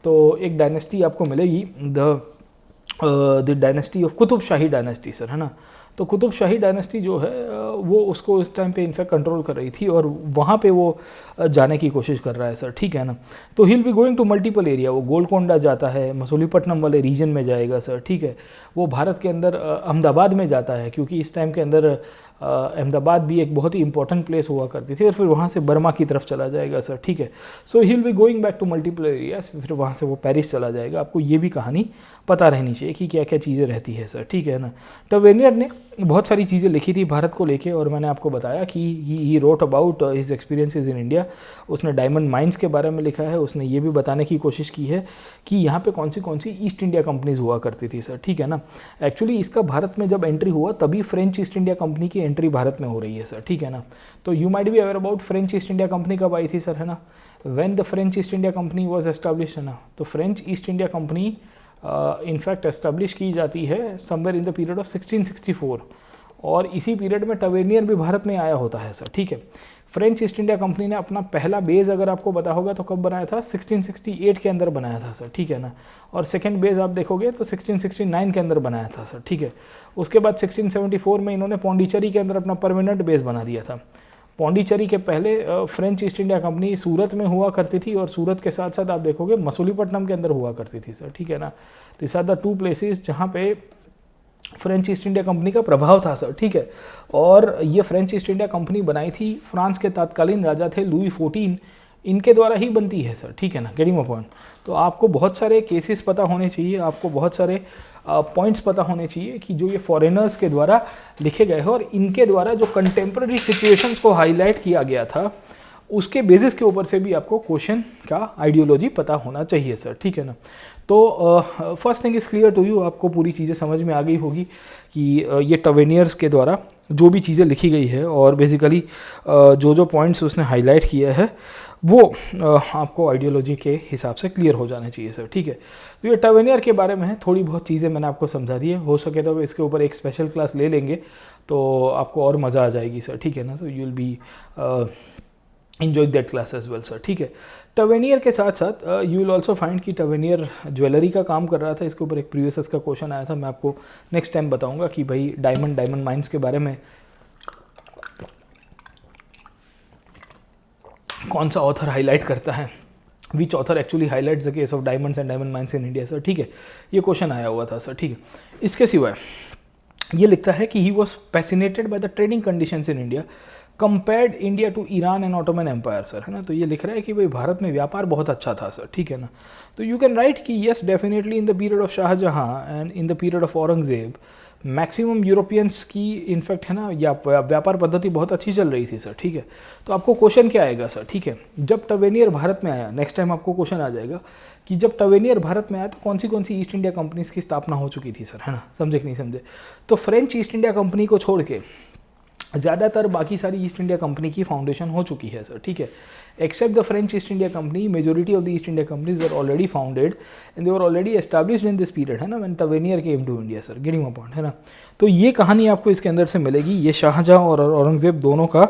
तो एक डायनेस्टी आपको मिलेगी, the dynasty of Qutub shahi dynasty sir, है ना। तो कुतुब शाही डायनेस्टी जो है वो उसको इस टाइम पे इनफैक्ट कंट्रोल कर रही थी और वहाँ पे वो जाने की कोशिश कर रहा है सर, ठीक है ना। तो he will be going to multiple area, वो गोलकोंडा जाता है, मसूलीपट्टनम वाले रीजन में जाएगा सर, ठीक है। वो भारत के अंदर अहमदाबाद में जाता है, क्योंकि इस टाइम के अंदर अहमदाबाद भी एक बहुत ही इंपॉर्टेंट प्लेस हुआ करती थी, और फिर वहाँ से बर्मा की तरफ चला जाएगा सर, ठीक है। So he will be going back to multiple areas, फिर वहाँ से वो पेरिस चला जाएगा। आपको ये भी कहानी पता रहनी चाहिए कि क्या क्या चीज़ें रहती है सर, ठीक है ना। टवेनियर ने बहुत सारी चीज़ें लिखी थी भारत को लेके, और मैंने आपको बताया कि he wrote about his experiences in India. उसने डायमंड माइंस के बारे में लिखा है, उसने ये भी बताने की कोशिश की है कि यहाँ पे कौन सी ईस्ट इंडिया कंपनीज हुआ करती थी सर, ठीक है ना। एक्चुअली इसका भारत में जब एंट्री हुआ तभी फ्रेंच ईस्ट इंडिया कंपनी की एंट्री भारत में हो रही है सर, ठीक है ना। तो you might be aware about French East India company कब आई थी सर, है ना। When the French East India company was established, है ना। तो French East India company in fact establish की जाती है somewhere in the period of 1664, और इसी पीरियड में टवेनियर भी भारत में आया होता है सर, ठीक है। फ्रेंच ईस्ट इंडिया कंपनी ने अपना पहला बेस अगर आपको पता होगा तो कब बनाया था, 1668 के अंदर बनाया था सर, ठीक है ना। और सेकंड बेस आप देखोगे तो 1669 के अंदर बनाया था सर, ठीक है। उसके बाद 1674 में इन्होंने पौंडीचेरी के अंदर अपना परमानेंट बेस बना दिया था। पौंडीचेरी के पहले फ्रेंच ईस्ट इंडिया कंपनी सूरत में हुआ करती थी, और सूरत के साथ साथ आप देखोगे मसूलीपट्टनम के अंदर हुआ करती थी सर, ठीक है ना। This are the two places जहाँ पे फ्रेंच ईस्ट इंडिया कंपनी का प्रभाव था सर, ठीक है। और ये फ्रेंच ईस्ट इंडिया कंपनी बनाई थी फ्रांस के तत्कालीन राजा थे लुई 14, इनके द्वारा ही बनती है सर, ठीक है ना। Getting my point. तो आपको बहुत सारे केसेस पता होने चाहिए, आपको बहुत सारे पॉइंट्स पता होने चाहिए कि जो ये फॉरेनर्स के द्वारा लिखे गए हैं और इनके द्वारा जो कंटेम्प्रेरी सिचुएशंस को हाईलाइट किया गया था, उसके बेसिस के ऊपर से भी आपको क्वेश्चन का आइडियोलॉजी पता होना चाहिए सर, ठीक है ना। तो first thing is clear to you, आपको पूरी चीज़ें समझ में आ गई होगी कि ये टवेनियर्स के द्वारा जो भी चीज़ें लिखी गई है और बेसिकली जो जो पॉइंट्स उसने हाईलाइट किया है वो आपको आइडियोलॉजी के हिसाब से क्लियर हो जाने चाहिए सर, ठीक है। तो ये टवेनियर के बारे में है, थोड़ी बहुत चीज़ें मैंने आपको समझा दी है, हो सके तो इसके ऊपर एक स्पेशल क्लास ले लेंगे तो आपको और मज़ा आ जाएगी सर, ठीक है ना। तो you will B enjoy that class as well sir, ठीक है। टवेनियर के साथ साथ यू विल ऑल्सो फाइंड कि टवेनियर ज्वेलरी का काम कर रहा था, इसके ऊपर एक प्रीवियस का क्वेश्चन आया था, मैं आपको नेक्स्ट टाइम बताऊंगा कि भाई डायमंड माइंस के बारे में कौन सा ऑथर हाईलाइट करता है, विच author actually highlights the case of diamonds and diamond mines in India sir, ठीक है। ये क्वेश्चन आया हुआ था सर, ठीक है। इसके सिवाय ये लिखता है कि he was fascinated by the trading conditions in India, compared India to Iran and Ottoman empire sir, है ना। तो ये लिख रहा है कि भाई भारत में व्यापार बहुत अच्छा था सर, ठीक है ना। तो यू कैन राइट कि yes definitely in the period of Shah Jahan and in the period of Aurangzeb maximum Europeans की इनफैक्ट है ना या व्यापार पद्धति बहुत अच्छी चल रही थी सर, ठीक है। तो आपको क्वेश्चन क्या आएगा सर, ठीक है, जब टवेनियर भारत में आया, नेक्स्ट टाइम आपको क्वेश्चन आ जाएगा कि जब टवेनियर भारत में आया तो कौन सी ईस्ट इंडिया कंपनीज की स्थापना हो चुकी थी सर, है ना, समझे कि नहीं समझे। तो फ्रेंच ईस्ट इंडिया कंपनी को छोड़ के ज़्यादातर बाकी सारी ईस्ट इंडिया कंपनी की फाउंडेशन हो चुकी है सर, ठीक है। Except the French East India company, majority of the East India companies were already founded and they were already established in this period, है ना, when Tavernier came to India sir, getting my point, है ना। तो ये कहानी आपको इसके अंदर से मिलेगी, ये शाहजहाँ और औरंगजेब दोनों का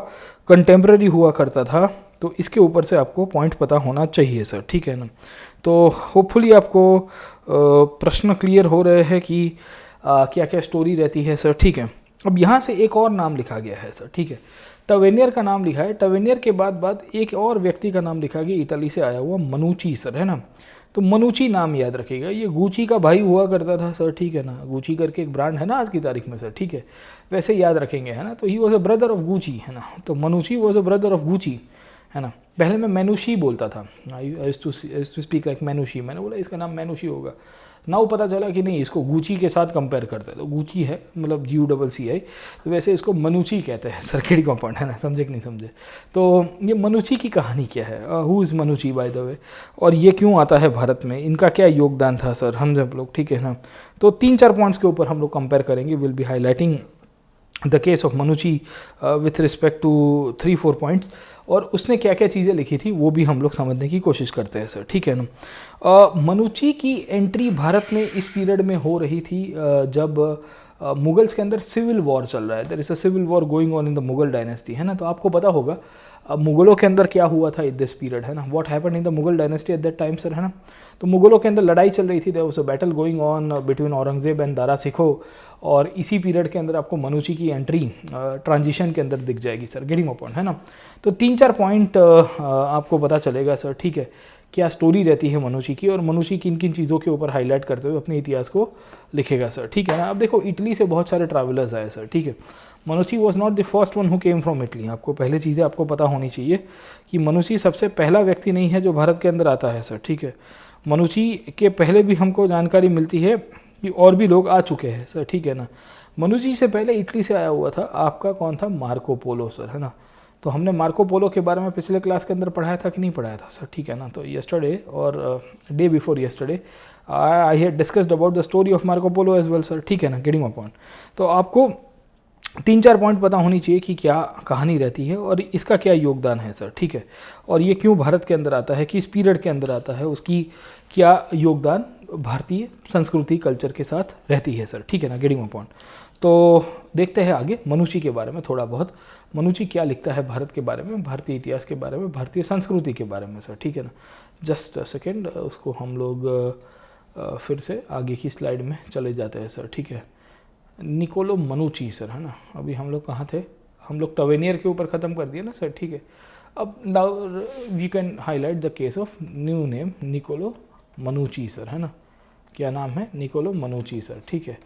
कंटेम्प्रेरी हुआ करता था, तो इसके ऊपर से आपको पॉइंट पता होना चाहिए सर, ठीक है ना। तो होपफुली आपको प्रश्न क्लियर हो रहे हैं कि क्या क्या स्टोरी रहती है सर, ठीक है। अब यहाँ से एक और नाम लिखा गया है सर, ठीक है, टवेनियर का नाम लिखा है, टवेनियर के बाद एक और व्यक्ति का नाम लिखा गया, इटली से आया हुआ मनुची सर, है ना। तो मनुची नाम याद रखिएगा, ये गुची का भाई हुआ करता था सर, ठीक है ना। गुची करके एक ब्रांड है ना आज की तारीख में सर, ठीक है, वैसे याद रखेंगे, है ना। तो he was a brother of Gucci, है ना। तो Manucci was a brother of Gucci, है ना। पहले मैं मैनुशी बोलता था, I to speak like Manushi, मैंने बोला इसका नाम मैनुशी होगा, नाउ पता चला कि नहीं, इसको गुची के साथ कंपेयर करते हैं, तो गुची है मतलब GUCCI, तो वैसे इसको मनुची कहते हैं सर्किट कंपाउंड, है ना, समझे कि नहीं समझे। तो ये मनुची की कहानी क्या है, who is मनुची bye the way, और ये क्यों आता है भारत में, इनका क्या योगदान था सर, हम जब लोग, ठीक है ना। तो 3-4 पॉइंट्स के ऊपर हम लोग कंपेयर करेंगे, will be highlighting the case of Manucci with respect to 3-4 points, और उसने क्या क्या चीज़ें लिखी थी वो भी हम लोग समझने की कोशिश करते हैं सर, ठीक है ना। मनुची की एंट्री भारत में इस पीरियड में हो रही थी जब मुगल्स के अंदर सिविल वॉर चल रहा है, there is a civil war going on in the Mughal dynasty, है ना। तो आपको पता होगा मुगलों के अंदर क्या हुआ था इन दिस पीरियड, है ना, what happened in the Mughal dynasty eight that time sir, है ना। तो मुगलों के अंदर लड़ाई चल रही थी, there was a battle going on between Aurangzeb and Dara Shikoh, और इसी पीरियड के अंदर आपको मनुची की एंट्री ट्रांजिशन के अंदर दिख जाएगी सर, गेटिंग अ पॉइंट, है ना। तो 3-4 पॉइंट आपको पता चलेगा सर, ठीक है, क्या स्टोरी रहती है मनुची की, और मनुची किन किन चीज़ों के ऊपर हाईलाइट करते हुए अपने इतिहास को लिखेगा सर, ठीक है ना। अब देखो इटली से बहुत सारे ट्रैवलर्स आए सर, ठीक है। Manucci was not the first one who came from Italy. आपको पहले चीज़ें आपको पता होनी चाहिए कि मनुची सबसे पहला व्यक्ति नहीं है जो भारत के अंदर आता है सर, ठीक है। मनुची के पहले भी हमको जानकारी मिलती है कि और भी लोग आ चुके हैं सर, ठीक है ना। मनुची से पहले इटली से आया हुआ था आपका कौन था, मार्को पोलो सर, है ना। तो हमने मार्को पोलो के बारे में पिछले क्लास के अंदर पढ़ाया था कि नहीं पढ़ाया था सर, ठीक है ना। तो येस्टरडे और day before yesterday I had discussed about the story of Marco Polo as well sir, ठीक है ना, गेटिंग अ पॉइंट। तो आपको 3-4 पॉइंट पता होनी चाहिए कि क्या कहानी रहती है और इसका क्या योगदान है सर, ठीक है, और ये क्यों भारत के अंदर आता है, किस पीरियड के अंदर आता है, उसकी क्या योगदान भारतीय संस्कृति कल्चर के साथ रहती है सर, ठीक है ना, गेटिंग अ पॉइंट। तो देखते हैं आगे मनुची के बारे में थोड़ा बहुत, मनुची क्या लिखता है भारत के बारे में, भारतीय इतिहास के बारे में, भारतीय संस्कृति के बारे में सर, ठीक है ना। जस्ट अ सेकेंड, उसको हम लोग फिर से आगे की स्लाइड में चले जाते हैं सर, ठीक है। निकोलो मनुची सर, है ना। अभी हम लोग कहाँ थे, हम लोग टवेनियर के ऊपर ख़त्म कर दिया ना सर, ठीक है। अब now we can highlight the case of new name Niccolo Manucci sir, है ना। क्या नाम है, निकोलो मनुची सर, ठीक है।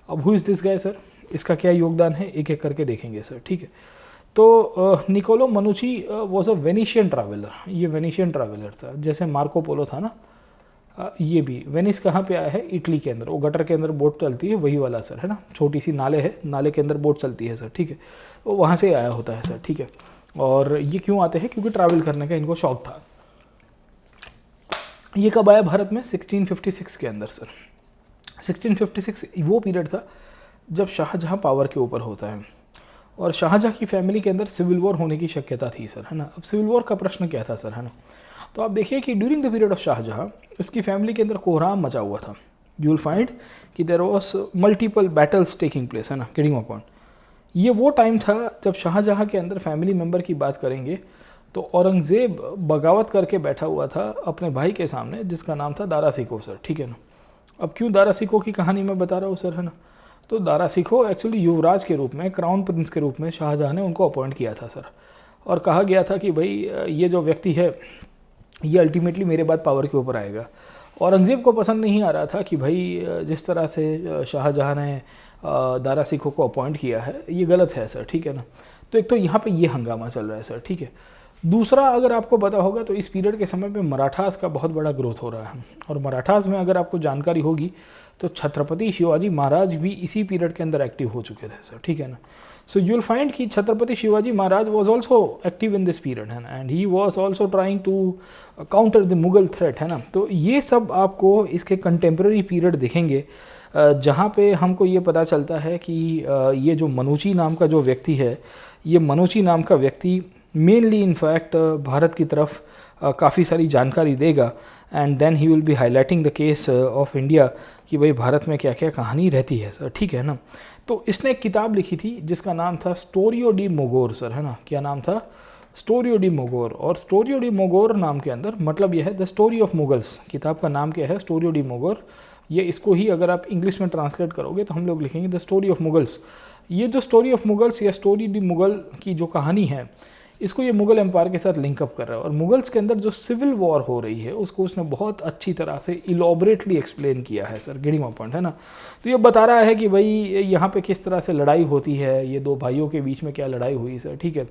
अब who is this guy sir, इसका क्या योगदान है एक एक करके देखेंगे सर, ठीक है। तो Niccolo Manucci was a Venetian traveller, ये वेनिशियन ट्रैवलर था, जैसे मार्को पोलो था ना, ये भी वेनिस कहाँ पे आया है, इटली के अंदर, वो गटर के अंदर बोट चलती है वही वाला सर, है ना, छोटी सी नाले है, नाले के अंदर बोट चलती है सर, ठीक है, वो वहाँ से आया होता है सर, ठीक है। और ये क्यों आते हैं, क्योंकि ट्रैवल करने का इनको शौक था। ये कब आया भारत में, 1656 के अंदर सर। 1656 वो पीरियड था जब शाहजहाँ पावर के ऊपर होता है, और शाहजहाँ की फैमिली के अंदर सिविल वॉर होने की शक्यता थी सर, है ना। अब सिविल वॉर का प्रश्न क्या था सर, है ना। तो आप देखिए कि during the period of Shah Jahan उसकी फैमिली के अंदर कोहराम मचा हुआ था। यू विल फाइंड कि there was multiple battles taking place, है ना, गेटिंग अ पॉइंट। ये वो टाइम था जब शाहजहाँ के अंदर फैमिली मेम्बर की बात करेंगे तो औरंगज़ेब बगावत करके बैठा हुआ था अपने भाई के सामने जिसका नाम था दारा सिको सर, ठीक है ना। अब क्यों दारा सिको की कहानी मैं बता रहा हूँ सर, है ना। तो दारा सिको एक्चुअली युवराज के रूप में, क्राउन प्रिंस के रूप में शाहजहाँ ने उनको अपॉइंट किया था सर, और कहा गया था कि भाई ये जो व्यक्ति है ये अल्टीमेटली मेरे बाद पावर के ऊपर आएगा। औरंगज़ेब को पसंद नहीं आ रहा था कि भाई जिस तरह से शाहजहाँ ने दारा सिखो को अपॉइंट किया है ये गलत है सर, ठीक है ना। तो एक तो यहाँ पे ये हंगामा चल रहा है सर, ठीक है। दूसरा अगर आपको पता होगा तो इस पीरियड के समय पे मराठास का बहुत बड़ा ग्रोथ हो रहा है, और मराठास में अगर आपको जानकारी होगी तो छत्रपति शिवाजी महाराज भी इसी पीरियड के अंदर एक्टिव हो चुके थे सर, ठीक है ना। सो यू विल फाइंड कि Chhatrapati Shivaji Maharaj was also active in this period, है ना, and he was also trying to counter the Mughal threat, है ना। तो ये सब आपको इसके कंटेम्प्रेरी पीरियड दिखेंगे जहाँ पे हमको ये पता चलता है कि ये जो मनुची नाम का जो व्यक्ति है, ये मनुची नाम का व्यक्ति मेनली इनफैक्ट भारत की तरफ काफ़ी सारी जानकारी देगा, and then he will be highlighting the case of India कि भाई भारत में क्या क्या कहानी रहती है सर, ठीक है ना। तो इसने एक किताब लिखी थी जिसका नाम था स्टोरियो डी मोगोर सर, है ना। क्या नाम था, स्टोरियो डी मोगोर। और स्टोरियो डी मोगोर नाम के अंदर मतलब यह है द स्टोरी ऑफ मुगल्स, किताब का नाम क्या है, स्टोरियो डी मोगोर। ये इसको ही अगर आप इंग्लिश में ट्रांसलेट करोगे तो हम लोग लिखेंगे द स्टोरी ऑफ मुगल्स। ये जो स्टोरी ऑफ मुगल्स या स्टोरी डी मुगल की जो कहानी है इसको ये मुगल एम्पायर के साथ लिंकअप कर रहा है, और मुगल्स के अंदर जो सिविल वॉर हो रही है उसको उसने बहुत अच्छी तरह से इलॉबरेटली एक्सप्लेन किया है सर, गेटिंग माय पॉइंट, है ना। तो ये बता रहा है कि भाई यहाँ पे किस तरह से लड़ाई होती है, ये दो भाइयों के बीच में क्या लड़ाई हुई सर, ठीक है।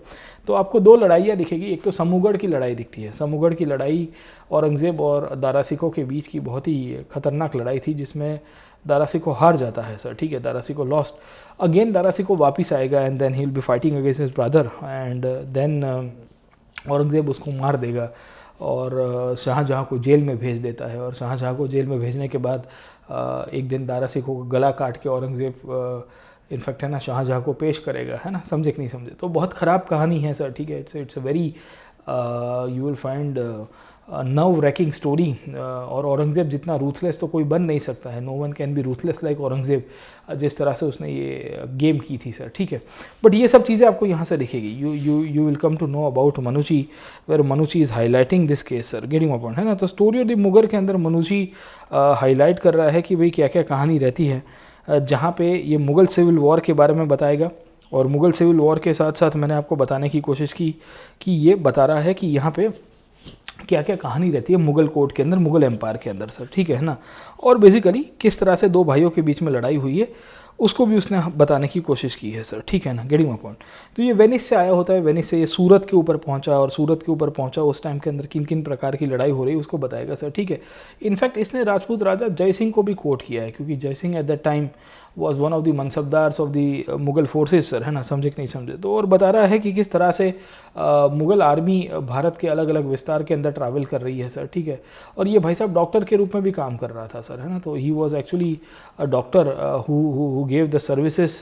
तो आपको दो लड़ाइयाँ दिखेगी, एक तो समूगढ़ की लड़ाई दिखती है। समूगढ़ की लड़ाई औरंगज़ेब और दारा सिको के बीच की बहुत ही खतरनाक लड़ाई थी जिसमें दारा सिको हार जाता है सर, ठीक है, दारा सिको लॉस्ट। अगेन दारा सिको वापिस आएगा and then he will be fighting against his brother, and then Aurangzeb उसको मार देगा और शाहजहाँ को जेल में भेज देता है। और शाहजहाँ को जेल में भेजने के बाद एक दिन दारा सिको को गला काट के औरंगज़ेब इनफैक्ट, है ना, शाहजहाँ को पेश करेगा, है ना, समझे कि नहीं समझे। तो बहुत ख़राब कहानी है सर, ठीक है। It's a very you will find nerve ranking story. और औरंगज़ेब जितना रूथलेस तो कोई बन नहीं सकता है, no one can be ruthless like Aurangzeb, जिस तरह से उसने ये गेम की थी सर, ठीक है। बट ये सब चीज़ें आपको यहाँ से दिखेगी, you will come to know about Manucci, where Manucci is highlighting this case sir, getting my point, है ना। तो स्टोरी ऑफ द मुगल के अंदर मनुची हाईलाइट कर रहा है कि भाई क्या क्या कहानी रहती है, जहाँ पे ये मुग़ल सिविल वॉर के बारे में बताएगा। और मुग़ल सिविल वॉर के साथ साथ मैंने आपको बताने की कोशिश की कि ये बता रहा है कि यहाँ पे क्या क्या कहानी रहती है मुग़ल कोर्ट के अंदर, मुग़ल एम्पायर के अंदर सर, ठीक है ना। और बेसिकली किस तरह से दो भाइयों के बीच में लड़ाई हुई है उसको भी उसने बताने की कोशिश की है सर, ठीक है ना, गेटिंग माय पॉइंट। तो ये वेनिस से आया होता है, वेनिस से ये सूरत के ऊपर पहुंचा, और सूरत के ऊपर पहुंचा उस टाइम के अंदर किन किन प्रकार की लड़ाई हो रही है उसको बताएगा सर, ठीक है। इनफैक्ट इसने राजपूत राजा जय सिंह को भी कोट किया है, क्योंकि Jai Singh at that time was one of the mansabdars of the Mughal forces sir, है ना, समझे कि नहीं समझे। तो और बता रहा है कि किस तरह से मुग़ल आर्मी भारत के अलग अलग विस्तार के अंदर ट्रैवल कर रही है सर, ठीक है। और ये भाई साहब डॉक्टर के रूप में भी काम कर रहा था सर, है ना। तो he was actually a doctor who gave the services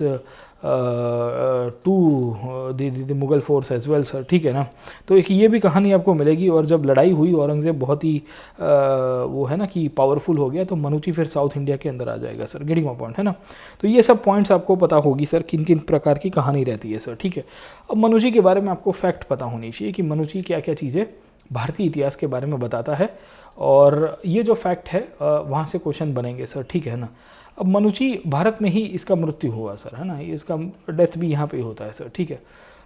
to the Mughal force as well sir, ठीक है ना। तो एक ये भी कहानी आपको मिलेगी। और जब लड़ाई हुई, औरंगज़ेब बहुत ही वो है ना कि पावरफुल हो गया, तो मनुची फिर साउथ इंडिया के अंदर आ जाएगा सर, गेटिंग माय पॉइंट, है ना। तो ये सब पॉइंट्स आपको पता होगी सर, किन किन प्रकार की कहानी रहती है सर, ठीक है। अब मनुची के बारे में आपको फैक्ट पता होनी चाहिए कि मनुची क्या क्या चीज़ें भारतीय इतिहास के बारे में बताता है, और ये जो फैक्ट है वहाँ से क्वेश्चन बनेंगे सर, ठीक है ना। अब मनुची भारत में ही इसका मृत्यु हुआ सर, है ना, इसका डेथ भी यहाँ पे होता है सर, ठीक है।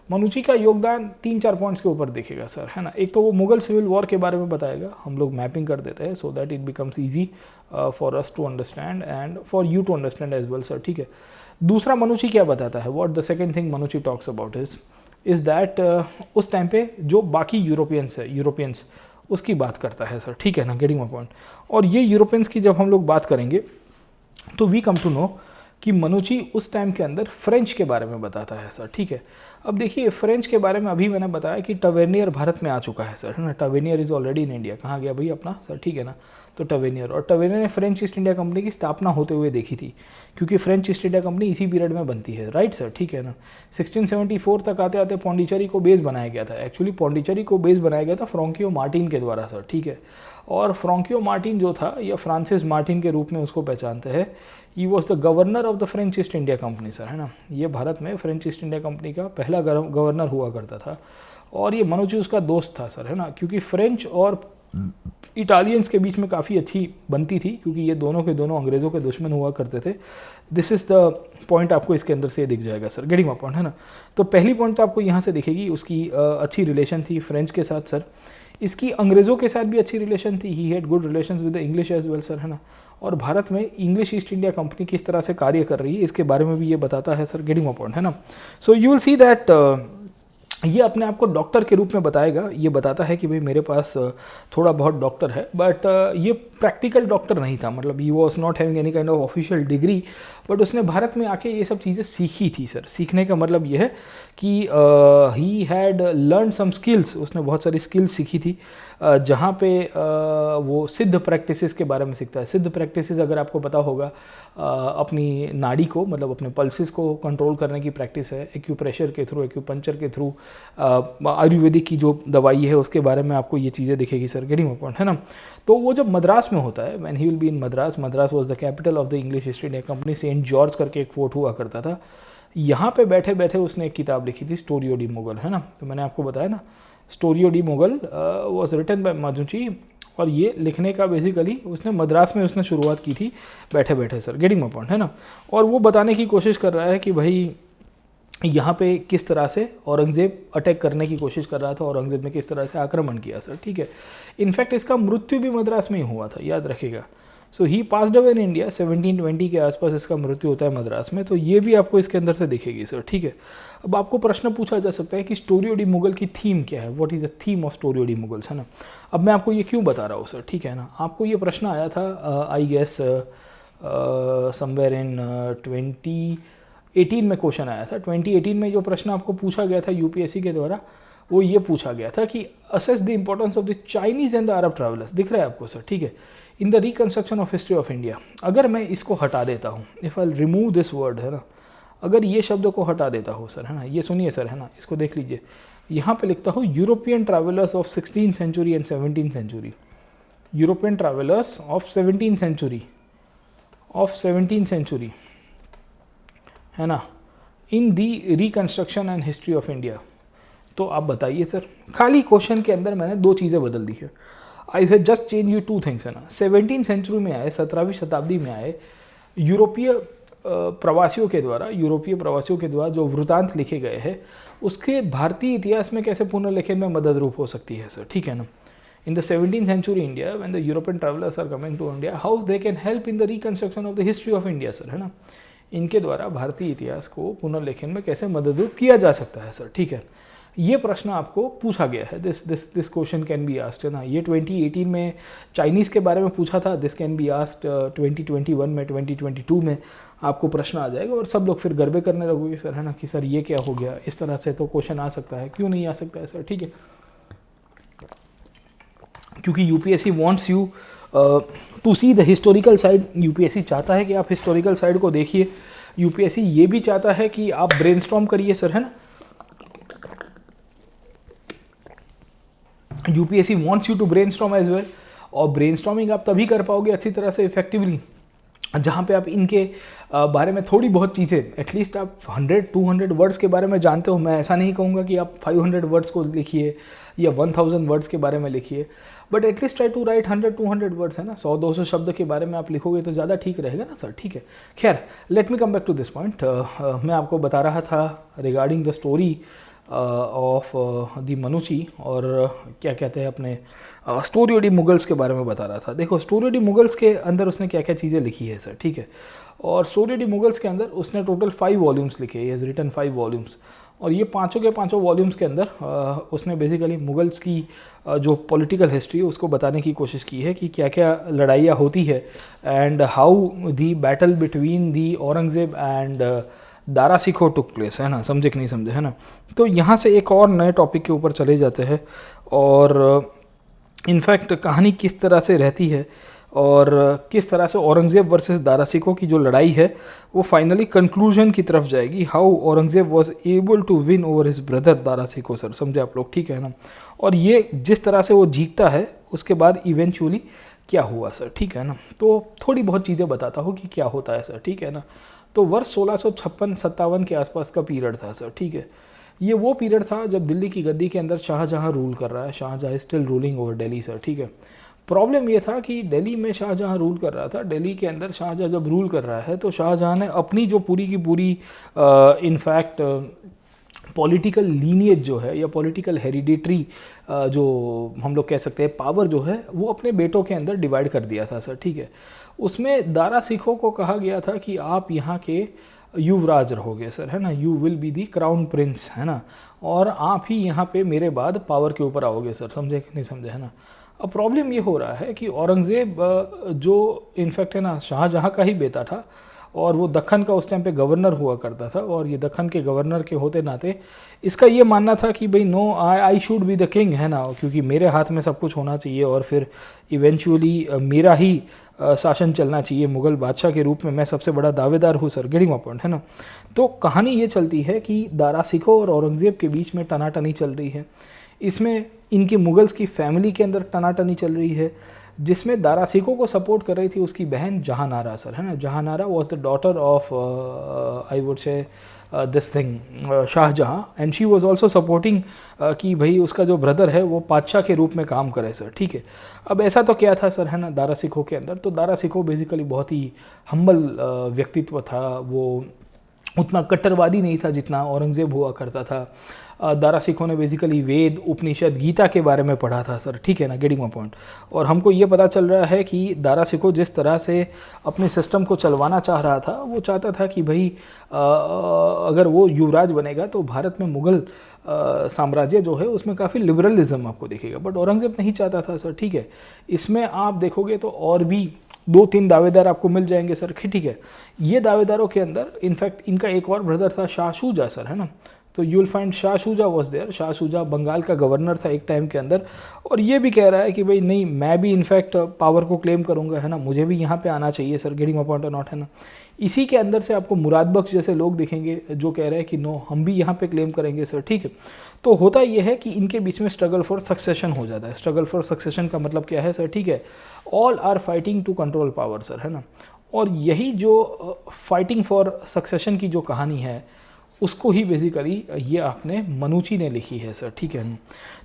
मनुची का योगदान 3-4 पॉइंट्स के ऊपर देखेगा सर, है ना। एक तो वो मुग़ल सिविल वॉर के बारे में बताएगा, हम लोग मैपिंग कर देते हैं so that it becomes easy for us to understand and for you to understand as well sir, ठीक है। दूसरा मनुची क्या बताता है, what the second thing Manucci talks about is that उस टाइम पे जो बाकी यूरोपियंस उसकी बात करता है सर, ठीक है ना, गेटिंग माय पॉइंट। और ये यूरोपियंस की जब हम लोग बात करेंगे तो वी कम टू नो कि मनुची उस टाइम के अंदर फ्रेंच के बारे में बताता है सर, ठीक है। अब देखिए फ्रेंच के बारे में अभी मैंने बताया कि टवेनियर भारत में आ चुका है सर, है ना। टवेनियर इज़ ऑलरेडी इन इंडिया, कहाँ गया भाई अपना सर, ठीक है ना। तो टवेनियर, और टवेनियर ने फ्रेंच ईस्ट इंडिया कंपनी की स्थापना होते हुए देखी थी, क्योंकि फ्रेंच ईस्ट इंडिया कंपनी इसी पीरियड में बनती है, राइट सर, ठीक है ना। 1674 तक आते आते पौंडीचेरी को बेस बनाया गया था। एक्चुअली पौंडीचेरी को बेस बनाया गया था फ्रांकियो मार्टिन के द्वारा सर, ठीक है। और फ्रांकियो मार्टिन जो था, या फ्रांसिस मार्टिन के रूप में उसको पहचानते हैं, he was the governor of the French East India company sir, है ना। ये भारत में फ्रेंच ईस्ट इंडिया कंपनी का पहला गवर्नर हुआ करता था। और ये मनुची उसका दोस्त था सर, है ना, क्योंकि फ्रेंच और इटालियंस के बीच में काफ़ी अच्छी बनती थी, क्योंकि ये दोनों के दोनों अंग्रेज़ों के दुश्मन हुआ करते थे। दिस इज़ द पॉइंट आपको इसके अंदर से दिख जाएगा सर, गेटिंग माय पॉइंट, है ना। तो पहली पॉइंट तो आपको यहाँ से दिखेगी, उसकी अच्छी रिलेशन थी फ्रेंच के साथ सर। इसकी अंग्रेज़ों के साथ भी अच्छी रिलेशन थी, he had good relations with the English as well sir, है ना। और भारत में इंग्लिश ईस्ट इंडिया कंपनी किस तरह से कार्य कर रही है इसके बारे में भी ये बताता है सर, गेटिंग माय पॉइंट, है ना। So you will see that ये अपने आप को डॉक्टर के रूप में बताएगा, ये बताता है कि भाई मेरे पास थोड़ा बहुत डॉक्टर है, बट ये प्रैक्टिकल डॉक्टर नहीं था, मतलब he was not having any kind of official degree, but उसने भारत में आके ये सब चीज़ें सीखी थी सर। सीखने का मतलब ये है कि he had learn some skills, उसने बहुत सारी स्किल्स सीखी थी, जहाँ पे वो सिद्ध प्रैक्टिसेस के बारे में सीखता है। सिद्ध प्रैक्टिसेस अगर आपको पता होगा, अपनी नाड़ी को, मतलब अपने पल्सेस को कंट्रोल करने की प्रैक्टिस है, एक्यूप्रेशर के थ्रू, एक्यूपंक्चर के थ्रू, आयुर्वेदिक की जो दवाई है उसके बारे में आपको ये चीज़ें दिखेगी सर, गेटिंग माय पॉइंट, है ना। तो वो जब मद्रास में होता है, when he will be in Madras, Madras was the capital of the English East India company, Saint George करके एक फोर्ट हुआ करता था, यहाँ पे बैठे बैठे उसने एक किताब लिखी थी, स्टोरियो डी मुगल, है ना। तो मैंने आपको बताया ना, Storio de Mughal was written by Manucci, और ये लिखने का बेसिकली उसने मद्रास में उसने शुरुआत की थी बैठे बैठे सर, गेटिंग माय पॉइंट, है ना। और वो बताने की कोशिश कर रहा है कि भाई यहाँ पे किस तरह से औरंगज़ेब अटैक करने की कोशिश कर रहा था, औरंगज़ेब ने किस तरह से आक्रमण किया सर, ठीक है। इनफैक्ट इसका मृत्यु भी मद्रास में ही हुआ था, याद रखिएगा। सो ही पास्ड अवे इन इंडिया, 1720 के आसपास इसका मृत्यु होता है मद्रास में। तो ये भी आपको इसके अंदर से दिखेगी सर, ठीक है। अब आपको प्रश्न पूछा जा सकता है कि स्टोरियो डी मुगल की थीम क्या है, what is the theme of stereo D Mughals, है ना। अब मैं आपको ये क्यों बता रहा हूँ सर, ठीक है ना। आपको ये प्रश्न आया था आई गेस समवेयर इन 2018 में क्वेश्चन आया था। 2018 में जो प्रश्न आपको पूछा गया था यूपीएससी के द्वारा, वो ये पूछा गया था कि assess the importance of the Chinese and the Arab travellers, दिख रहा है आपको सर, ठीक है, इन the reconstruction of history of India. अगर मैं इसको हटा देता हूँ, if I remove this word, है ना, अगर ये शब्द को हटा देता हो सर, है ना, ये सुनिए सर, है ना, इसको देख लीजिए, यहाँ पे लिखता हूँ European travellers of 16th century and 17th century, European travellers of 17th century, है ना, in the reconstruction and history of India. तो आप बताइए सर, खाली क्वेश्चन के अंदर मैंने दो चीज़ें बदल दी है। I have just change you two things, है ना। 17th सेंचुरी में आए, 17वीं शताब्दी में आए यूरोपीय प्रवासियों के द्वारा जो वृतांत लिखे गए हैं, उसके भारतीय इतिहास में कैसे पुनर्लेखन में मदद रूप हो सकती है सर, ठीक है ना। In the 17th century India when the European travellers are coming to India, how they can help in the reconstruction of the history of India sir, है ना। इनके द्वारा भारतीय इतिहास को पुनर्लेखन में कैसे मदद रूप किया जा सकता है सर, ठीक है। ये प्रश्न आपको पूछा गया है, this question can be asked, है ना। ये 2018 में चाइनीज़ के बारे में पूछा था, दिस कैन बी आस्क्ड 2021 में, 2022 में आपको प्रश्न आ जाएगा और सब लोग फिर गरबे करने लगोगे सर, है ना, कि सर ये क्या हो गया। इस तरह से तो क्वेश्चन आ सकता है, क्यों नहीं आ सकता है सर, ठीक है। क्योंकि UPSC wants you to see the historical side, UPSC चाहता है कि आप हिस्टोरिकल साइड को देखिए। यूपीएससी ये भी चाहता है कि आप ब्रेनस्टॉर्म करिए सर, है ना। UPSC wants you to brainstorm as well, और ब्रेनस्टॉर्मिंग आप तभी कर पाओगे अच्छी तरह से इफेक्टिवली जहाँ पे आप इनके बारे में थोड़ी बहुत चीज़ें, एटलीस्ट आप 100-200 वर्ड्स के बारे में जानते हो। मैं ऐसा नहीं कहूँगा कि आप 500 वर्ड्स को लिखिए या 1000 वर्ड्स के बारे में लिखिए, but at least try to write 100-200 words, है ना। 100-200 शब्द के बारे में आप लिखोगे तो ज़्यादा ठीक रहेगा ना सर, ठीक है। खैर, let me come back to this point. मैं आपको बता रहा था regarding the story of the Manucci, और क्या कहते हैं अपने स्टोरी ऑफ दी मुगल्स के बारे में बता रहा था। देखो, स्टोरी ऑफ दी मुगल्स के अंदर उसने क्या क्या चीज़ें लिखी है सर, ठीक है। और स्टोरी ऑफ दी मुगल्स के अंदर उसने टोटल 5 वॉल्यूम्स लिखे, ही हैज़ रिटन 5 वॉल्यूम्स, और ये पाँचों के पाँचों वॉल्यूम्स के अंदर उसने बेसिकली मुगल्स की जो पॉलिटिकल हिस्ट्री है उसको बताने की कोशिश की है कि क्या क्या लड़ाइयाँ होती है, and how the battle between the Aurangzeb and Dara सिखो टुक प्लेस, है ना। समझे कि नहीं समझे, है ना। तो यहाँ से एक और नए टॉपिक के ऊपर चले जाते हैं, और इनफैक्ट कहानी किस तरह से रहती है और किस तरह से औरंगज़ेब वर्सेस दारा सिखो की जो लड़ाई है वो फाइनली कंक्लूजन की तरफ जाएगी। How Aurangzeb was able to win over his brother Dara Shikoh sir, समझे आप लोग, ठीक है ना। और ये जिस तरह से वो जीतता है उसके बाद इवेंचुअली क्या हुआ सर, ठीक है ना। तो थोड़ी बहुत चीज़ें बताता हूँ कि क्या होता है सर, ठीक है ना। तो वर्ष 1656-57 के आसपास का पीरियड था सर, ठीक है। ये वो पीरियड था जब दिल्ली की गद्दी के अंदर शाहजहाँ रूल कर रहा है। Shahjahan still ruling over Delhi sir, ठीक है। प्रॉब्लम ये था कि दिल्ली में शाहजहाँ रूल कर रहा था, दिल्ली के अंदर शाहजहाँ जब रूल कर रहा है तो शाहजहाँ ने अपनी जो पूरी की पूरी इनफैक्ट पॉलिटिकल लीनियज जो है या पॉलिटिकल हेरिडिटरी जो हम लोग कह सकते हैं पावर जो है वो अपने बेटों के अंदर डिवाइड कर दिया था सर, ठीक है। उसमें दारा सिखों को कहा गया था कि आप यहाँ के युवराज रहोगे सर, है ना, you will be the crown Prince, है ना, और आप ही यहाँ पे मेरे बाद पावर के ऊपर आओगे सर, समझे कि नहीं समझे, है ना। अब प्रॉब्लम ये हो रहा है कि औरंगज़ेब जो इनफैक्ट है ना शाहजहाँ का ही बेटा था, और वो दक्खन का उस टाइम पे गवर्नर हुआ करता था, और ये दक्खन के गवर्नर के होते नाते इसका ये मानना था कि भाई no, I should be the king, है ना, क्योंकि मेरे हाथ में सब कुछ होना चाहिए और फिर इवेंचुअली मेरा ही शासन चलना चाहिए मुग़ल बादशाह के रूप में, मैं सबसे बड़ा दावेदार हूँ सर, गेटिंग माय पॉइंट, है ना। तो कहानी ये चलती है कि दारा सिखो और औरंगज़ेब के बीच में टनाटनी चल रही है। इसमें इनकी मुगल्स की फैमिली के अंदर टनाटनी चल रही है, जिसमें दारा सिखो को सपोर्ट कर रही थी उसकी बहन जहानारा सर, है ना। Jahanara was the daughter of I would say this thing Shahjahan, and she was also supporting कि भाई उसका जो ब्रदर है वो बादशाह के रूप में काम करे सर, ठीक है। अब ऐसा तो क्या था सर, है ना, दारा सिखो के अंदर, तो दारा सिखो बेसिकली बहुत ही हम्बल व्यक्तित्व था, वो उतना कट्टरवादी नहीं था जितना औरंगज़ेब हुआ करता था। दारा सिखों ने बेसिकली वेद, उपनिषद, गीता के बारे में पढ़ा था सर, ठीक है ना, गेटिंग माय पॉइंट। और हमको ये पता चल रहा है कि दारा सिखो जिस तरह से अपने सिस्टम को चलवाना चाह रहा था, वो चाहता था कि भाई अगर वो युवराज बनेगा तो भारत में मुग़ल साम्राज्य जो है उसमें काफ़ी लिबरलिज्म आपको दिखेगा, बट औरंगज़ेब नहीं चाहता था सर, ठीक है। इसमें आप देखोगे तो और भी 2-3 दावेदार आपको मिल जाएंगे सर, ठीक है। ये दावेदारों के अंदर इनफैक्ट इनका एक और ब्रदर था शाह शुजा सर, है ना। तो you will find Shah Shuja was there. Shah Shuja Bengal का गवर्नर था एक टाइम के अंदर, और ये भी कह रहा है कि भाई नहीं, मैं भी इनफैक्ट पावर को क्लेम करूंगा, है ना, मुझे भी यहाँ पे आना चाहिए सर, गेटिंग माय पॉइंट और नॉट, है ना। इसी के अंदर से आपको मुराद बख्श जैसे लोग दिखेंगे जो कह रहे हैं कि नो, हम भी यहाँ पे क्लेम करेंगे सर, ठीक है। तो होता यह है कि इनके बीच में स्ट्रगल फॉर सक्सेशन हो जाता है। स्ट्रगल फॉर सक्सेशन का मतलब क्या है सर, ठीक है, all are fighting to control power sir, है ना। और यही जो फाइटिंग फॉर सक्सेशन की जो कहानी है उसको ही बेसिकली ये आपने मनुची ने लिखी है सर, ठीक है।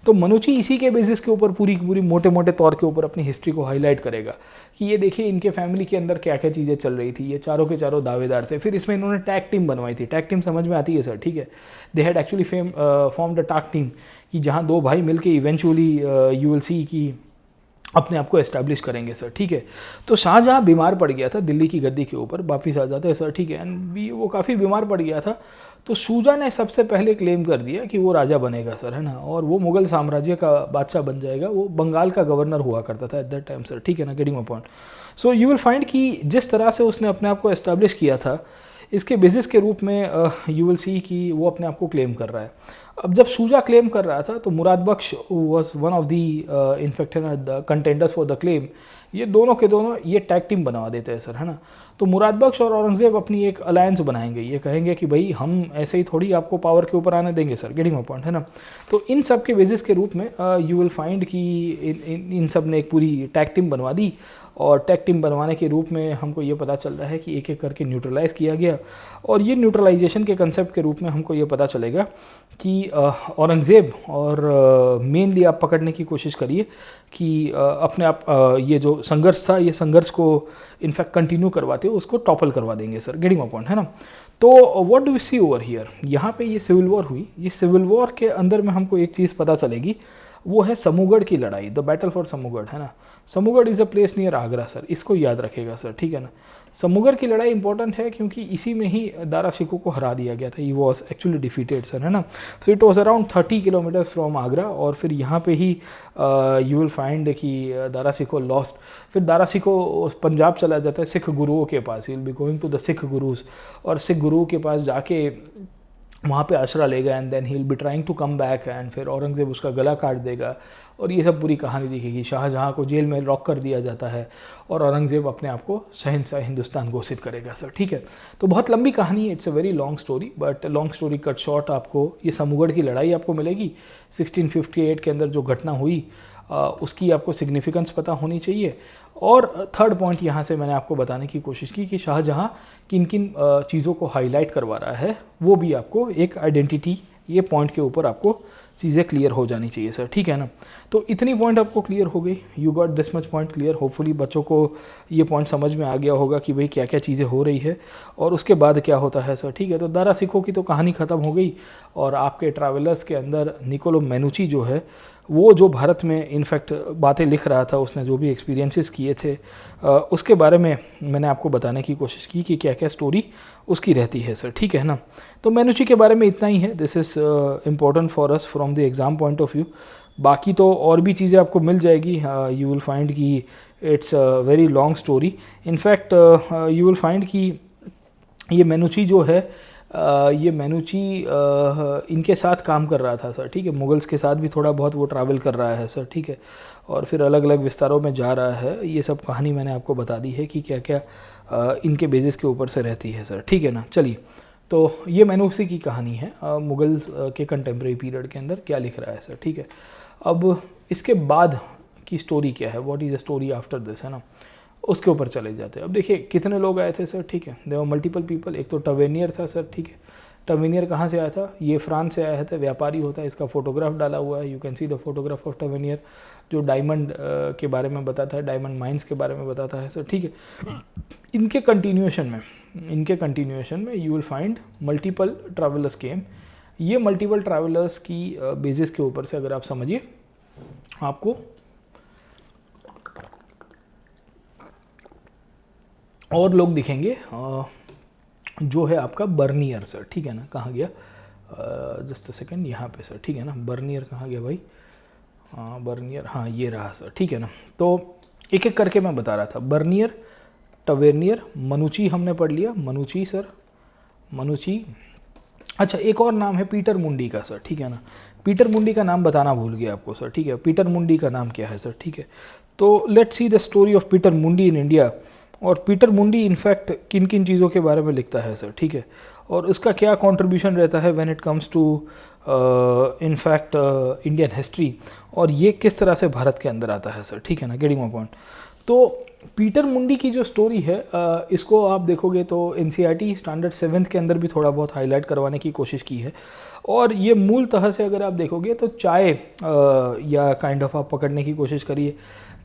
तो मनुची इसी के बेसिस के ऊपर पूरी की पूरी मोटे मोटे तौर के ऊपर अपनी हिस्ट्री को हाईलाइट करेगा कि ये देखिए इनके फैमिली के अंदर क्या क्या चीज़ें चल रही थी, ये चारों के चारों दावेदार थे। फिर इसमें इन्होंने टैग टीम बनवाई थी। टैग टीम समझ में आती है सर, ठीक है। They had actually formed a tag team कि जहाँ दो भाई मिलके इवेंचुअली यू विल सी कि अपने आप को एस्टैब्लिश करेंगे सर, ठीक है। तो शाहजहाँ बीमार पड़ गया था दिल्ली की गद्दी के ऊपर, वापिस आ जाते हैं सर, ठीक है। एंड वो काफ़ी बीमार पड़ गया था, तो शुजा ने सबसे पहले क्लेम कर दिया कि वो राजा बनेगा सर, है ना, और वो मुगल साम्राज्य का बादशाह बन जाएगा। वो बंगाल का गवर्नर हुआ करता था एट दैट टाइम सर, ठीक है ना, getting my point. So you will find कि जिस तरह से उसने अपने आप को एस्टैब्लिश किया था, इसके बेसिस के रूप में यू विल सी कि वो अपने आप को क्लेम कर रहा है। अब जब शुजा क्लेम कर रहा था तो Murad Bakhsh was one of the infected contenders for the claim. ये दोनों के दोनों ये टैग टीम बनवा देते हैं सर, है ना। तो मुराद बख्श और औरंगजेब अपनी एक अलायंस बनाएंगे। ये कहेंगे कि भाई हम ऐसे ही थोड़ी आपको पावर के ऊपर आने देंगे सर, गेटिंग माय पॉइंट, है ना। तो इन सब के बेसिस के रूप में यू विल फाइंड कि इन सब ने एक पूरी टैग टीम बनवा दी, और टैग टीम बनवाने के रूप में हमको ये पता चल रहा है कि एक एक करके न्यूट्रलाइज़ किया गया। और ये न्यूट्रलाइजेशन के कंसेप्ट के रूप में हमको ये पता चलेगा कि औरंगज़ेब, और मेनली आप पकड़ने की कोशिश करिए कि अपने आप ये जो संघर्ष था, ये संघर्ष को इनफैक्ट कंटिन्यू करवाते हुए उसको टॉपल करवा देंगे सर, गेटिंग माय पॉइंट, है ना। तो what do we see over here, यहाँ पे ये सिविल वॉर हुई। ये सिविल वॉर के अंदर में हमको एक चीज़ पता चलेगी, वो है समूगढ़ की लड़ाई, द बैटल फॉर समूगढ़, है ना। Samugarh is a place near Agra sir, इसको याद रखेगा सर, ठीक है ना। समूगढ़ की लड़ाई इंपॉर्टेंट है क्योंकि इसी में ही दारा शिकोह को हरा दिया गया था। ही वॉज एक्चुअली डिफीटेड सर, है ना। So it was around 30 kilometres from Agra, और फिर यहाँ पे ही यू विल फाइंड कि दारा शिकोह लॉस्ट। फिर दारा शिकोह पंजाब चला जाता है सिख गुरुओं के पास, he will be going to the Sikh gurus, और सिख गुरुओं के पास जाके वहाँ पे आश्रा लेगा, and then he will be trying to come back, and फिर औरंगज़ेब उसका गला काट देगा, और ये सब पूरी कहानी दिखेगी। शाहजहाँ को जेल में लॉक कर दिया जाता है, और औरंगज़ेब अपने आप को शहंशाह हिंदुस्तान घोषित करेगा सर, ठीक है। तो बहुत लंबी कहानी है, it's a very long story, but long story cut short आपको ये समूगढ़ की लड़ाई आपको मिलेगी 1658 के अंदर जो घटना हुई, उसकी आपको सिग्निफिकेंस पता होनी चाहिए। और थर्ड पॉइंट यहाँ से मैंने आपको बताने की कोशिश की कि शाहजहाँ किन किन चीज़ों को हाईलाइट करवा रहा है, वो भी आपको एक आइडेंटिटी, ये पॉइंट के ऊपर आपको चीज़ें क्लियर हो जानी चाहिए सर, ठीक है ना। तो इतनी पॉइंट आपको क्लियर हो गई, you got this much point clear. Hopefully बच्चों को ये पॉइंट समझ में आ गया होगा कि भाई क्या क्या चीज़ें हो रही है और उसके बाद क्या होता है सर, ठीक है। तो दारा शिकोह की तो कहानी ख़त्म हो गई, और आपके ट्रैवलर्स के अंदर निकोलो मेनुची जो है, वो जो भारत में इनफैक्ट बातें लिख रहा था, उसने जो भी एक्सपीरियंसेस किए थे उसके बारे में मैंने आपको बताने की कोशिश की कि क्या क्या स्टोरी उसकी रहती है सर, ठीक है ना। तो मेनुची के बारे में इतना ही है, this is important for us from the exam point of view. बाकी तो और भी चीज़ें आपको मिल जाएगी, यू विल फाइंड कि it's a very long story. In fact you will find कि ये मेनुची जो है, ये मेनुची इनके साथ काम कर रहा था सर, ठीक है। मुगल्स के साथ भी थोड़ा बहुत वो ट्रैवल कर रहा है सर, ठीक है, और फिर अलग अलग विस्तारों में जा रहा है। ये सब कहानी मैंने आपको बता दी है कि क्या क्या इनके बेसिस के ऊपर से रहती है सर, ठीक है ना। चलिए, तो ये मेनुची की कहानी है, मुगल के कंटेम्प्रेरी पीरियड के अंदर क्या लिख रहा है सर, ठीक है। अब इसके बाद की स्टोरी क्या है, what is the story after this, है ना, उसके ऊपर चले जाते हैं। अब देखिए कितने लोग आए थे सर, ठीक है, देवर मल्टीपल पीपल। एक तो टवेनियर था सर, ठीक है। टवेनियर कहाँ से आया था, ये फ्रांस से आया था, व्यापारी होता है, इसका फोटोग्राफ डाला हुआ है, you can see the photograph of Tavernier, जो डायमंड के बारे में बताता है, डायमंड माइंस के बारे में बताता है सर, ठीक है। इनके कंटिन्यूएशन में you will find multiple travellers came. ये मल्टीपल ट्रैवलर्स की बेसिस के ऊपर से अगर आप समझिए, आपको और लोग दिखेंगे, जो है आपका बर्नियर सर, ठीक है ना। कहाँ गया, जस्ट अ सेकेंड, यहाँ पे सर, ठीक है ना। बर्नियर कहाँ गया भाई, बर्नियर, हाँ ये रहा सर, ठीक है ना। तो एक एक करके मैं बता रहा था, बर्नियर, टवेनियर, मनुची हमने पढ़ लिया, मनुची सर, मनुची, अच्छा, एक और नाम है पीटर मुंडी का सर, ठीक है ना। पीटर मुंडी का नाम बताना भूल गया आपको सर, ठीक है। पीटर मुंडी का नाम क्या है सर, ठीक है। तो let's see the story of Peter मुंडी इन इंडिया। और पीटर मुंडी इनफैक्ट किन किन चीज़ों के बारे में लिखता है सर, ठीक है, और उसका क्या कंट्रीब्यूशन रहता है when it comes to in fact Indian history, और ये किस तरह से भारत के अंदर आता है सर, ठीक है ना, गेटिंग माय पॉइंट। तो पीटर मुंडी की जो स्टोरी है इसको आप देखोगे तो एनसीईआरटी स्टैंडर्ड 7th के अंदर भी थोड़ा बहुत हाईलाइट करवाने की कोशिश की है। और ये मूल तरह से अगर आप देखोगे तो चाय या काइंड ऑफ आप पकड़ने की कोशिश करिए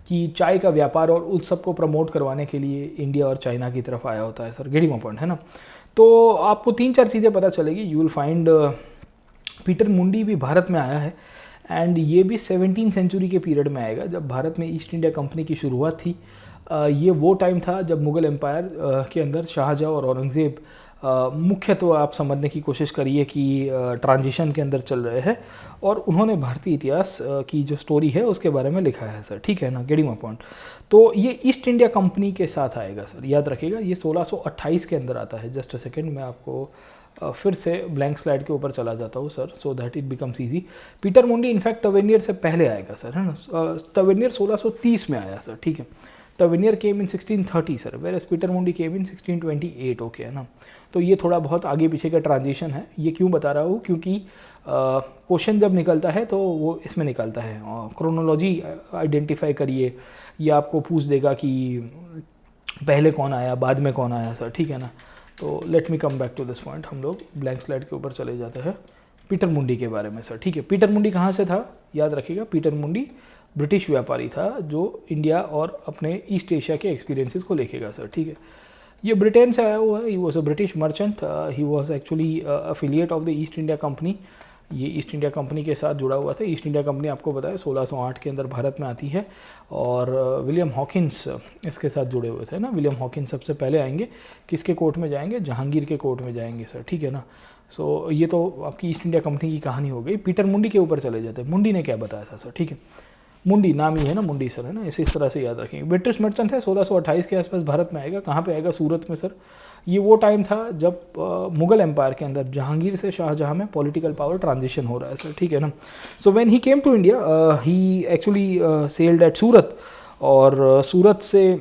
कि चाय का व्यापार और उत्सव को प्रमोट करवाने के लिए इंडिया और चाइना की तरफ आया होता है सर, गेटिंग माय पॉइंट, है ना। तो आपको 3-4 चीज़ें पता चलेगी। यू विल फाइंड पीटर मुंडी भी भारत में आया है, एंड ये भी 17th सेंचुरी के पीरियड में आएगा जब भारत में ईस्ट इंडिया कंपनी की शुरुआत थी। ये वो टाइम था जब मुग़ल एम्पायर के अंदर शाहजहाँ और औरंगज़ेब मुख्य तो आप समझने की कोशिश करिए कि ट्रांजिशन के अंदर चल रहे हैं, और उन्होंने भारतीय इतिहास की जो स्टोरी है उसके बारे में लिखा है सर, ठीक है ना, गेटिंग माय पॉइंट। तो ये ईस्ट इंडिया कंपनी के साथ आएगा सर, याद रखिएगा। ये 1628 के अंदर आता है। जस्ट अ सेकेंड, मैं आपको फिर से ब्लैंक स्लाइड के ऊपर चला जाता हूँ sir, so that it becomes easy. Peter मुंडी इनफैक्ट टवेनियर से पहले आएगा सर, है ना। टवेनियर 1630 में आया सर, ठीक है। टवेनियर केम इन 1630 सर, वेयर एज पीटर मुंडी केम इन 1628, ओके, है ना। तो ये थोड़ा बहुत आगे पीछे का ट्रांजिशन है। ये क्यों बता रहा हूँ, क्योंकि क्वेश्चन जब निकलता है तो वो इसमें निकलता है, क्रोनोलॉजी आइडेंटिफाई करिए, ये आपको पूछ देगा कि पहले कौन आया बाद में कौन आया सर, ठीक है ना। तो let me come back to this point, हम लोग ब्लैंक स्लाइड के ऊपर चले जाते हैं पीटर मुंडी के बारे में सर, ठीक है। पीटर मुंडी कहाँ से था, याद रखिएगा। पीटर मुंडी ब्रिटिश व्यापारी था जो इंडिया और अपने ईस्ट एशिया के एक्सपीरियंसेस को लेकेगा सर, ठीक है। ये ब्रिटेन से आया हुआ है। ही was a British merchant, he was actually affiliate of the East India company. ये ईस्ट इंडिया कंपनी के साथ जुड़ा हुआ था। ईस्ट इंडिया कंपनी आपको बताया 1608 के अंदर भारत में आती है, और विलियम हॉकिंस इसके साथ जुड़े हुए थे ना। विलियम हॉकिंस सबसे पहले आएंगे, किसके कोर्ट में जाएंगे, जहांगीर के कोर्ट में जाएंगे सर, ठीक है ना। सो ये तो आपकी ईस्ट इंडिया कंपनी की कहानी हो गई। पीटर मुंडी के ऊपर चले जाते हैं। मुंडी ने क्या बताया था सर, ठीक है। मुंडी नाम ही है ना, मुंडी सर, है ना, इस तरह से याद रखेंगे। ब्रिटिश मर्चेंट है, 1628 के आसपास भारत में आएगा। कहाँ पे आएगा, सूरत में सर। ये वो टाइम था जब मुगल एम्पायर के अंदर जहांगीर से शाहजहाँ में पॉलिटिकल पावर ट्रांजिशन हो रहा है सर, ठीक है ना। So when he came to India he actually sailed at Surat, और सूरत से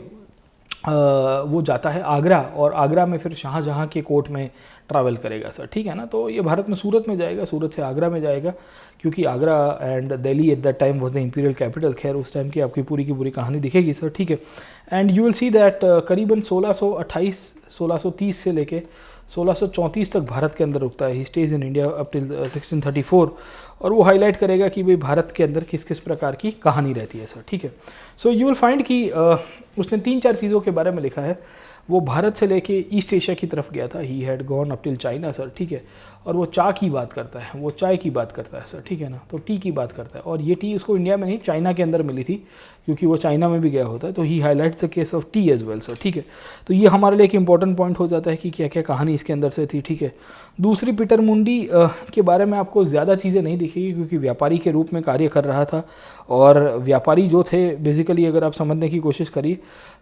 वो जाता है आगरा, और आगरा में फिर शाहजहाँ के कोर्ट में ट्रैवल करेगा सर, ठीक है ना। तो ये भारत में सूरत में जाएगा, सूरत से आगरा में जाएगा, क्योंकि Agra and Delhi eight that time was the imperial capital. खैर उस टाइम की आपकी पूरी की पूरी कहानी दिखेगी सर, ठीक है। And you will see that करीबन 1630 से लेके 1634 तक भारत के अंदर रुकता है। He stays in India up till 1634, और वो हाईलाइट करेगा कि भाई भारत के अंदर किस किस प्रकार की कहानी रहती है सर, ठीक है। सो यू विल फाइंड कि उसने 3-4 चीज़ों के बारे में लिखा है। वो भारत से लेके ईस्ट एशिया की तरफ गया था। He had gone up till China sir, ठीक है। और वो चाय की बात करता है, वो चाय की बात करता है सर, ठीक है ना। तो टी की बात करता है, और ये टी उसको इंडिया में नहीं चाइना के अंदर मिली थी, क्योंकि वो चाइना में भी गया होता है। तो he highlights the case of tea as well sir, ठीक है। तो ये हमारे लिए एक इंपॉर्टेंट पॉइंट हो जाता है कि क्या क्या कहानी इसके अंदर से थी, ठीक है। दूसरी, पीटर मुंडी के बारे में आपको ज़्यादा चीज़ें नहीं दिखेगी, क्योंकि व्यापारी के रूप में कार्य कर रहा था, और व्यापारी जो थे बेसिकली अगर आप समझने की कोशिश करिए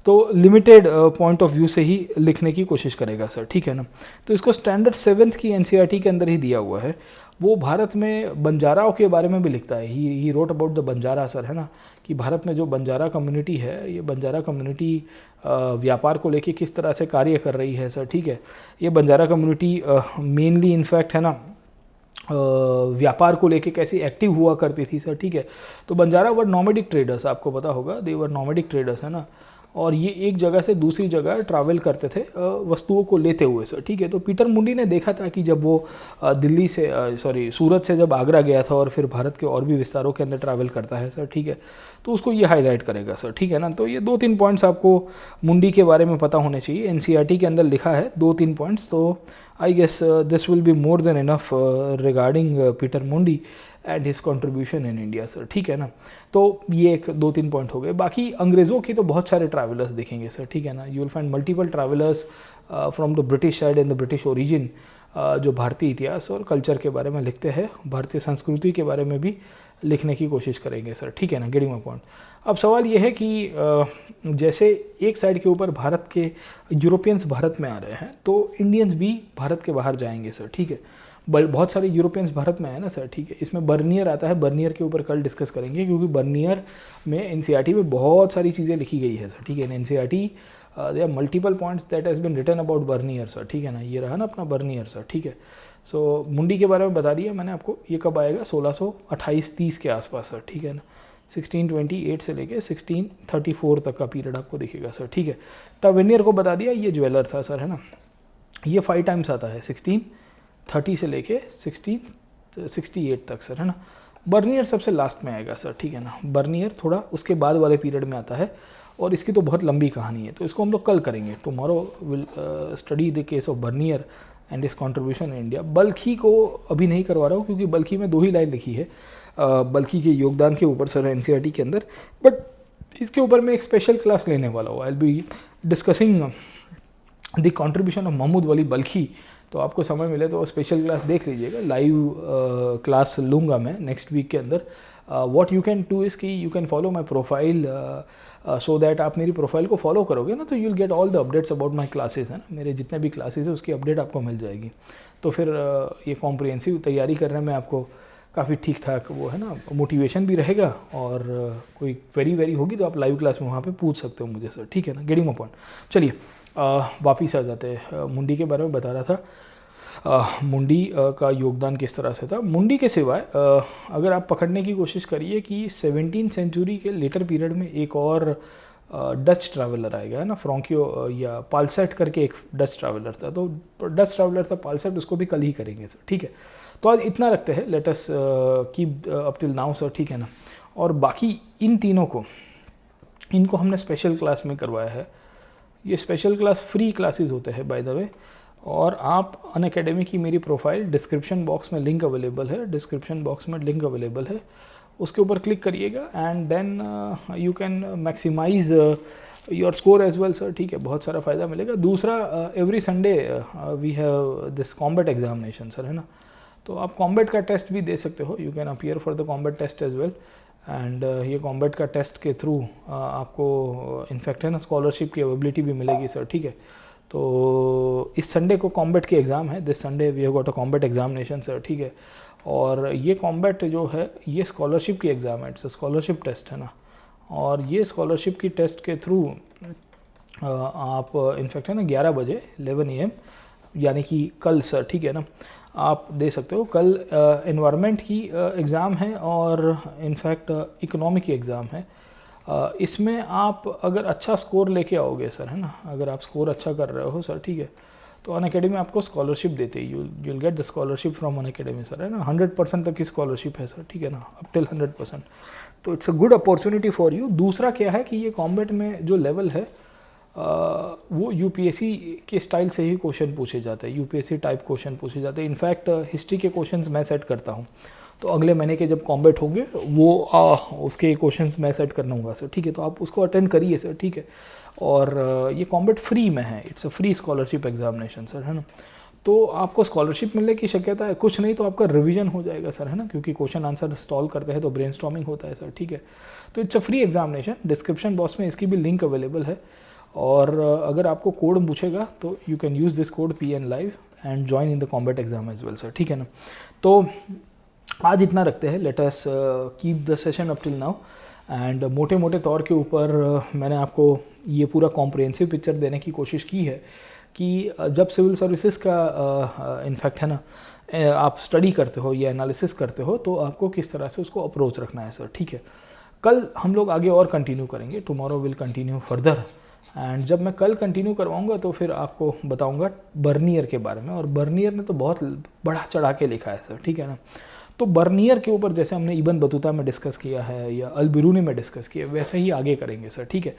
तो लिमिटेड पॉइंट ऑफ व्यू से ही लिखने की कोशिश करेगा सर, ठीक है ना। तो इसको स्टैंडर्ड 7th की एनसीईआरटी के अंदर ही दिया हुआ है। वो भारत में बंजाराओं के बारे में भी लिखता है। He wrote about the Banjara sir, है ना, कि भारत में जो बंजारा कम्युनिटी है, ये बंजारा कम्युनिटी व्यापार को लेके किस तरह से कार्य कर रही है सर, ठीक है। ये बंजारा कम्युनिटी मेनली इनफैक्ट है ना व्यापार को लेके कैसे एक्टिव हुआ करती थी सर, ठीक है। तो बंजारा वर नॉमेडिक ट्रेडर्स, आपको पता होगा, दे वर नॉमेडिक ट्रेडर्स, है ना। और ये एक जगह से दूसरी जगह ट्रैवल करते थे वस्तुओं को लेते हुए सर, ठीक है। तो पीटर मुंडी ने देखा था कि जब वो दिल्ली से सूरत से जब आगरा गया था और फिर भारत के और भी विस्तारों के अंदर ट्रैवल करता है सर, ठीक है। तो उसको ये हाईलाइट करेगा सर, ठीक है ना। तो ये 2-3 पॉइंट्स आपको मुंडी के बारे में पता होने चाहिए। एनसीईआरटी के अंदर लिखा है 2-3 पॉइंट्स, तो I guess this will be more than enough regarding Peter Mundy and his contribution in India sir, ठीक है ना। तो ये एक 2-3 पॉइंट हो गए। बाकी अंग्रेज़ों की तो बहुत सारे ट्रैवलर्स दिखेंगे सर, ठीक है ना। You will find multiple travellers from the British side and the British origin, जो भारतीय इतिहास और कल्चर के बारे में लिखते हैं, भारतीय संस्कृति के बारे में भी लिखने की कोशिश करेंगे सर, ठीक है ना, गेटिंग माय पॉइंट। अब सवाल ये है कि जैसे एक साइड के ऊपर भारत के यूरोपियंस भारत में आ रहे हैं, तो इंडियंस भी भारत के बाहर जाएंगे सर, ठीक है। बहुत सारे यूरोपियंस भारत में है ना सर, ठीक है। इसमें बर्नियर आता है, बर्नियर के ऊपर कल डिस्कस करेंगे, क्योंकि बर्नियर में एनसीईआरटी में बहुत सारी चीज़ें लिखी गई है सर, ठीक है। NCERT there multiple points that has been written about Bernier sir, ठीक है ना। ये रहा ना अपना बर्नियर सर, ठीक है। सो मुंडी के बारे में बता दिया मैंने आपको, ये कब आएगा 1628-30 के आसपास सर, ठीक है ना। 1628 से लेके 1634 तक का पीरियड आपको दिखेगा सर, ठीक है। टावेनियर को बता दिया, ये ज्वेलर था सर, है ना। ये 5 टाइम्स आता है, 1630 से लेके 1668 तक सर, है ना। बर्नियर सबसे लास्ट में आएगा सर, ठीक है ना। बर्नियर थोड़ा उसके बाद वाले पीरियड में आता है, और इसकी तो बहुत लंबी कहानी है, तो इसको हम लोग कल करेंगे। Tomorrow will study the case of Bernier and his contribution in India. बल्कि को अभी नहीं करवा रहा हूँ, क्योंकि बल्कि में 2 ही लाइन लिखी है बल्कि के योगदान के ऊपर सर एनसीईआरटी के अंदर, बट इसके ऊपर मैं एक स्पेशल क्लास लेने वाला हूँ। I will be discussing the contribution of Mahmud Wali Balkhi. तो आपको समय मिले तो स्पेशल क्लास देख लीजिएगा, लाइव क्लास लूँगा मैं नेक्स्ट वीक के अंदर। What you can do is कि you can follow my profile, so that आप मेरी प्रोफाइल को फॉलो करोगे ना, तो you will get all the updates about my classes, है ना। मेरे जितने भी क्लासेस है उसकी अपडेट आपको मिल जाएगी। तो फिर ये कॉम्प्रिहेंसिव तैयारी करने में आपको काफ़ी ठीक ठाक वो है ना, मोटिवेशन भी रहेगा, और कोई क्वेरी होगी तो आप लाइव क्लास में वहाँ पे पूछ सकते हो मुझे सर, ठीक है ना। Getting my point. चलिए वापिस आ जाते हैं। मुंडी के बारे में बता रहा था। मुंडी का योगदान किस तरह से था। मुंडी के सिवाय अगर आप पकड़ने की कोशिश करिए कि 17वीं सेंचुरी के लेटर पीरियड में एक और डच ट्रैवलर आएगा, है ना, फ्रॉन्कियो या पालसेट करके एक डच ट्रैवलर था। तो डच ट्रैवलर था पालसेट, उसको भी कल ही करेंगे सर, ठीक है। तो आज इतना रखते हैं, let us keep up till now sir, ठीक है ना। और बाकी इन तीनों को, इनको हमने स्पेशल क्लास में करवाया है। ये स्पेशल क्लास फ्री क्लासेस होते हैं बाय द वे, और आप अनअकैडमी की मेरी प्रोफाइल डिस्क्रिप्शन बॉक्स में लिंक अवेलेबल है, डिस्क्रिप्शन बॉक्स में लिंक अवेलेबल है, उसके ऊपर क्लिक करिएगा and then you can maximize your score as well sir, ठीक है। बहुत सारा फ़ायदा मिलेगा। दूसरा, every Sunday we have this combat examination sir, है ना। तो आप कॉम्बैट का टेस्ट भी दे सकते हो, you can appear for the combat test as well. And ये कॉम्बैट का टेस्ट के थ्रू आपको इनफैक्ट है ना स्कॉलरशिप की अवेबिलिटी भी मिलेगी सर, ठीक है। तो इस संडे को कॉम्बैट की एग्ज़ाम है, this Sunday we have got a combat examination sir, ठीक है। और ये कॉम्बैट जो है ये स्कॉलरशिप की एग्ज़ाम है, इट्स स्कॉलरशिप टेस्ट, है ना। और ये स्कॉलरशिप की टेस्ट के थ्रू आप इनफैक्ट है ना 11 बजे 11 AM यानी कि कल सर, ठीक है ना, आप दे सकते हो। कल एनवायरनमेंट की एग्ज़ाम है और इनफैक्ट इकोनॉमी की एग्ज़ाम है। इसमें आप अगर अच्छा स्कोर लेके आओगे सर, है ना, अगर आप स्कोर अच्छा कर रहे हो सर, ठीक है, तो अनअकैडमी आपको स्कॉलरशिप देते ही, you will get the scholarship from Unacademy sir, है ना। 100% तक की स्कॉलरशिप है सर, ठीक है ना, अप टिल 100%। तो it's a good opportunity for you. दूसरा क्या है कि ये कॉम्बैट में जो लेवल है वो यूपीएससी के स्टाइल से ही क्वेश्चन पूछे जाते हैं, यूपीएससी टाइप क्वेश्चन पूछे जाते हैं। इनफैक्ट हिस्ट्री के क्वेश्चंस मैं सेट करता हूँ, तो अगले महीने के जब कॉम्बैट होंगे वो उसके क्वेश्चंस मैं सेट करना होगा सर, ठीक है। तो आप उसको अटेंड करिए सर, ठीक है। और ये कॉम्बैट फ्री में है, it's a free scholarship examination sir, है ना। तो आपको स्कॉलरशिप मिलने की शक्यता है, कुछ नहीं तो आपका रिवीजन हो जाएगा सर, है ना, क्योंकि क्वेश्चन आंसर सॉल्व करते हैं तो ब्रेनस्टॉर्मिंग होता है सर, ठीक है। तो it's a free examination, description box में इसकी भी लिंक अवेलेबल है। और अगर आपको कोड पूछेगा तो you can use this code PN live and join in the combat exam as well sir, ठीक है ना। तो आज इतना रखते हैं, let us keep the session up till now. And मोटे मोटे तौर के ऊपर मैंने आपको ये पूरा कॉम्प्रिहेंसिव पिक्चर देने की कोशिश की है कि जब सिविल सर्विसेज का इनफैक्ट है ना आप स्टडी करते हो या एनालिसिस करते हो तो आपको किस तरह से उसको अप्रोच रखना है सर, ठीक है। कल हम लोग आगे और कंटिन्यू करेंगे, tomorrow will continue further. And जब मैं कल कंटिन्यू करवाऊंगा तो फिर आपको बताऊंगा बर्नियर के बारे में, और बर्नियर ने तो बहुत बड़ा चढ़ा के लिखा है सर, ठीक है ना। तो बर्नियर के ऊपर जैसे हमने इब्न बतूता में डिस्कस किया है या अल बिरूनी में डिस्कस किया है, वैसे ही आगे करेंगे सर, ठीक है।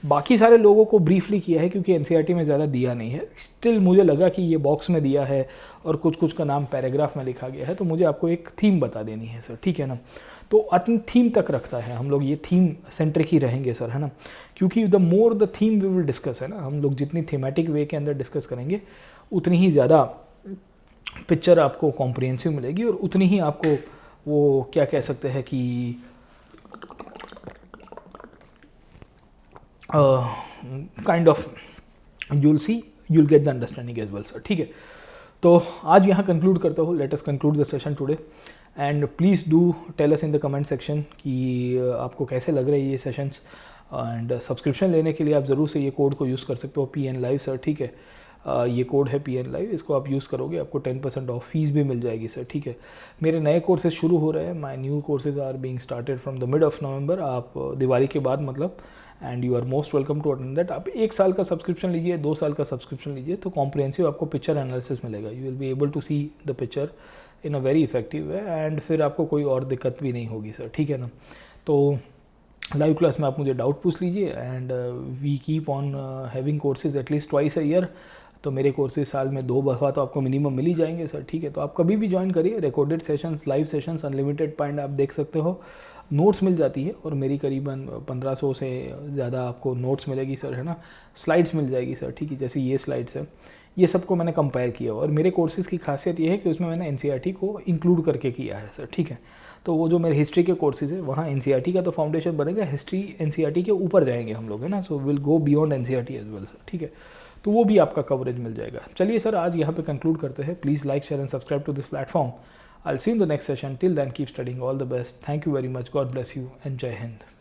बाकी सारे लोगों को ब्रीफली किया है क्योंकि एनसीईआरटी में ज़्यादा दिया नहीं है। स्टिल मुझे लगा कि ये बॉक्स में दिया है और कुछ कुछ का नाम पैराग्राफ में लिखा गया है, तो मुझे आपको एक थीम बता देनी है सर, ठीक है ना। तो अपनी थीम तक रखता है, हम लोग ये थीम सेंट्रिक ही रहेंगे सर, है ना, क्योंकि the more the theme we will discuss, है ना, हम लोग जितनी थीमेटिक वे के अंदर डिस्कस करेंगे उतनी ही ज़्यादा पिक्चर आपको कॉम्प्रिहेंसिव मिलेगी और उतनी ही आपको वो क्या कह सकते हैं कि kind of you'll get the understanding as well sir, ठीक है। तो आज यहाँ कंक्लूड करता हूँ, let us conclude the session today and please do tell us in the comment section कि आपको कैसे लग रहे हैं ये सेशंस। एंड सब्सक्रिप्शन लेने के लिए आप ज़रूर से ये कोड को यूज़ कर सकते हो, PN Live सर, ठीक है। ये कोड है PN Live, इसको आप यूज़ करोगे आपको 10% ऑफ फीस भी मिल जाएगी सर, ठीक है। मेरे नए कोर्सेज शुरू हो रहे हैं, my new courses are being started from the mid of November, आप दिवाली के बाद मतलब, and you are most welcome to attend that. आप 1 साल का सब्सक्रिप्शन लीजिए, 2 साल का सब्सक्रिप्शन लीजिए, तो कॉम्प्रिहेंसिव आपको पिक्चर एनालिसिस मिलेगा, you will be able to see the picture in a very effective way, and फिर आपको कोई और दिक्कत भी नहीं होगी सर, ठीक है ना। तो लाइव क्लास में आप मुझे डाउट पूछ लीजिए, and we keep on having courses at least twice a year. तो मेरे कोर्सेज साल में 2 दफ़ा तो आपको मिनिमम मिल ही जाएंगे सर, ठीक है। तो आप कभी भी ज्वाइन करिए, recorded sessions, live sessions, unlimited point आप देख सकते हो, नोट्स मिल जाती है, और मेरी करीबन 1500 से ज़्यादा आपको नोट्स मिलेगी सर, है ना। स्लाइड्स मिल जाएगी सर, ठीक है, जैसे ये स्लाइड्स है, ये सबको मैंने कंपाइल किया, और मेरे कोर्सेज़ की खासियत ये है कि उसमें मैंने NCERT को इंक्लूड करके किया है सर, ठीक है। तो वो जो मेरे हिस्ट्री के कोर्सेज़ है वहाँ NCERT का तो फाउंडेशन बनेगा, हिस्ट्री NCERT के ऊपर जाएंगे हम लोग, है ना। So will go beyond NCERT as well sir, ठीक है। तो वो भी आपका कवरेज मिल जाएगा। चलिए सर, आज यहाँ पे कंक्लूड करते हैं। Please like, share and subscribe to this platform. I will see in the next session. Till then keep studying, all the best, thank you very much, god bless you and Jai Hind.